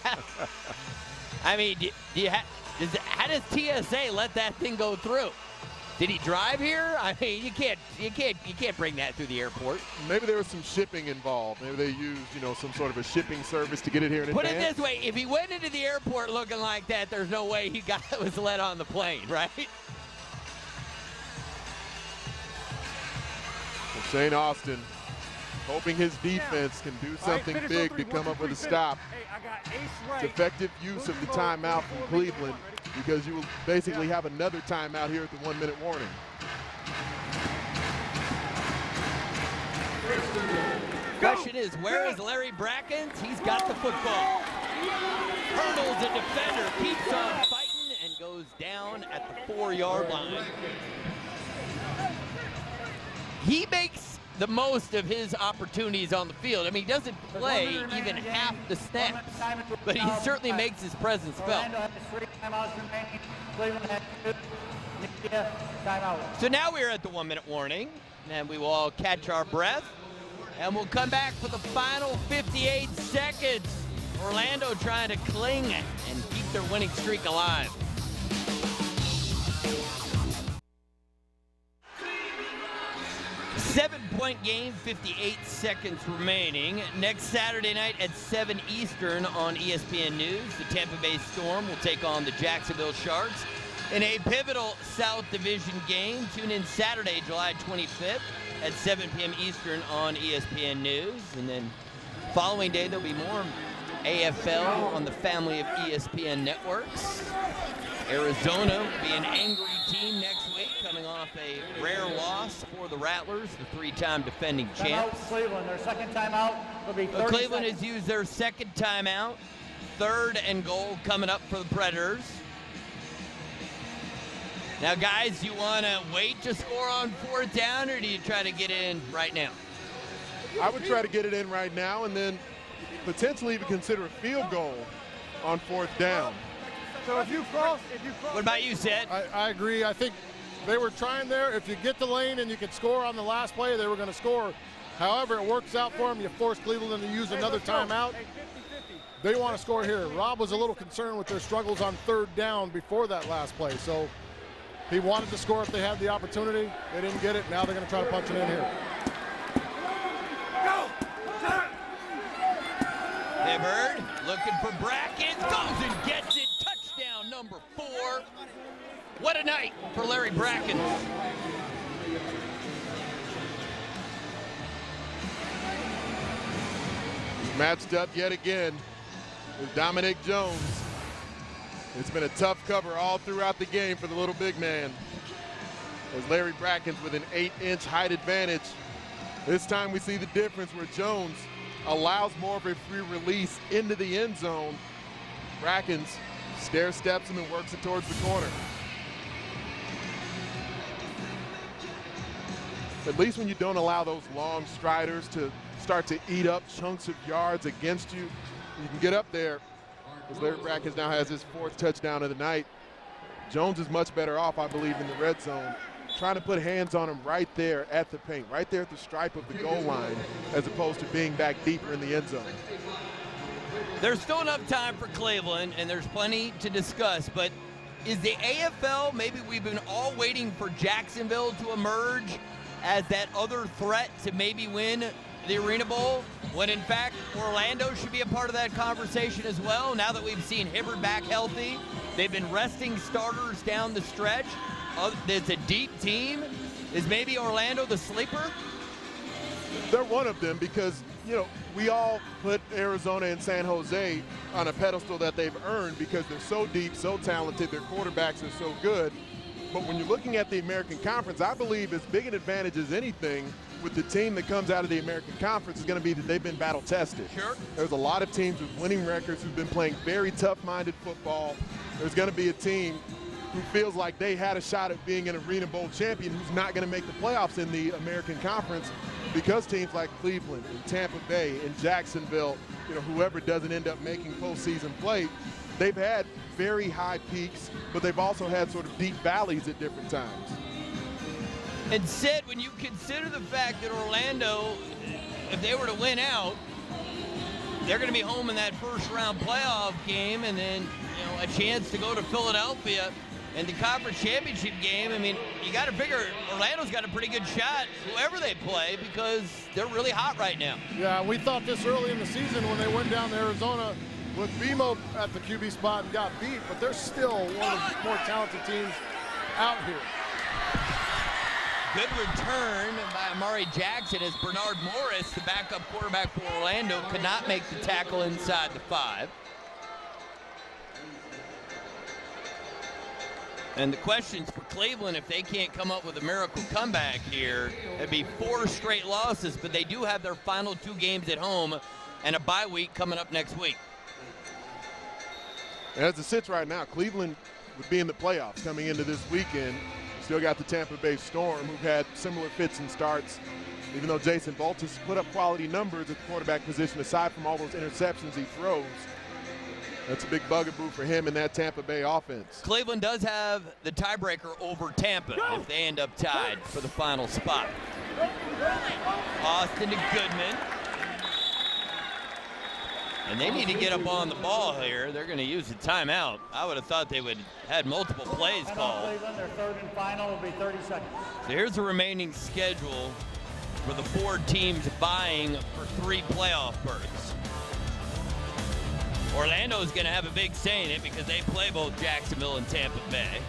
S1: how does TSA let that thing go through? Did he drive here? I mean, you can't bring that through the airport.
S3: Maybe there was some shipping involved. Maybe they used, some sort of a shipping service to get it here in advance.
S1: Put it this way: if he went into the airport looking like that, there's no way he was let on the plane, right?
S3: Well, Shane Austin hoping his defense can do something big to come up with a stop. It's effective use of the timeout from Cleveland, because you will basically have another timeout here at the 1-minute warning.
S1: Question is, where is Larry Brackens? He's got the football. Hurdles a defender, keeps on fighting, and goes down at the 4-yard line. He makes the most of his opportunities on the field. I mean, he doesn't play even half the snaps, but he certainly makes his presence felt. So now we're at the 1-minute warning, and we will all catch our breath, and we'll come back for the final 58 seconds. Orlando trying to cling and keep their winning streak alive. Seven-point game, 58 seconds remaining. Next Saturday night at 7 Eastern on ESPN News, the Tampa Bay Storm will take on the Jacksonville Sharks in a pivotal South Division game. Tune in Saturday, July 25th at 7 p.m. Eastern on ESPN News. And then following day, there'll be more AFL on the family of ESPN networks. Arizona will be an angry team next week, coming off a rare loss for the Rattlers, the 3-time defending champs.
S7: Cleveland, their second timeout will be 30
S1: Cleveland
S7: seconds.
S1: has used their second timeout. 3rd and goal coming up for the Predators. Now, guys, you want to wait to score on 4th down, or do you try to get in right now?
S3: I would try to get it in right now, and then potentially even consider a field goal on 4th down.
S15: So if you cross,
S1: What about you, Sid?
S5: I agree. I think they were trying there. If you get the lane and you could score on the last play, they were going to score. However, it works out for them. You force Cleveland to use another timeout. they want to score here. Rob was a little concerned with their struggles on 3rd down before that last play. So he wanted to score if they had the opportunity. They didn't get it. Now they're going to try to punch it in here.
S1: Hibbard looking for Brackett, goes and gets it. Touchdown number 4. What a night for Larry Brackett.
S3: Matched up yet again with Dominic Jones. It's been a tough cover all throughout the game for the little big man. As Larry Brackett with an 8-inch height advantage. This time we see the difference where Jones allows more of a free release into the end zone. Brackett stair steps him and works it towards the corner. At least when you don't allow those long striders to start to eat up chunks of yards against you, you can get up there. As Larry Brackett now has his 4th touchdown of the night. Jones is much better off, I believe, in the red zone, trying to put hands on him right there at the paint, right there at the stripe of the goal line, as opposed to being back deeper in the end zone.
S1: There's still enough time for Cleveland, and there's plenty to discuss, but is the AFL, maybe we've been all waiting for Jacksonville to emerge as that other threat to maybe win the Arena Bowl, when in fact Orlando should be a part of that conversation as well, now that we've seen Hibbard back healthy. They've been resting starters down the stretch. It's a deep team. Is maybe Orlando the sleeper?
S3: They're one of them because, you know, we all put Arizona and San Jose on a pedestal that they've earned because they're so deep, so talented, their quarterbacks are so good. But when you're looking at the American Conference, I believe as big an advantage as anything with the team that comes out of the American Conference is going to be that they've been battle tested.
S1: Sure.
S3: There's a lot of teams with winning records who've been playing very tough-minded football. There's going to be a team who feels like they had a shot at being an Arena Bowl champion who's not going to make the playoffs in the American Conference because teams like Cleveland and Tampa Bay and Jacksonville, you know, whoever doesn't end up making postseason play, they've had very high peaks, but they've also had sort of deep valleys at different times.
S1: And Sid, when you consider the fact that Orlando, if they were to win out, they're going to be home in that first-round playoff game, and then, you know, a chance to go to Philadelphia in the conference championship game. I mean, you got to figure Orlando's got a pretty good shot, whoever they play, because they're really hot right now.
S5: Yeah, we thought this early in the season when they went down to Arizona with BMO at the QB spot and got beat, but they're still one of the more talented teams out here.
S1: Good return by Amari Jackson as Bernard Morris, the backup quarterback for Orlando, could not make the tackle inside the 5. And the questions for Cleveland, if they can't come up with a miracle comeback here, it'd be 4 straight losses, but they do have their final 2 games at home and a bye week coming up next week.
S3: As it sits right now, Cleveland would be in the playoffs coming into this weekend. Still got the Tampa Bay Storm, who've had similar fits and starts, even though Jason Boltis has put up quality numbers at the quarterback position aside from all those interceptions he throws. That's a big bugaboo for him in that Tampa Bay offense.
S1: Cleveland does have the tiebreaker over Tampa if they end up tied for the final spot. Austin to Goodman. And they need to get up on the ball here. They're going to use a timeout. I would have thought they would have had multiple plays called.
S7: Cleveland, their 3rd and final will be 30 seconds.
S1: So here's the remaining schedule for the 4 teams vying for 3 playoff berths. Orlando's going to have a big say in it because they play both Jacksonville and Tampa Bay.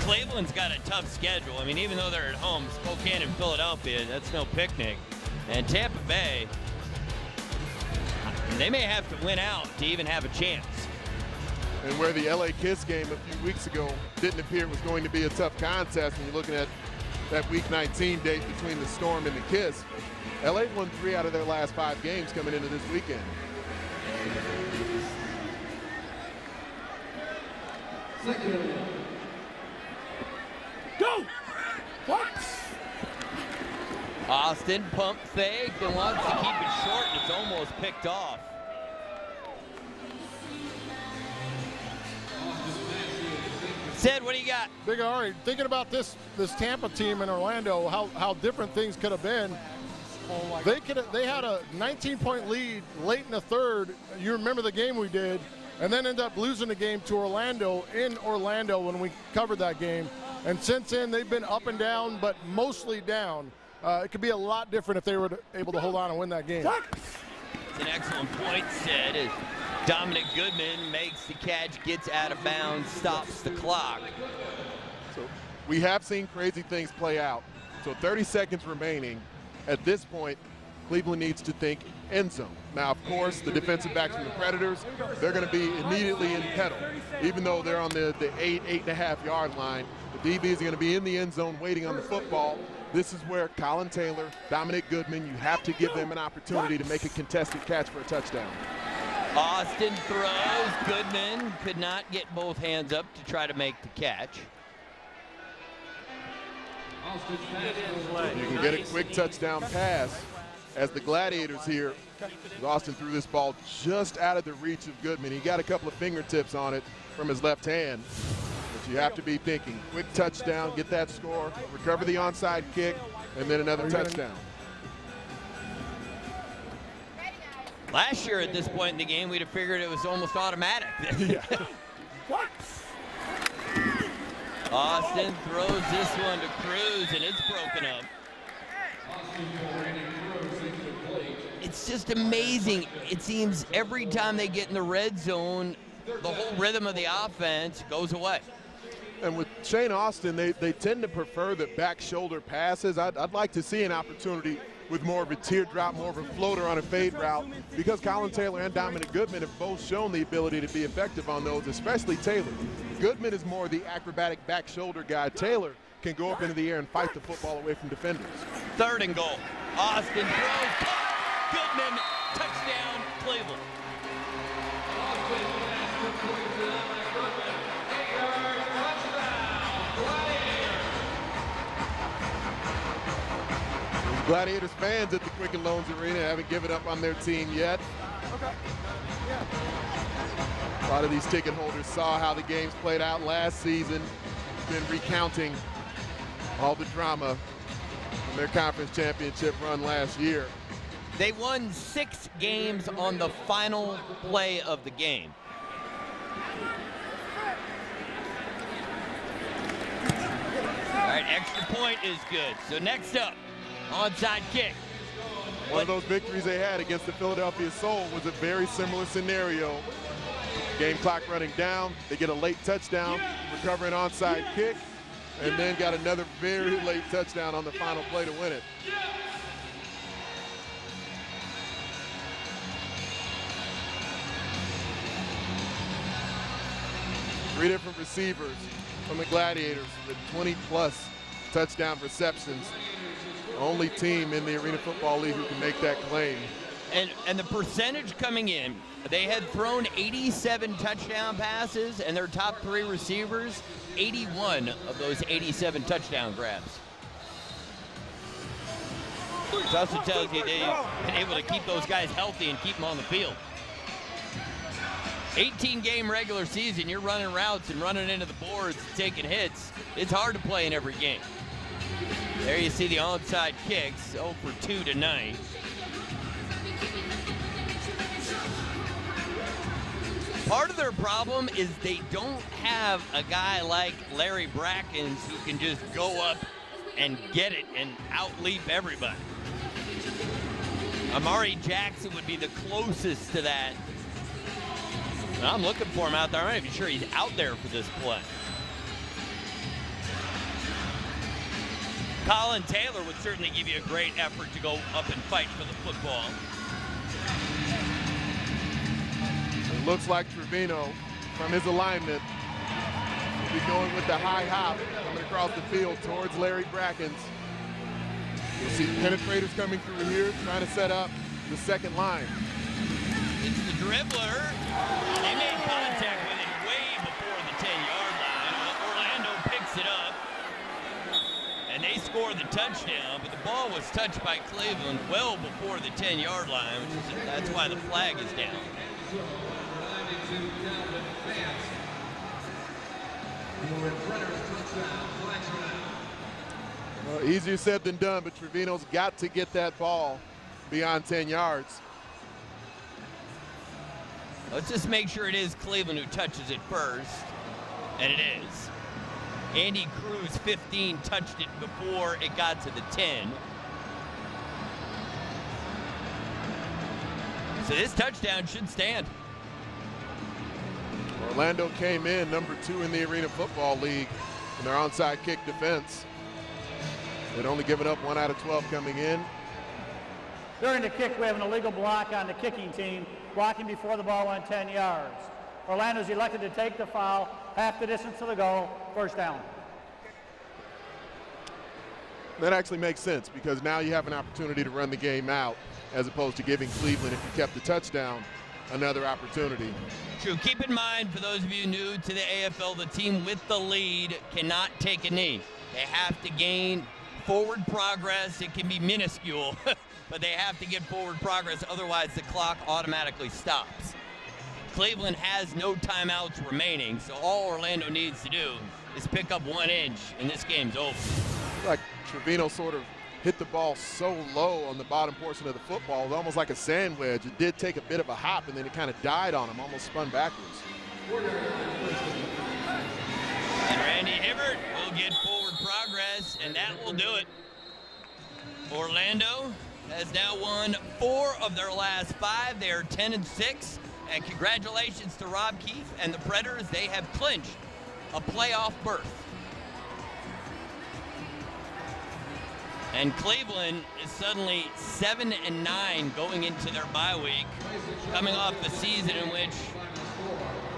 S1: Cleveland's got a tough schedule. I mean, even though they're at home, Spokane and Philadelphia, that's no picnic. And Tampa Bay, they may have to win out to even have a chance.
S3: And where the LA Kiss game a few weeks ago didn't appear it was going to be a tough contest, when you're looking at that Week 19 date between the Storm and the Kiss, LA won 3 out of their last 5 games coming into this weekend.
S15: Go! What?
S1: Austin pump fake and wants to keep it short, and it's almost picked off. Sid, what do you got?
S5: Big Ari, thinking about this Tampa team in Orlando, how different things could have been. They had a 19-point lead late in the third. You remember the game we did, and then ended up losing the game to Orlando in Orlando when we covered that game. And since then, they've been up and down, but mostly down. It could be a lot different if they were able to hold on and win that game.
S1: It's an excellent point said as Dominic Goodman makes the catch, gets out of bounds, stops the clock.
S3: So we have seen crazy things play out. So 30 seconds remaining. At this point, Cleveland needs to think end zone. Now, of course, the defensive backs from the Predators, they're going to be immediately in pedal. Even though they're on the 8.5 yard line, the DBs are going to be in the end zone waiting on the football. This is where Colin Taylor, Dominic Goodman, you have to give them an opportunity to make a contested catch for a touchdown.
S1: Austin throws. Goodman could not get both hands up to try to make the catch.
S3: You can get a quick touchdown pass as the Gladiators here. Austin threw this ball just out of the reach of Goodman. He got a couple of fingertips on it from his left hand. But you have to be thinking quick touchdown, get that score, recover the onside kick, and then another touchdown.
S1: Last year at this point in the game, we'd have figured it was almost automatic. Austin throws this one to Cruz, and it's broken up. It's just amazing. It seems every time they get in the red zone, the whole rhythm of the offense goes away.
S3: And with Shane Austin, they tend to prefer the back shoulder passes. I'd like to see an opportunity with more of a teardrop, more of a floater on a fade route, because Colin Taylor and Dominic Goodman have both shown the ability to be effective on those, especially Taylor. Goodman is more the acrobatic back shoulder guy. Taylor can go up into the air and fight the football away from defenders.
S1: 3rd and goal. Austin throws. Goodman, touchdown, Cleveland.
S3: Gladiators fans at the Quicken Loans Arena haven't given up on their team yet. A lot of these ticket holders saw how the games played out last season, been recounting all the drama from their conference championship run last year.
S1: They won 6 games on the final play of the game. All right, extra point is good. So next up, onside kick.
S3: One of those victories they had against the Philadelphia Soul was a very similar scenario. Game clock running down, they get a late touchdown, recover an onside kick, and then got another very late touchdown on the final play to win it. Three different receivers from the Gladiators with 20-plus touchdown receptions. Only team in the Arena Football League who can make that claim.
S1: And the percentage coming in, they had thrown 87 touchdown passes, and their top 3 receivers, 81 of those 87 touchdown grabs. Which also tells you they've been able to keep those guys healthy and keep them on the field. 18-game regular season, you're running routes and running into the boards and taking hits. It's hard to play in every game. There you see the onside kicks, 0 for 2 tonight. Part of their problem is they don't have a guy like Larry Brackens who can just go up and get it and outleap everybody. Amari Jackson would be the closest to that. I'm looking for him out there. I'm not even sure he's out there for this play. Colin Taylor would certainly give you a great effort to go up and fight for the football.
S3: It looks like Trevino, from his alignment, will be going with the high hop coming across the field towards Larry Brackens. You'll see penetrators coming through here, trying to set up the second line.
S1: It's the dribbler. They made contact with it way before the 10-yard line. Orlando picks it up, and they score the touchdown, but the ball was touched by Cleveland well before the 10-yard line, that's why the flag is down.
S3: Well, easier said than done, but Trevino's got to get that ball beyond 10 yards.
S1: Let's just make sure it is Cleveland who touches it first. And it is. Andy Cruz, 15, touched it before it got to the 10. So this touchdown should stand.
S3: Orlando came in number 2 in the Arena Football League in their onside kick defense. They'd only given up 1 out of 12 coming in.
S7: During the kick, we have an illegal block on the kicking team, blocking before the ball went 10 yards. Orlando's elected to take the foul, half the distance to the goal, first down.
S3: That actually makes sense because now you have an opportunity to run the game out as opposed to giving Cleveland, if you kept the touchdown, another opportunity.
S1: True. Keep in mind, for those of you new to the AFL, the team with the lead cannot take a knee. They have to gain forward progress. It can be minuscule, but they have to get forward progress. Otherwise, the clock automatically stops. Cleveland has no timeouts remaining, so all Orlando needs to do is pick up 1 inch, and this game's over.
S3: Like Trevino sort of hit the ball so low on the bottom portion of the football, it was almost like a sand wedge. It did take a bit of a hop, and then it kind of died on him, almost spun backwards.
S1: And Randy Hibbert will get forward progress, and that will do it. Orlando has now won 4 of their last 5. They are 10-6. And congratulations to Rob Keefe and the Predators. They have clinched a playoff berth. And Cleveland is suddenly 7-9 going into their bye week, coming off a season in which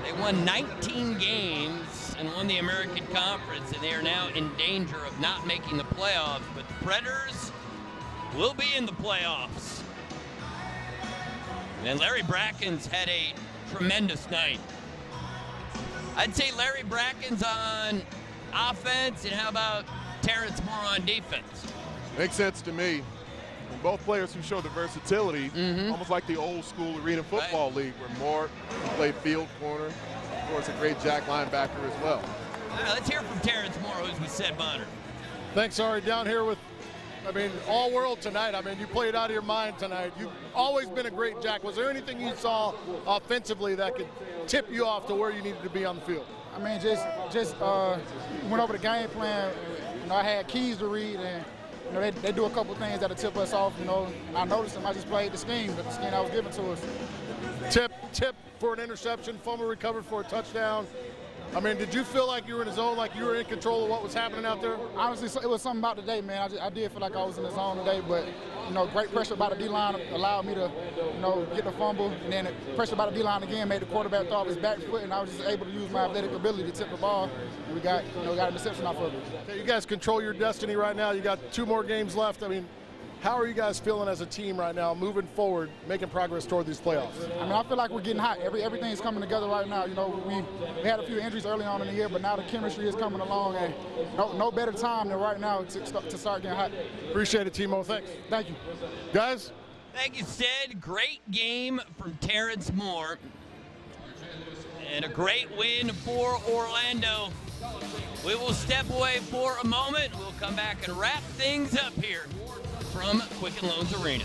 S1: they won 19 games and won the American Conference, and they are now in danger of not making the playoffs. But the Predators will be in the playoffs. And Larry Bracken's had a tremendous night. I'd say Larry Bracken's on offense, and how about Terrence Moore on defense?
S3: Makes sense to me. And both players who show the versatility, almost like the old school Arena Football League, where Moore played field corner. Of course, a great jack linebacker as well.
S1: All right, let's hear from Terrence Moore, who's with Sed Bonner.
S5: Thanks, Ari. Down here with, all world tonight. You played out of your mind tonight. You've always been a great jack. Was there anything you saw offensively that could tip you off to where you needed to be on the field?
S16: Just went over the game plan. I had keys to read, and they do a couple things that'll tip us off. And I noticed them. I just played the scheme that was given to us.
S5: Tip for an interception, fumble recovered for a touchdown. Did you feel like you were in the zone, like you were in control of what was happening out there?
S16: Honestly, it was something about the day, man. I did feel like I was in the zone today, but, great pressure by the D-line allowed me to, get the fumble, and then pressure by the D-line again made the quarterback throw off his back foot, and I was just able to use my athletic ability to tip the ball, and we got a interception off of it.
S5: Okay, you guys control your destiny right now. You got 2 more games left. How are you guys feeling as a team right now, moving forward, making progress toward these playoffs?
S16: I feel like we're getting hot. Everything's coming together right now. We had a few injuries early on in the year, but now the chemistry is coming along, and no better time than right now to start getting hot.
S5: Appreciate it, Timo. Thanks.
S16: Thank you.
S5: Guys?
S1: Thank you, Sid. Great game from Terrence Moore. And a great win for Orlando. We will step away for a moment. We'll come back and wrap things up here from Quicken Loans Arena.